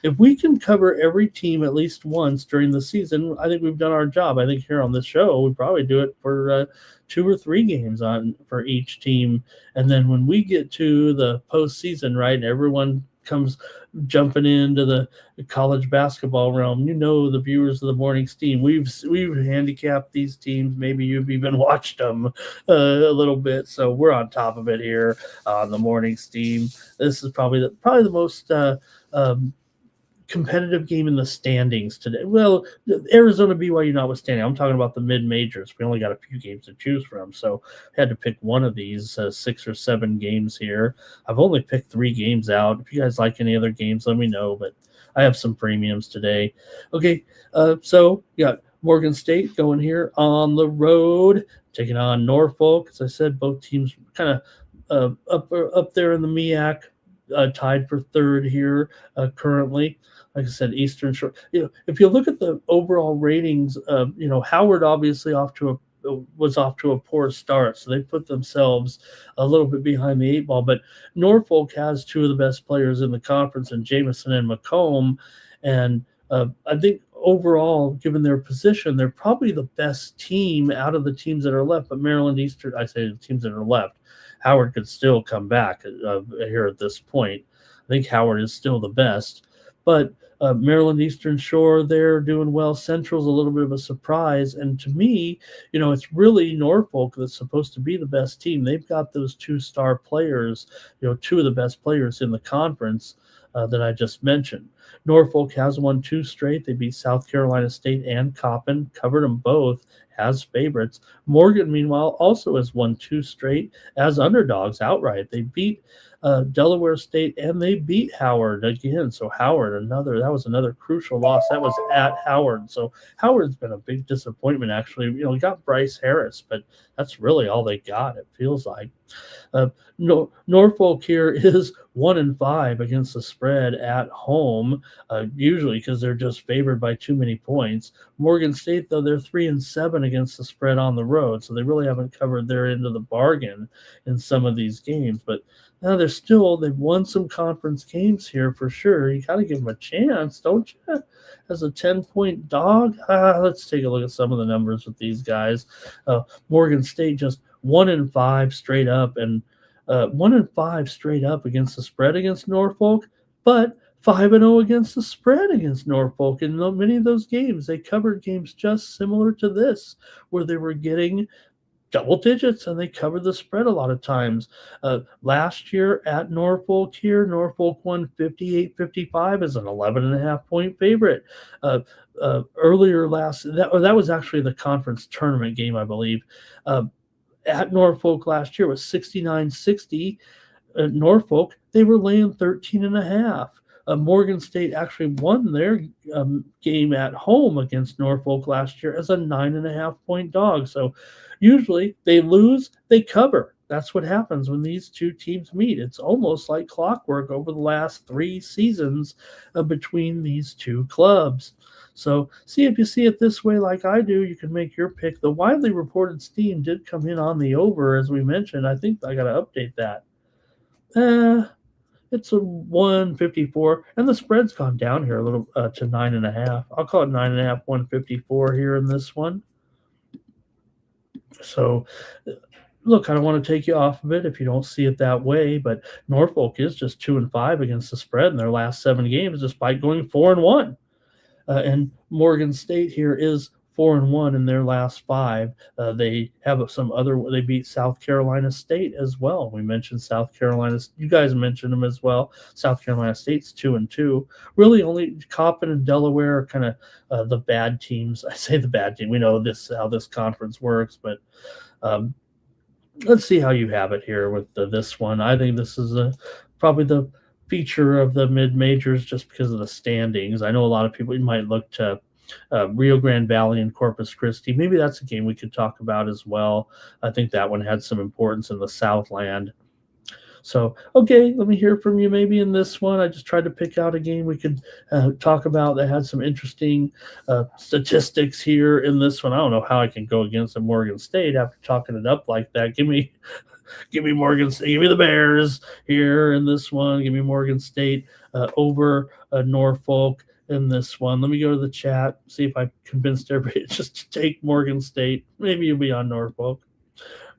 Speaker 2: if we can cover every team at least once during the season, I think we've done our job. I think here on this show we probably do it for 2 or 3 games for each team, and then when we get to the postseason, right, and everyone comes jumping into the college basketball realm, the viewers of the Morning Steam, we've handicapped these teams. Maybe you've even watched them a little bit, so we're on top of it here on the Morning Steam. This is probably the most competitive game in the standings today. Well, Arizona BYU notwithstanding, I'm talking about the mid-majors. We only got a few games to choose from, so I had to pick one of these 6 or 7 games here. I've only picked 3 games out. If you guys like any other games, let me know, but I have some premiums today. Okay, so you got Morgan State going here on the road, taking on Norfolk. As I said, both teams kind of up there in the MEAC, tied for 3rd here currently. like I said, Eastern Shore. If you look at the overall ratings, Howard obviously was off to a poor start, so they put themselves a little bit behind the eight ball. But Norfolk has two of the best players in the conference, in Jameson and McComb, and I think overall, given their position, they're probably the best team out of the teams that are left. But Maryland Eastern, I say the teams that are left, Howard could still come back here at this point. I think Howard is still the best, but Maryland Eastern Shore, they're doing well. Central's a little bit of a surprise, and to me, it's really Norfolk that's supposed to be the best team. They've got those two-star players, two of the best players in the conference that I just mentioned. Norfolk has won two straight. They beat South Carolina State and Coppin, covered them both as favorites. Morgan, meanwhile, also has won two straight as underdogs outright. They beat Delaware State and they beat Howard again. So Howard, that was another crucial loss. That was at Howard. So Howard's been a big disappointment, actually. We got Bryce Harris, but that's really all they got, it feels like. Norfolk here is 1-5 against the spread at home, usually because they're just favored by too many points. Morgan State, though, they're 3-7 against the spread on the road, so they really haven't covered their end of the bargain in some of these games. But now they've won some conference games here for sure. You got to give them a chance, don't you? As a 10-point dog, let's take a look at some of the numbers with these guys. Morgan State just 1-5 straight up, and 1-5 straight up against the spread against Norfolk, but 5-0 against the spread against Norfolk. In many of those games, they covered games just similar to this, where they were getting double digits and they covered the spread a lot of times. Last year at Norfolk here, Norfolk won 58-55 as an 11.5-point favorite. Earlier that was actually the conference tournament game, I believe. At Norfolk last year was 69-60. Norfolk, they were laying 13.5. Morgan State actually won their game at home against Norfolk last year as a 9.5-point dog. So usually they lose, they cover. That's what happens when these two teams meet. It's almost like clockwork over the last 3 seasons between these two clubs. So see if you see it this way like I do, you can make your pick. The widely reported steam did come in on the over, as we mentioned. I think I got to update that. It's a 154, and the spread's gone down here a little to 9.5. I'll call it 9.5, 154 here in this one. So, look, I don't want to take you off of it if you don't see it that way, but Norfolk is just 2-5 against the spread in their last 7 games, despite going 4-1. And Morgan State here is 4-1 in their last 5. They have they beat South Carolina State as well. We mentioned South Carolina. You guys mentioned them as well. South Carolina State's 2-2. Really, only Coppin and Delaware are kind of the bad teams. I say the bad team. We know how this conference works, but let's see how you have it here with this one. I think this is probably the feature of the mid-majors just because of the standings. I know a lot of people might look to Rio Grande Valley and Corpus Christi. Maybe that's a game we could talk about as well. I think that one had some importance in the Southland. So, okay, let me hear from you maybe in this one. I just tried to pick out a game we could talk about that had some interesting statistics here in this one. I don't know how I can go against a Morgan State after talking it up like that. Give me Morgan State. Give me the Bears here in this one. Give me Morgan State over Norfolk in this one. Let me go to the chat, see if I convinced everybody just to take Morgan State. Maybe you'll be on Norfolk.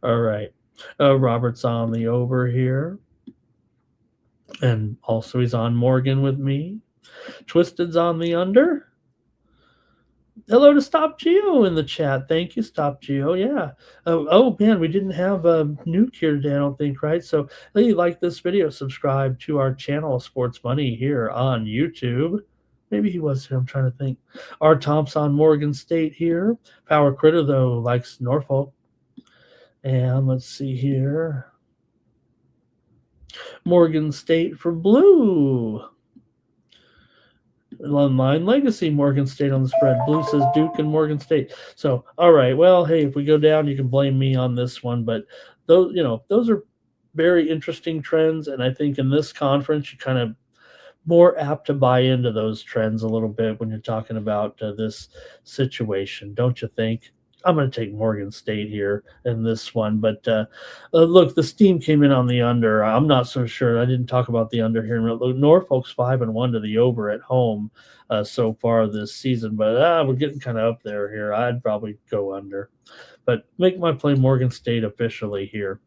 Speaker 2: All right. Robert's on the over here. And also he's on Morgan with me. Twisted's on the under. Hello to Stop Geo in the chat. Thank you, Stop Geo. Yeah. Oh, man, we didn't have a nuke here today, I don't think, right? So if you like this video, subscribe to our channel, Sports Money, here on YouTube. Maybe he was here. I'm trying to think. R. Thompson, Morgan State here. Power Critter, though, likes Norfolk. And let's see here. Morgan State for blue. Online Legacy, Morgan State on the spread. Blue says Duke and Morgan State. So, all right. Well, hey, if we go down, you can blame me on this one. But those are very interesting trends. And I think in this conference, you kind of more apt to buy into those trends a little bit when you're talking about this situation, don't you think? I'm going to take Morgan State here in this one, but look, the steam came in on the under. I'm not so sure. I didn't talk about the under here. Look, Norfolk's 5-1 to the over at home so far this season, but we're getting kind of up there here. I'd probably go under, but make my play Morgan State officially here.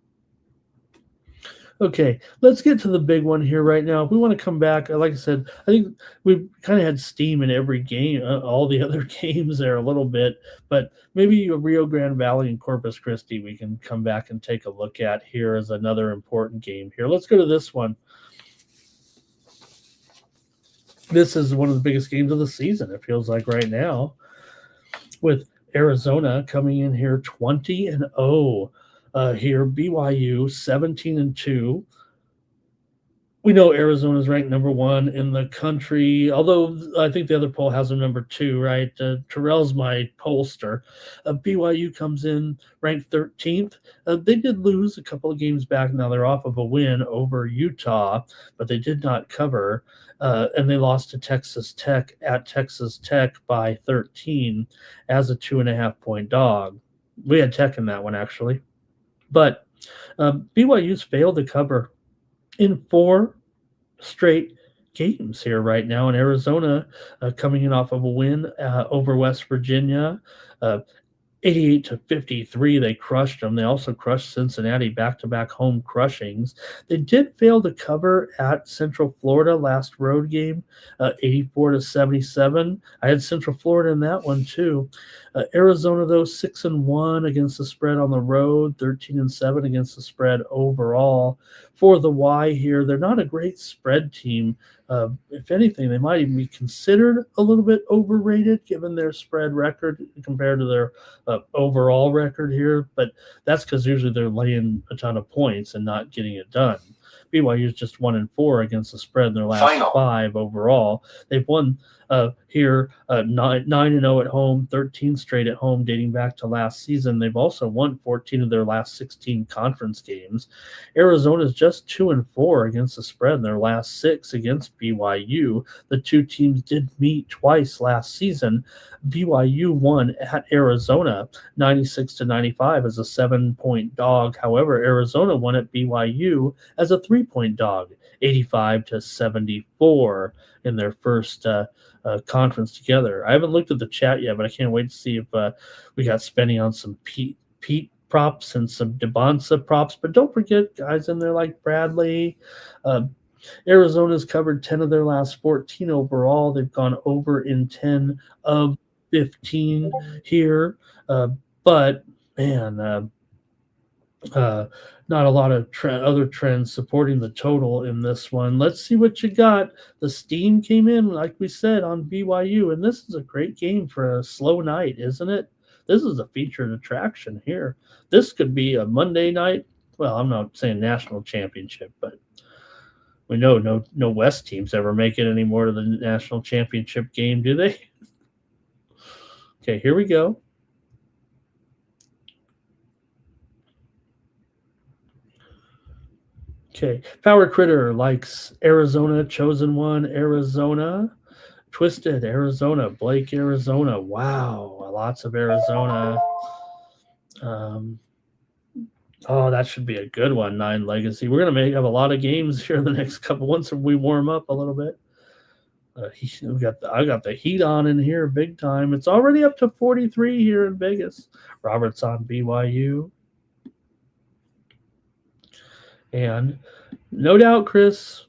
Speaker 2: Okay, let's get to the big one here right now. If we want to come back, like I said, I think we've kind of had steam in every game, all the other games there a little bit, but maybe Rio Grande Valley and Corpus Christi we can come back and take a look at here as another important game here. Let's go to this one. This is one of the biggest games of the season, it feels like right now, with Arizona coming in here 20-0. Here, BYU 17-2. We know Arizona's ranked number 1 in the country, although I think the other poll has them number 2, right? Terrell's my pollster. BYU comes in ranked 13th. They did lose a couple of games back. Now they're off of a win over Utah, but they did not cover, and they lost to Texas Tech at Texas Tech by 13 as a 2.5-point dog. We had Tech in that one, actually. But BYU's failed to cover in 4 straight games here right now. In Arizona, coming in off of a win over West Virginia, 88-53, they crushed them. They also crushed Cincinnati, back-to-back home crushings. They did fail to cover at Central Florida last road game, 84-77. I had Central Florida in that one too. Arizona, though, 6-1 against the spread on the road, 13-7 against the spread overall. For the Y here, they're not a great spread team. If anything, they might even be considered a little bit overrated given their spread record compared to their overall record here. But that's because usually they're laying a ton of points and not getting it done. BYU is just 1-4 against the spread in their last 5 overall. They've won here 9-0 at home, 13 straight at home dating back to last season. They've also won 14 of their last 16 conference games. Arizona is just 2-4 against the spread in their last 6 against BYU. The two teams did meet twice last season. BYU won at Arizona 96-95 as a 7-point dog. However, Arizona won at BYU as a 3-point dog, 85-74 in their first conference together. I haven't looked at the chat yet, but I can't wait to see if we got spending on some Pete props and some DeBonsa props. But don't forget guys in there like Bradley. Arizona's covered 10 of their last 14 overall. They've gone over in 10 of 15 here. But, man, not a lot of other trends supporting the total in this one. Let's see what you got. The steam came in, like we said, on BYU, and this is a great game for a slow night, isn't it? This is a featured attraction here. This could be a Monday night. Well, I'm not saying national championship, but we know no West teams ever make it anymore to the national championship game, do they? Okay, here we go. Okay, Power Critter likes Arizona, Chosen One, Arizona, Twisted, Arizona, Blake, Arizona. Wow, lots of Arizona. That should be a good one, 9 Legacy. We're going to have a lot of games here in the next couple once we warm up a little bit. I got the heat on in here big time. It's already up to 43 here in Vegas. Robert's on BYU. And no doubt, Chris,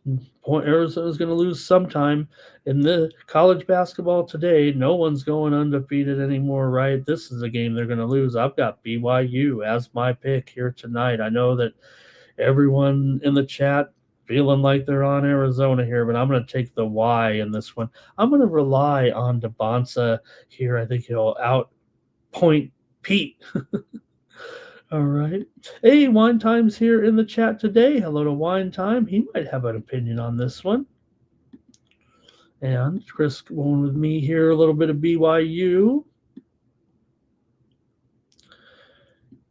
Speaker 2: Arizona's going to lose sometime. In the college basketball today, no one's going undefeated anymore, right? This is a game they're going to lose. I've got BYU as my pick here tonight. I know that everyone in the chat feeling like they're on Arizona here, but I'm going to take the Y in this one. I'm going to rely on DeBonsa here. I think he'll outpoint Pete. All right. Hey, Wine Time's here in the chat today. Hello to Wine Time. He might have an opinion on this one. And Chris going with me here, a little bit of BYU.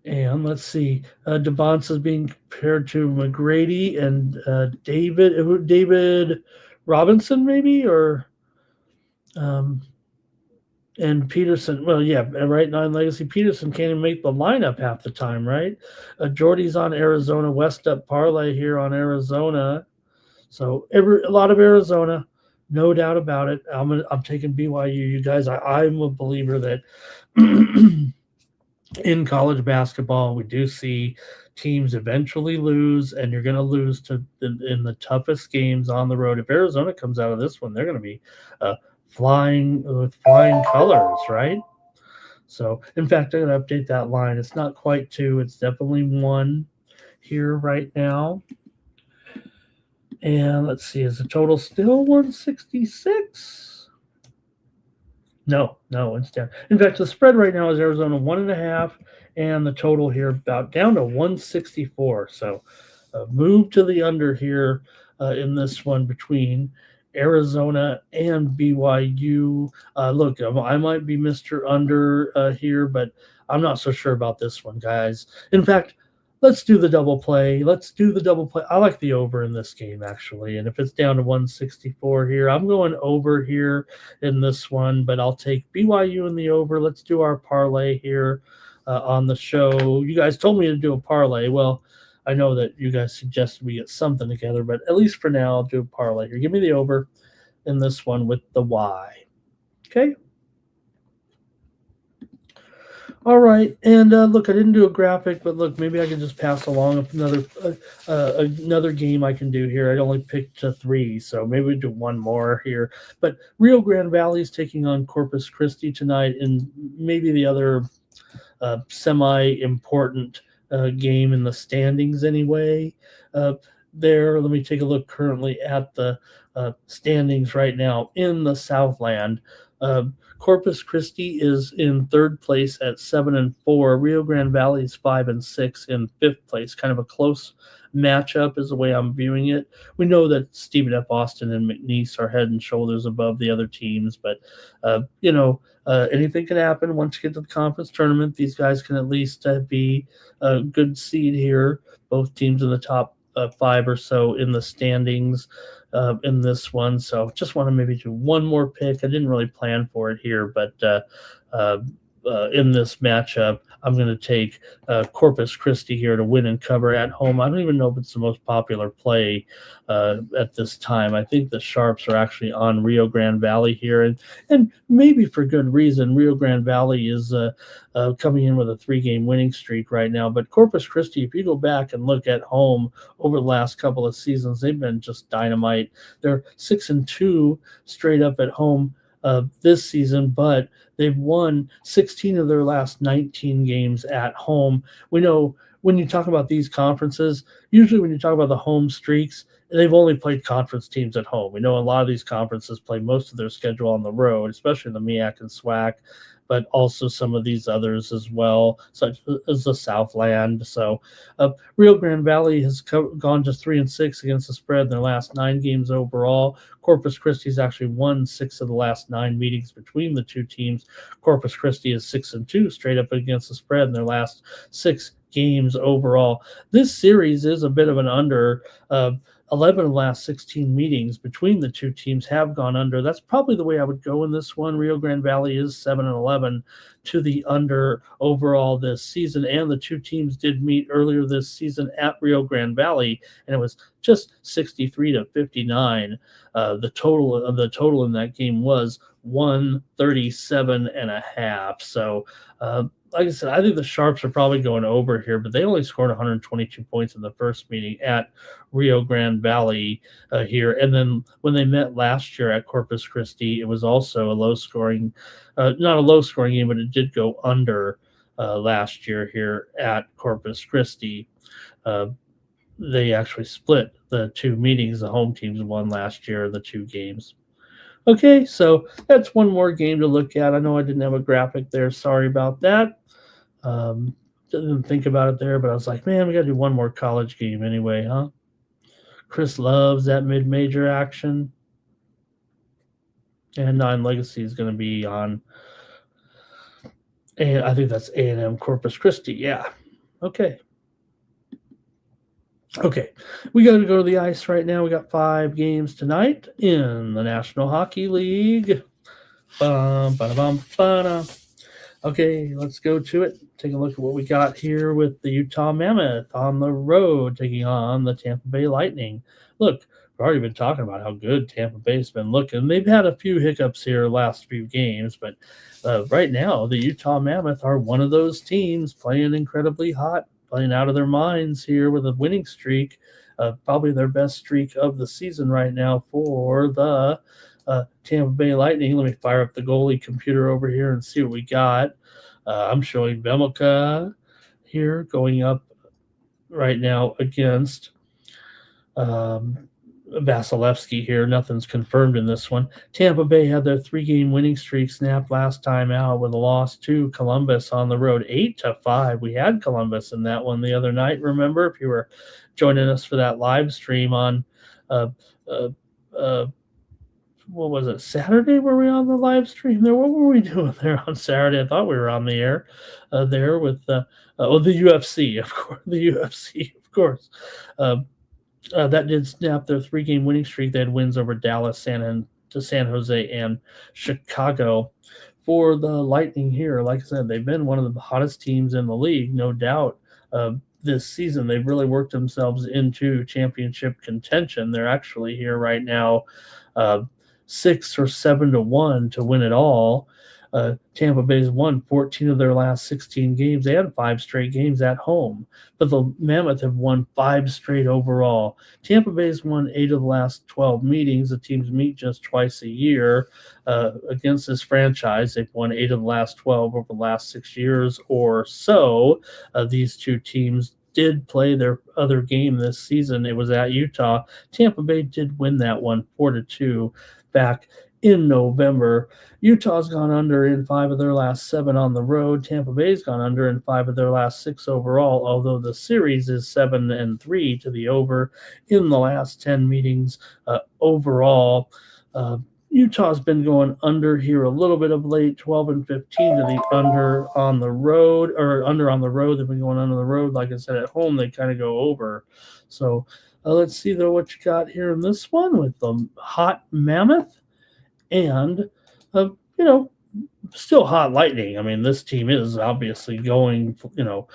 Speaker 2: And let's see. DeBonsa is being compared to McGrady and David Robinson maybe, or um, and Peterson. Well, yeah, right. Nine Legacy Peterson can't even make the lineup half the time, right? Jordy's on Arizona. West up parlay here on Arizona. So a lot of Arizona, no doubt about it. I'm taking BYU. You guys, I'm a believer that in college basketball we do see teams eventually lose, and you're going to lose in the toughest games on the road. If Arizona comes out of this one, they're going to be flying with flying colors, right? So, in fact, I'm going to update that line. It's not quite 2; it's definitely 1 here right now. And let's see, is the total still 166? No, it's down. In fact, the spread right now is Arizona 1.5, and the total here about down to 164. So, move to the under here in this one between Arizona and BYU. Look, I might be Mr. Under here, but I'm not so sure about this one, guys. In fact, let's do the double play. I like the over in this game, actually. And if it's down to 164 here, I'm going over here in this one, but I'll take BYU in the over. Let's do our parlay here on the show. You guys told me to do a parlay. Well, I know that you guys suggested we get something together, but at least for now, I'll do a parlay here. Give me the over in this one with the Y. Okay. All right, and look, I didn't do a graphic, but look, maybe I can just pass along another game I can do here. I only picked 3, so maybe we do one more here. But Rio Grande Valley is taking on Corpus Christi tonight, and maybe the other semi-important game in the standings anyway. There, let me take a look currently at the standings right now in the Southland. Corpus Christi is in 3rd place at 7-4. Rio Grande Valley is 5-6 in 5th place. Kind of a close matchup is the way I'm viewing it. We know that Stephen F. Austin and McNeese are head and shoulders above the other teams, but anything can happen once you get to the conference tournament. These guys can at least be a good seed here. Both teams in the top 5 or so in the standings in this one. So just want to maybe do one more pick. I didn't really plan for it here, but in this matchup, I'm going to take Corpus Christi here to win and cover at home. I don't even know if it's the most popular play at this time. I think the Sharps are actually on Rio Grande Valley here, and maybe for good reason. Rio Grande Valley is coming in with a 3-game winning streak right now. But Corpus Christi, if you go back and look at home over the last couple of seasons, they've been just dynamite. They're 6-2 straight up at home this season, but they've won 16 of their last 19 games at home. We know when you talk about these conferences, usually when you talk about the home streaks, they've only played conference teams at home. We know a lot of these conferences play most of their schedule on the road, especially the MEAC and SWAC, but also some of these others as well, such as the Southland. So Rio Grande Valley has gone just 3-6 against the spread in their last 9 games overall. Corpus Christi's actually won 6 of the last 9 meetings between the two teams. Corpus Christi is 6-2 straight up against the spread in their last 6 games overall. This series is a bit of an under. 11 of the last 16 meetings between the two teams have gone under. That's probably the way I would go in this one. Rio Grande Valley is 7-11 to the under overall this season, and the two teams did meet earlier this season at Rio Grande Valley, and it was just 63-59. The total in that game was 137.5. So like I said, I think the Sharps are probably going over here, but they only scored 122 points in the first meeting at Rio Grande Valley here. And then when they met last year at Corpus Christi, it was also a low-scoring, not a low-scoring game, but it did go under last year here at Corpus Christi. They actually split the 2 meetings. The home teams won last year, the 2 games. Okay, so that's one more game to look at. I know I didn't have a graphic there. Sorry about that. Didn't think about it there, but I was like, man, we got to do one more college game anyway, huh? Chris loves that mid-major action. And Nine Legacy is going to be on, and I think that's A&M Corpus Christi. Yeah. Okay. Okay, we got to go to the ice right now. We got 5 games tonight in the National Hockey League. Bum, ba-da-bum, ba-da. Okay, let's go to it. Take a look at what we got here with the Utah Mammoth on the road taking on the Tampa Bay Lightning. Look, we've already been talking about how good Tampa Bay's been looking. They've had a few hiccups here last few games, but right now the Utah Mammoth are one of those teams playing incredibly hot, playing out of their minds here with a winning streak. Probably their best streak of the season right now for the Tampa Bay Lightning. Let me fire up the goalie computer over here and see what we got. I'm showing Vemilka here going up right now against Vasilevsky here. Nothing's confirmed in this one. Tampa Bay had their 3-game winning streak snapped last time out with a loss to Columbus on the road, 8-5. We had Columbus in that one the other night. Remember, if you were joining us for that live stream on uh, uh, uh, what was it, Saturday? Were we on the live stream there? What were we doing there on Saturday? I thought we were on the air there with the UFC, of course. The UFC, of course. That did snap their 3-game winning streak. They had wins over Dallas, San Jose, and Chicago. For the Lightning here, like I said, they've been one of the hottest teams in the league, no doubt. This season, they've really worked themselves into championship contention. They're actually here right now, 6 or 7-1 to win it all. Tampa Bay's won 14 of their last 16 games. They had 5 straight games at home, but the Mammoth have won 5 straight overall. Tampa Bay's won 8 of the last 12 meetings. The teams meet just twice a year against this franchise. They've won 8 of the last 12 over the last 6 years or so. These two teams did play their other game this season. It was at Utah. Tampa Bay did win that one 4-2 back in November. Utah's gone under in 5 of their last 7 on the road. Tampa Bay's gone under in 5 of their last 6 overall, although the series is 7-3 to the over in the last 10 meetings overall. Utah's been going under here a little bit of late, 12-15 to the under on the road, or under on the road. They've been going under the road. Like I said, at home, they kind of go over. So let's see, though, what you got here in this one with the hot Mammoth and, still hot Lightning. I mean, this team is obviously going, you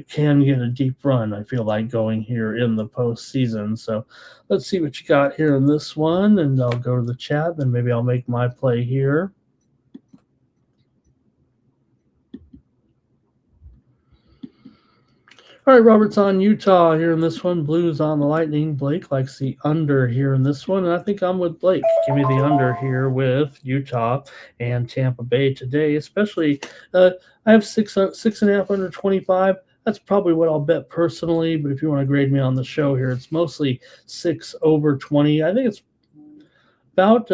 Speaker 2: can get a deep run, I feel like, going here in the postseason. So let's see what you got here in this one, and I'll go to the chat, then maybe I'll make my play here. All right, Robert's on Utah here in this one. Blues on the Lightning. Blake likes the under here in this one, and I think I'm with Blake. Give me the under here with Utah and Tampa Bay today, especially I have 6.5 under 25. That's probably what I'll bet personally, but if you want to grade me on the show here, it's mostly 6 over 20. I think it's about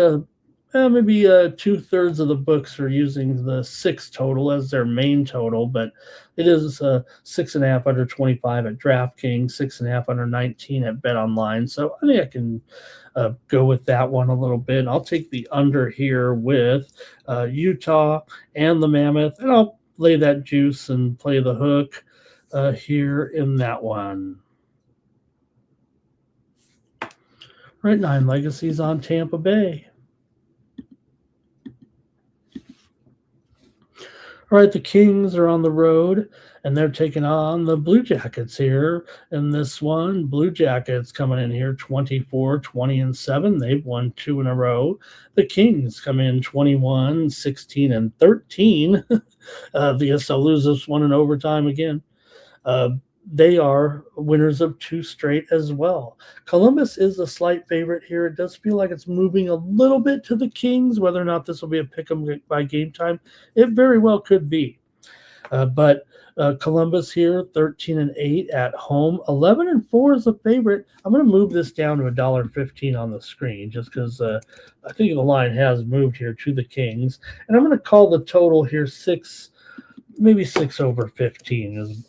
Speaker 2: maybe 2/3 of the books are using the 6 total as their main total, but it is 6.5 under 25 at DraftKings, 6.5 under 19 at BetOnline. So I think I can go with that one a little bit. I'll take the under here with Utah and the Mammoth, and I'll lay that juice and play the hook here in that one. Right, 9 Legacies on Tampa Bay. All right, the Kings are on the road, and they're taking on the Blue Jackets here in this one. Blue Jackets coming in here 24-20-7. They've won 2 in a row. The Kings come in 21-16-13. The SL loses 1 in overtime again. They are winners of 2 straight as well. Columbus is a slight favorite here. It does feel like it's moving a little bit to the Kings. Whether or not this will be a pick 'em by game time, it very well could be. But Columbus here, 13-8 at home. 11-4 is a favorite. I'm going to move this down to $1.15 on the screen just because I think the line has moved here to the Kings. And I'm going to call the total here 6, maybe 6 over 15 is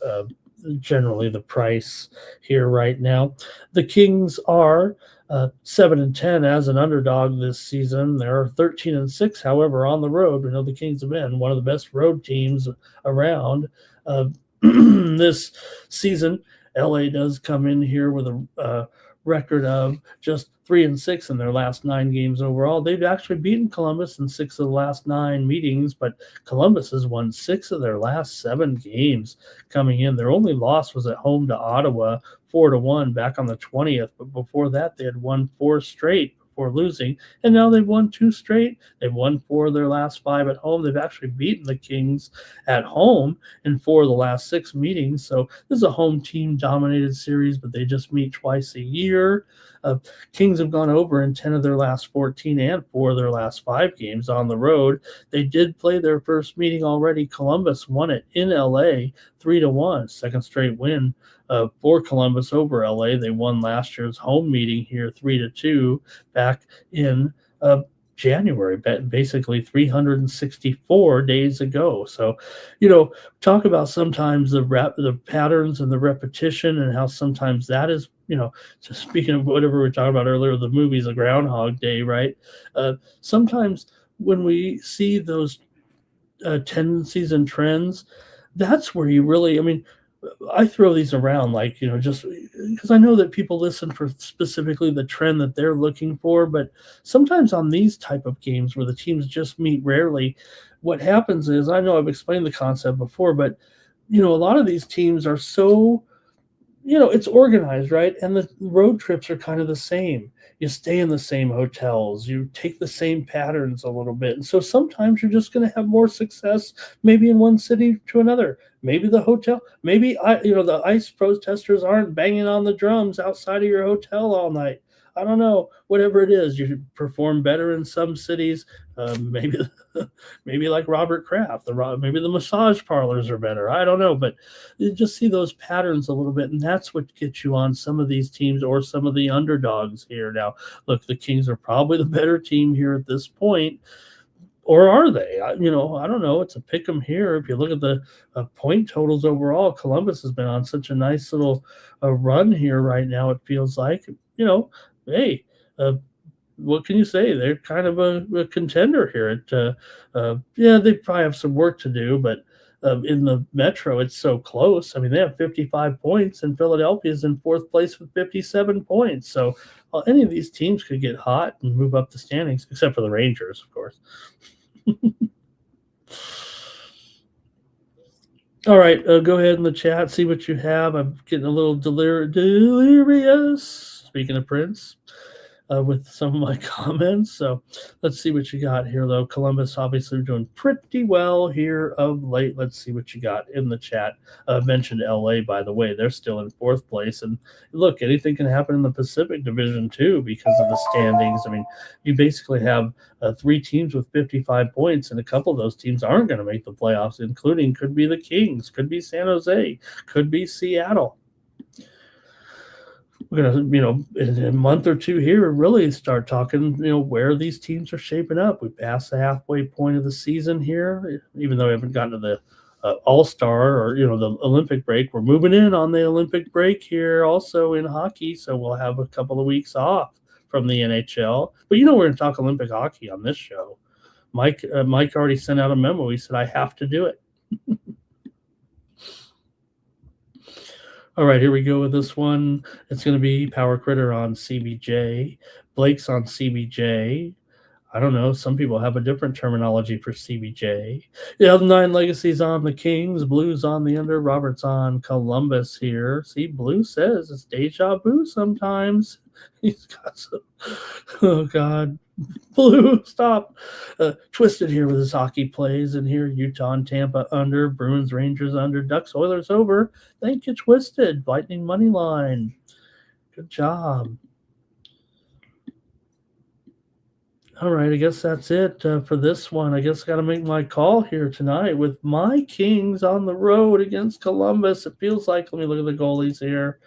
Speaker 2: generally the price here right now. The Kings are 7-10 as an underdog this season. They're 13-6, however, on the road. We know the Kings have been one of the best road teams around this season. LA does come in here with a record of just 3-6 in their last 9 games overall. They've actually beaten Columbus in 6 of the last 9 meetings, but Columbus has won 6 of their last 7 games coming in. Their only loss was at home to Ottawa, 4-1 back on the 20th. But before that, they had won 4 straight before losing, and now they've won 2 straight. They've won 4 of their last 5 at home. They've actually beaten the Kings at home in 4 of the last 6 meetings. So this is a home team dominated series, but they just meet twice a year. Kings have gone over in 10 of their last 14 and 4 of their last 5 games on the road. They did play their first meeting already. Columbus won it in LA 3-1, second straight win for Columbus over LA. They won last year's home meeting here 3-2 back in January, basically 364 days ago. So, talk about sometimes the patterns and the repetition, and how sometimes that is, just speaking of whatever we were talking about earlier, the movie's a Groundhog Day, right? Sometimes when we see those tendencies and trends, that's where you really, I throw these around just because I know that people listen for specifically the trend that they're looking for, but sometimes on these type of games where the teams just meet rarely, what happens is, I know I've explained the concept before, but a lot of these teams are so, it's organized, right? And the road trips are kind of the same. You stay in the same hotels, you take the same patterns a little bit. And so sometimes you're just going to have more success, maybe in one city to another. Maybe the hotel, maybe the ICE protesters aren't banging on the drums outside of your hotel all night. I don't know. Whatever it is, you perform better in some cities. Maybe like Robert Kraft. Maybe the massage parlors are better. I don't know, but you just see those patterns a little bit, and that's what gets you on some of these teams or some of the underdogs here. Now, look, the Kings are probably the better team here at this point. Or are they? I don't know. It's a pick 'em here. If you look at the point totals overall, Columbus has been on such a nice little run here right now. It feels like, hey, what can you say? They're kind of a contender here. They probably have some work to do, but in the Metro, it's so close. They have 55 points, and Philadelphia is in 4th place with 57 points. So any of these teams could get hot and move up the standings, except for the Rangers, of course. All right, go ahead in the chat, see what you have. I'm getting a little delirious, speaking of Prince, with some of my comments. So let's see what you got here, though. Columbus obviously doing pretty well here of late. Let's see what you got in the chat. Mentioned LA, by the way. They're still in 4th place. And look, anything can happen in the Pacific Division, too, because of the standings. You basically have 3 teams with 55 points, and a couple of those teams aren't going to make the playoffs, including could be the Kings, could be San Jose, could be Seattle. We're going to, in a month or two here, really start talking, where these teams are shaping up. We passed the halfway point of the season here, even though we haven't gotten to the All-Star or, the Olympic break. We're moving in on the Olympic break here also in hockey, so we'll have a couple of weeks off from the NHL. But, we're going to talk Olympic hockey on this show. Mike already sent out a memo. He said, I have to do it. All right, here we go with this one. It's going to be Power Critter on CBJ. Blake's on CBJ. I don't know. Some people have a different terminology for CBJ. The other 9 Legacies on the Kings. Blues on the under. Robert's on Columbus here. See, Blue says it's deja vu sometimes. He's got some... Oh, God. Blue, stop. Twisted here with his hockey plays in here. Utah and Tampa under. Bruins, Rangers under. Ducks, Oilers over. Thank you, Twisted. Lightning money line. Good job. All right, I guess that's it for this one. I guess I got to make my call here tonight with my Kings on the road against Columbus. It feels like, let me look at the goalies here.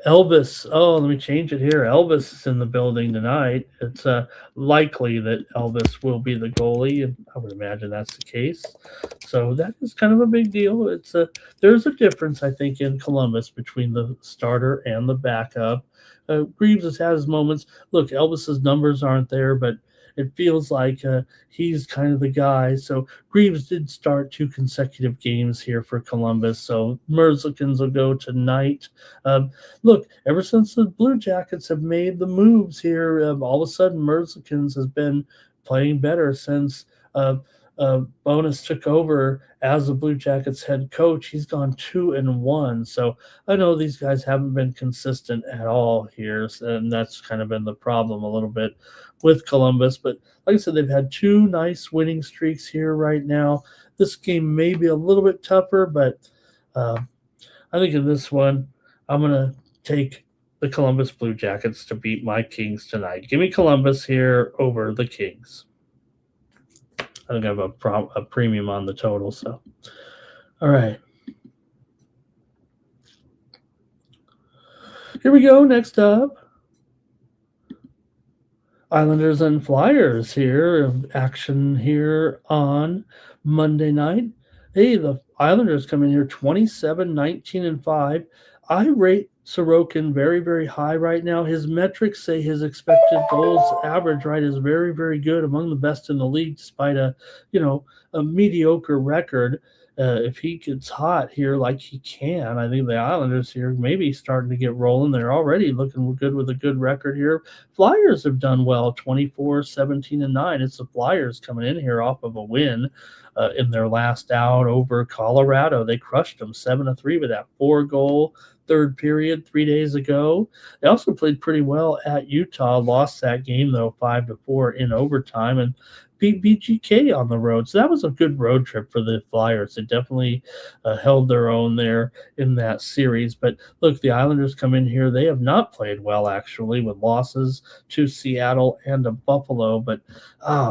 Speaker 2: Elvis. Oh, let me change it here. Elvis is in the building tonight. It's likely that Elvis will be the goalie, and I would imagine that's the case. So that is kind of a big deal. There's a difference, I think, in Columbus between the starter and the backup. Greaves has had his moments. Look, Elvis's numbers aren't there, but it feels like he's kind of the guy. So Greaves did start 2 consecutive games here for Columbus. So Merzlikins will go tonight. Look, ever since the Blue Jackets have made the moves here, all of a sudden Merzlikins has been playing better since Bonus took over as the Blue Jackets head coach. He's gone 2-1. So I know these guys haven't been consistent at all here, and that's kind of been the problem a little bit with Columbus. But like I said, they've had 2 nice winning streaks here right now. This game may be a little bit tougher, but I think in this one, I'm going to take the Columbus Blue Jackets to beat my Kings tonight. Give me Columbus here over the Kings. I think I have a premium on the total. So, all right. Here we go. Next up, Islanders and Flyers here. Action here on Monday night. Hey, the Islanders come in here 27, 19, and 5. I rate Sorokin very, very high right now. His metrics say his expected goals average, right, is very, very good, among the best in the league, despite a mediocre record. If he gets hot here like he can, I think the Islanders here maybe starting to get rolling. They're already looking good with a good record here. Flyers have done well, 24, 17, and 9. It's the Flyers coming in here off of a win in their last out over Colorado. They crushed them 7-3 with that 4-goal third period 3 days ago. They also played pretty well at Utah, lost that game though 5-4 in overtime, and beat BGK on the road. So that was a good road trip for the Flyers. They definitely held their own there in that series. But look, the Islanders come in here. They have not played well, actually, with losses to Seattle and to Buffalo. But,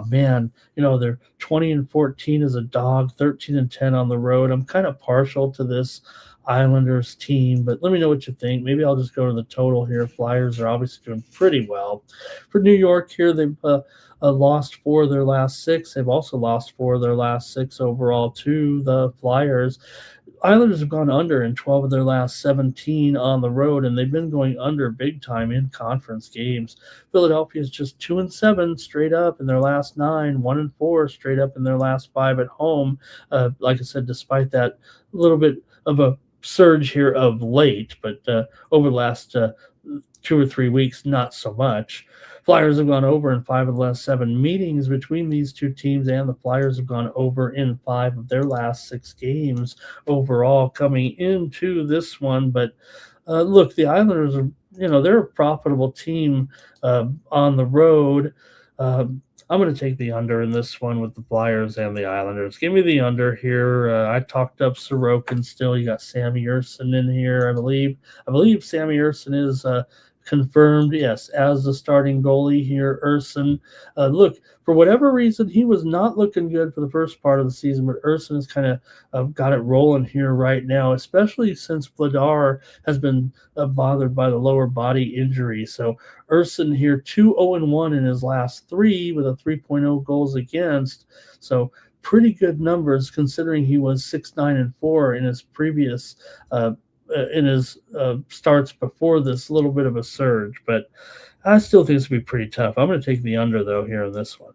Speaker 2: man, they're 20-14 as a dog, 13-10 on the road. I'm kind of partial to this Islanders team, but let me know what you think. Maybe I'll just go to the total here. Flyers are obviously doing pretty well. For New York here, they've lost 4 of their last 6. They've also lost 4 of their last 6 overall to the Flyers. Islanders have gone under in 12 of their last 17 on the road, and they've been going under big time in conference games. Philadelphia is just 2-7 straight up in their last 9, 1-4 straight up in their last 5 at home. Like I said, despite that little bit of a surge here of late, but over the last 2 or 3 weeks, not so much. Flyers have gone over in 5 of the last 7 meetings between these two teams, and the Flyers have gone over in 5 of their last 6 games overall coming into this one. But look, the Islanders are, they're a profitable team on the road. I'm going to take the under in this one with the Flyers and the Islanders. Give me the under here. I talked up Sorokin still. You got Sammy Urson in here, I believe. I believe Sammy Urson is confirmed, yes, as the starting goalie here. Urson, look, for whatever reason, he was not looking good for the first part of the season, but Urson has kind of got it rolling here right now, especially since Vladar has been bothered by the lower body injury. So Urson here 2-0-1 in his last 3 with a 3.0 goals against. So pretty good numbers considering he was 6-9-4 in his previous starts before this little bit of a surge. But I still think it's going to be pretty tough. I'm going to take the under, though, here in this one.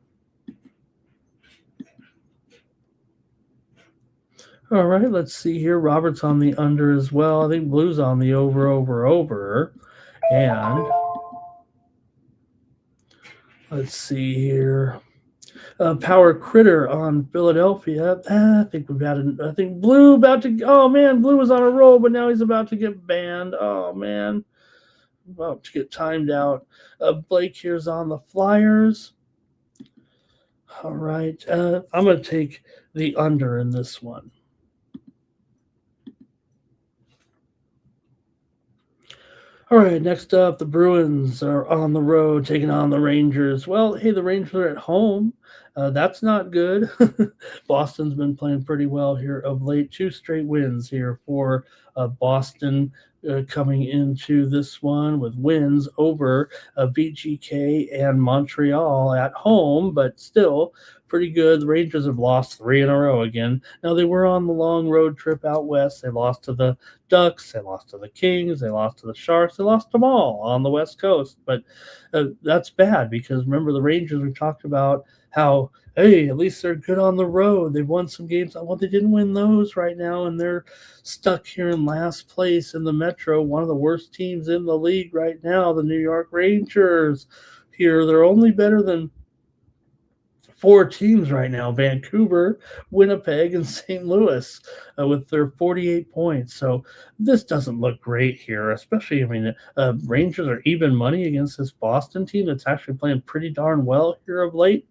Speaker 2: All right, let's see here. Robert's on the under as well. I think Blue's on the over. And let's see here. Power Critter on Philadelphia. I think Blue about to. Oh man, Blue was on a roll, but now he's about to get banned. Oh man, about to get timed out. Blake here's on the Flyers. All right, I'm going to take the under in this one. All right, next up, the Bruins are on the road taking on the Rangers. Well, hey, the Rangers are at home. That's not good. Boston's been playing pretty well here of late. 2 straight wins here for Boston coming into this one with wins over VGK and Montreal at home. But still, pretty good. The Rangers have lost 3 in a row again. Now, they were on the long road trip out west. They lost to the Ducks. They lost to the Kings. They lost to the Sharks. They lost them all on the West Coast. But that's bad because remember the Rangers, we talked about how, hey, at least they're good on the road. They've won some games. Well, they didn't win those right now, and they're stuck here in last place in the Metro, one of the worst teams in the league right now, the New York Rangers. Here, they're only better than 4 teams right now: Vancouver, Winnipeg, and St. Louis, with their 48 points. So this doesn't look great here, especially, Rangers are even money against this Boston team that's actually playing pretty darn well here of late.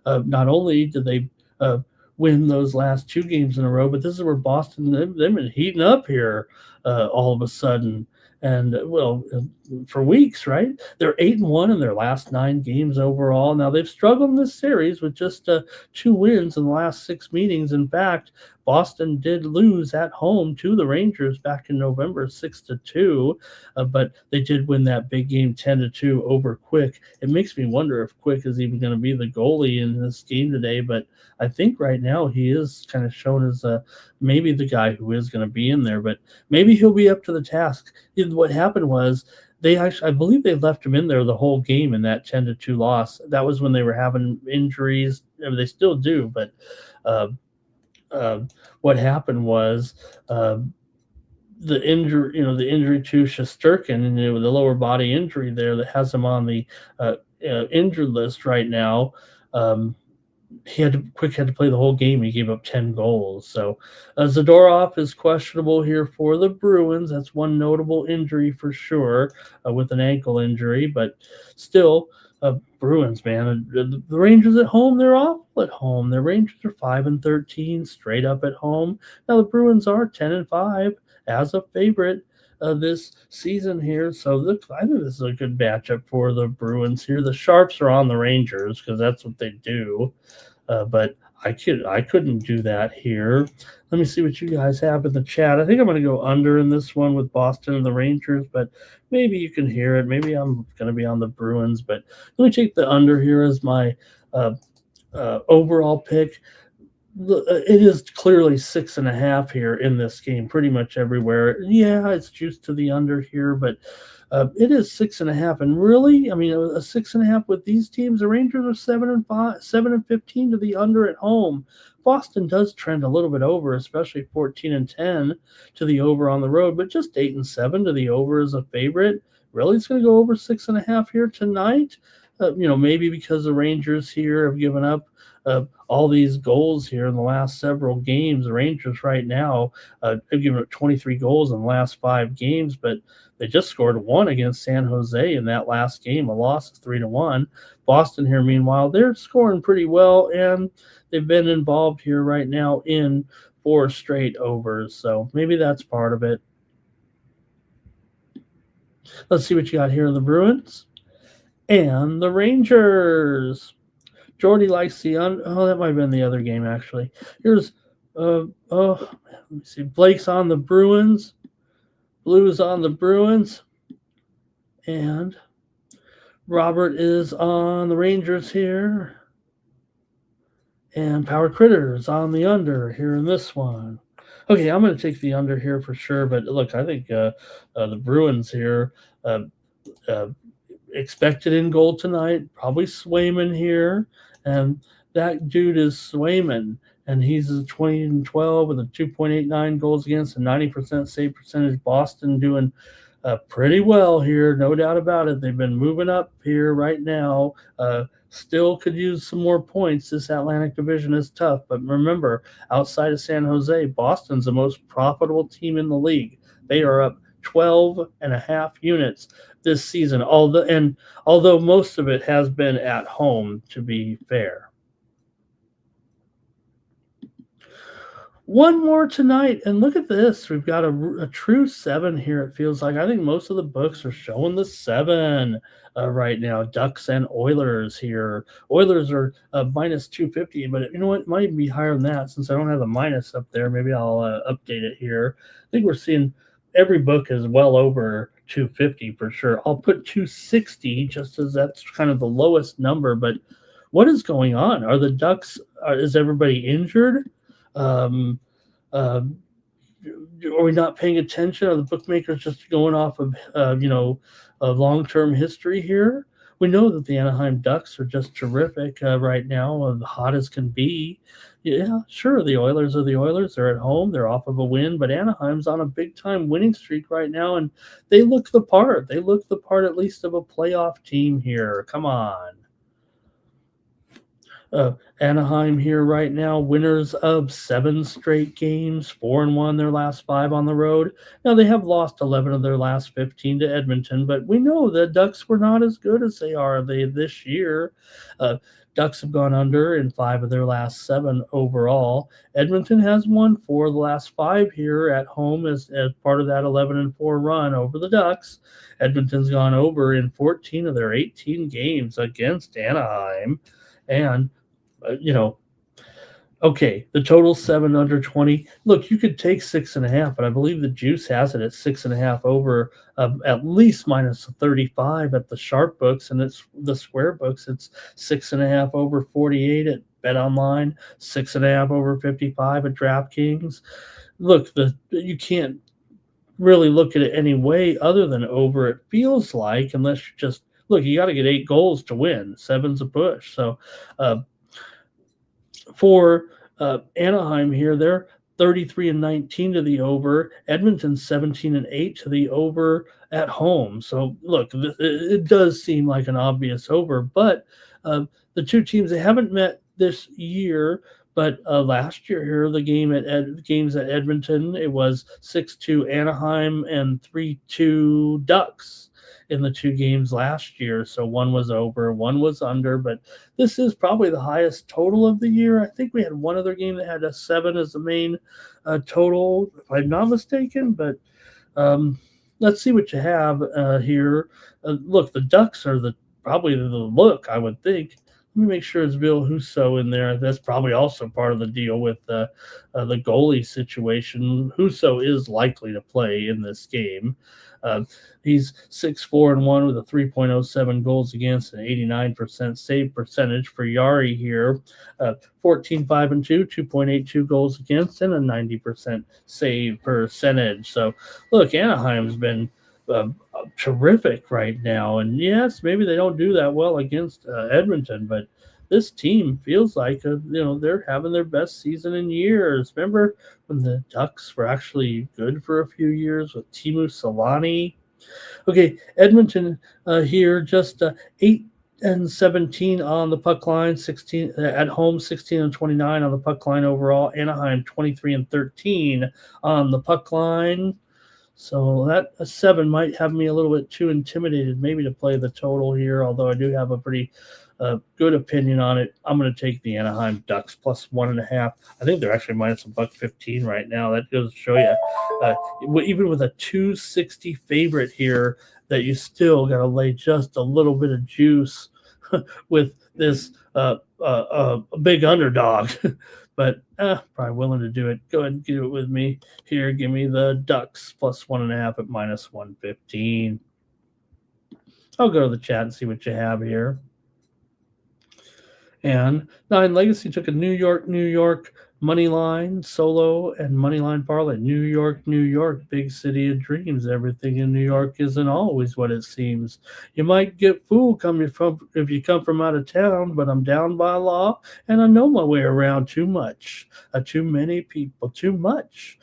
Speaker 2: Not only did they win those last 2 games in a row, but this is where Boston, they've been heating up here all of a sudden. And for weeks, right? They're 8-1 in their last 9 games overall. Now they've struggled in this series with just 2 wins in the last 6 meetings. In fact, Boston did lose at home to the Rangers back in November, 6-2, but they did win that big game 10-2 over Quick. It makes me wonder if Quick is even going to be the goalie in this game today, but I think right now he is kind of shown as maybe the guy who is going to be in there, but maybe he'll be up to the task. What happened was I believe they left him in there the whole game in that 10-2 loss. That was when they were having injuries. They still do, but what happened was the injury to Shesterkin, the lower body injury there that has him on the injured list right now. Quick had to play the whole game. He gave up 10 goals. So Zadorov is questionable here for the Bruins. That's one notable injury for sure, with an ankle injury. But still, Bruins, man. The Rangers at home, they're awful at home. The Rangers are 5-13 straight up at home. Now the Bruins are 10-5 as a favorite this season here. So I think this is a good matchup for the Bruins here. The Sharps are on the Rangers because that's what they do. But I couldn't do that here. Let me see what you guys have in the chat. I think I'm going to go under in this one with Boston and the Rangers, but maybe you can hear it. Maybe I'm going to be on the Bruins, but let me take the under here as my overall pick. It is clearly 6.5 here in this game, pretty much everywhere. Yeah, it's juiced to the under here, but it is 6.5. And really, a 6.5 with these teams. The Rangers are 7-15 to the under at home. Boston does trend a little bit over, especially 14-10 to the over on the road, but just 8-7 to the over as a favorite. Really, it's going to go over 6.5 here tonight. Maybe because the Rangers here have given up all these goals here in the last several games. The Rangers right now have given up 23 goals in the last 5 games, but they just scored 1 against San Jose in that last game, a loss of 3-1. Boston here, meanwhile, they're scoring pretty well, and they've been involved here right now in 4 straight overs, so maybe that's part of it. Let's see what you got here in the Bruins and the Rangers. Jordy likes the that might have been the other game, actually. Here's let me see. Blake's on the Bruins. Blue's on the Bruins. And Robert is on the Rangers here. And Power Critters on the under here in this one. Okay, I'm going to take the under here for sure. But look, I think the Bruins here expected in goal tonight. Probably Swayman here. And that dude is Swayman. And he's a 20-12 with a 2.89 goals against, a 90% save percentage. Boston doing pretty well here, no doubt about it. They've been moving up here right now. Still could use some more points. This Atlantic Division is tough. But remember, outside of San Jose, Boston's the most profitable team in the league. They are up 12.5 units this season, although most of it has been at home, to be fair. One more tonight, and look at this. We've got a true 7 here, it feels like. I think most of the books are showing the 7 right now. Ducks and Oilers here. Oilers are minus 250, but you know what? It might be higher than that since I don't have the minus up there. Maybe I'll update it here. I think we're seeing every book is well over 250 for sure. I'll put 260 just as that's kind of the lowest number, but what is going on? Are the Ducks? Is everybody injured? Um, uh, are we not paying attention? Are the bookmakers just going off of a long-term history here? We know that the Anaheim Ducks are just terrific right now, hot as can be. Yeah, sure, the Oilers are the Oilers. They're at home. They're off of a win, but Anaheim's on a big-time winning streak right now, and they look the part. They look the part at least of a playoff team here. Come on. Uh, Anaheim here right now, winners of 7 straight games, 4-1 their last 5 on the road. Now they have lost 11 of their last 15 to Edmonton, but we know the Ducks were not as good as they are this year. Ducks have gone under in 5 of their last 7 overall. Edmonton has won 4 of the last 5 here at home as part of that 11-4 run over the Ducks. Edmonton's gone over in 14 of their 18 games against Anaheim. And okay, the total 7 under 20. Look, you could take 6.5, but I believe the juice has it at 6.5 over, at least minus 35 at the sharp books, and it's the square books. It's 6.5 over 48 at Bet Online, 6.5 over 55 at DraftKings. Look, you can't really look at it any way other than over. It feels like, unless you just look, you got to get 8 goals to win. 7's a push. So, for Anaheim here, they're 33-19 to the over. Edmonton 17-8 to the over at home. So look, it does seem like an obvious over, but the two teams, they haven't met this year. But last year here, the games at Edmonton, it was 6-2 Anaheim and 3-2 Ducks in the 2 games last year. So one was over, one was under, but this is probably the highest total of the year. I think we had one other game that had a 7 as the main total, if I'm not mistaken, but let's see what you have here. Look, the Ducks are probably the look, I would think. Let me make sure it's Bill Husso in there. That's probably also part of the deal with the goalie situation. Husso is likely to play in this game. He's 6-4-1 with a 3.07 goals against and 89% save percentage for Yari here. 14-5-2, 2.82 goals against and a 90% save percentage. So, look, Anaheim's been terrific right now. And yes, maybe they don't do that well against Edmonton, but this team feels like they're having their best season in years. Remember when the Ducks were actually good for a few years with Teemu Selanne? Okay, Edmonton here just 8-17 on the puck line, 16 at home, 16-29 on the puck line overall. Anaheim 23-13 on the puck line. So that a 7 might have me a little bit too intimidated maybe to play the total here, although I do have a pretty good opinion on it. I'm going to take the Anaheim Ducks plus 1.5. I think they're actually minus $1.15 right now. That goes to show you, even with a 260 favorite here, that you still got to lay just a little bit of juice with this big underdog. But probably willing to do it. Go ahead and do it with me here. Give me the Ducks plus 1.5 at minus 115. I'll go to the chat and see what you have here. And Nine Legacy took a New York Moneyline solo and Moneyline parlay. New York, big city of dreams. Everything in New York isn't always what it seems. You might get fooled if you come from out of town, but I'm down by law and I know my way around too much. Too many people, too much.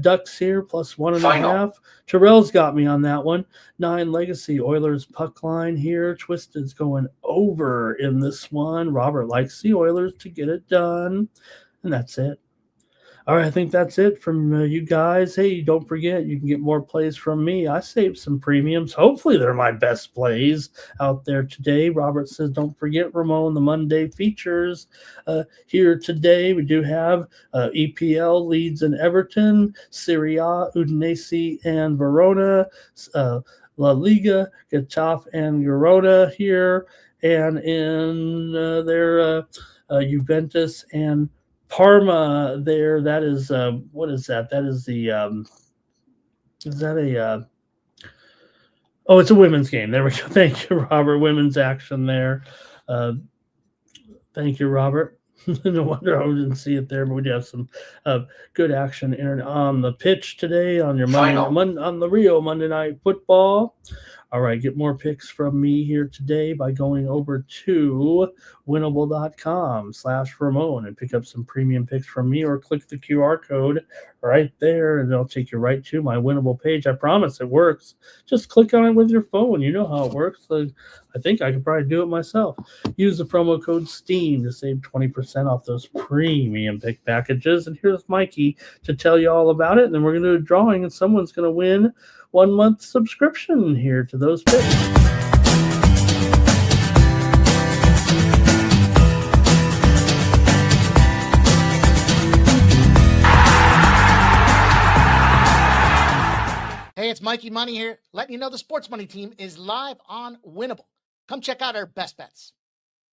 Speaker 2: Ducks here plus 1.5. Terrell's got me on that one. 9 Legacy Oilers puck line here. Twisted's going over in this one. Robert likes the Oilers to get it done. And that's it. All right, I think that's it from you guys. Hey, don't forget, you can get more plays from me. I saved some premiums. Hopefully, they're my best plays out there today. Robert says, don't forget, Ramon, the Monday features. Here today, we do have EPL, Leeds and Everton, Serie A, Udinese and Verona, La Liga, Getafe and Girona here, and in their Juventus and Parma there. That is what is that? That is the is that a oh, it's a women's game. There we go. Thank you, Robert. Women's action there. Thank you, Robert. No wonder I didn't see it there, but we do have some good action on the pitch today on your on the Rio Monday Night Football. All right, get more picks from me here today by going over to winnable.com/Ramon and pick up some premium picks from me, or click the QR code right there and it'll take you right to my winnable page. I promise it works. Just click on it with your phone. You know how it works. I think I could probably do it myself. Use the promo code STEAM to save 20% off those premium pick packages. And here's Mikey to tell you all about it. And then we're going to do a drawing and someone's going to win 1 month subscription here to those picks.
Speaker 3: Hey, it's Mikey Money here, letting you know the Sports Money team is live on Winnable. Come check out our best bets.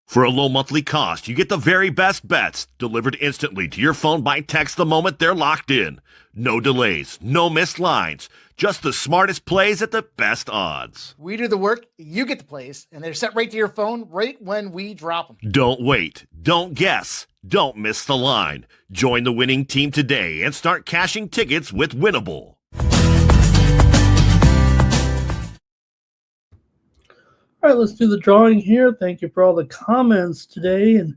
Speaker 4: For a low monthly cost, you get the very best bets delivered instantly to your phone by text the moment they're locked in. No delays, no missed lines, just the smartest plays at the best odds.
Speaker 3: We do the work, you get the plays, and they're sent right to your phone right when we drop them.
Speaker 4: Don't wait, don't guess, don't miss the line. Join the winning team today and start cashing tickets with Winnable.
Speaker 2: All right, let's do the drawing here. Thank you for all the comments today and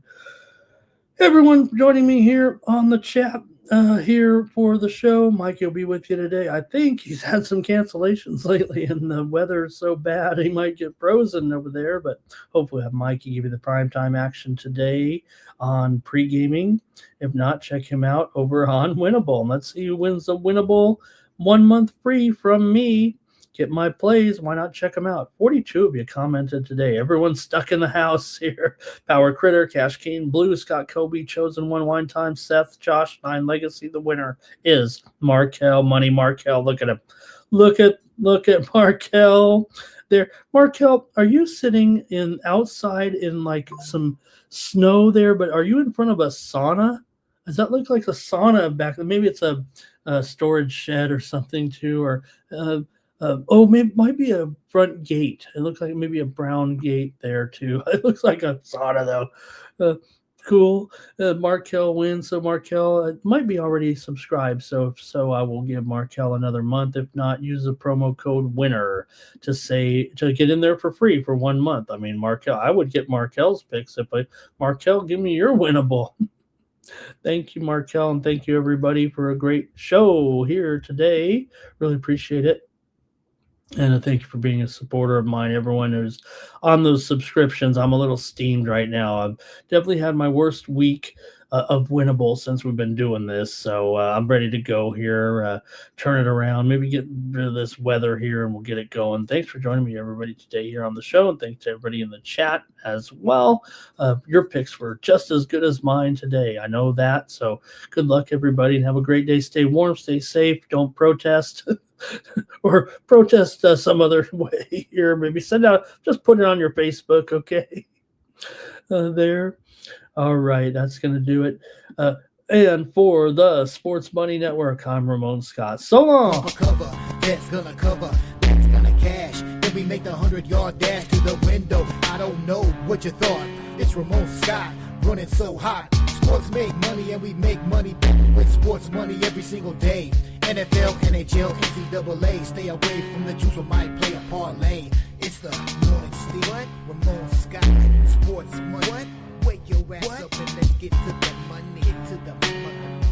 Speaker 2: everyone joining me here on the chat here for the show. Mikey will be with you today. I think he's had some cancellations lately and the weather is so bad he might get frozen over there, but hopefully we'll have Mikey give you the primetime action today on pre-gaming. If not, check him out over on Winnable. And let's see who wins the Winnable 1 month free from me. Get my plays. Why not check them out? 42 of you commented today. Everyone's stuck in the house here. Power Critter, Cash King, Blue, Scott Kobe, Chosen One, Wine Time, Seth, Josh, 9 Legacy. The winner is Markel Money. Markel, look at him. Look at Markel there. Markel, are you sitting outside in like some snow there? But are you in front of a sauna? Does that look like a sauna back there? Maybe it's a storage shed or something too, or maybe might be a front gate. It looks like maybe a brown gate there too. It looks like a sauna though. Cool. Markel wins. So Markel might be already subscribed. So I will give Markel another month. If not, use the promo code WINNER to get in there for free for 1 month. I mean, Markel, I would get Markel's picks Markel, give me your winnable. Thank you, Markel, and thank you everybody for a great show here today. Really appreciate it. And thank you for being a supporter of mine, everyone who's on those subscriptions. I'm a little steamed right now. I've definitely had my worst week of Winnable since we've been doing this. So I'm ready to go here, turn it around, maybe get rid of this weather here, and we'll get it going. Thanks for joining me, everybody, today here on the show. And thanks to everybody in the chat as well. Your picks were just as good as mine today. I know that. So good luck, everybody, and have a great day. Stay warm, stay safe. Don't protest. Or protest some other way here. Maybe just put it on your Facebook, okay? There. All right, that's going to do it. And for the Sports Money Network, I'm Ramon Scott. So long.
Speaker 1: That's gonna cover, that's gonna cash. Then we make the 100-yard dash to the window. I don't know what you thought. It's Ramon Scott running so hot. Sports make money and we make money with sports money every single day. NFL, NHL, NCAA. Stay away from the juice or might play a parlay. It's the morning steal. What? Ramon Scott. Sports money. What? Wake your ass up and let's get to the money. Get to the money.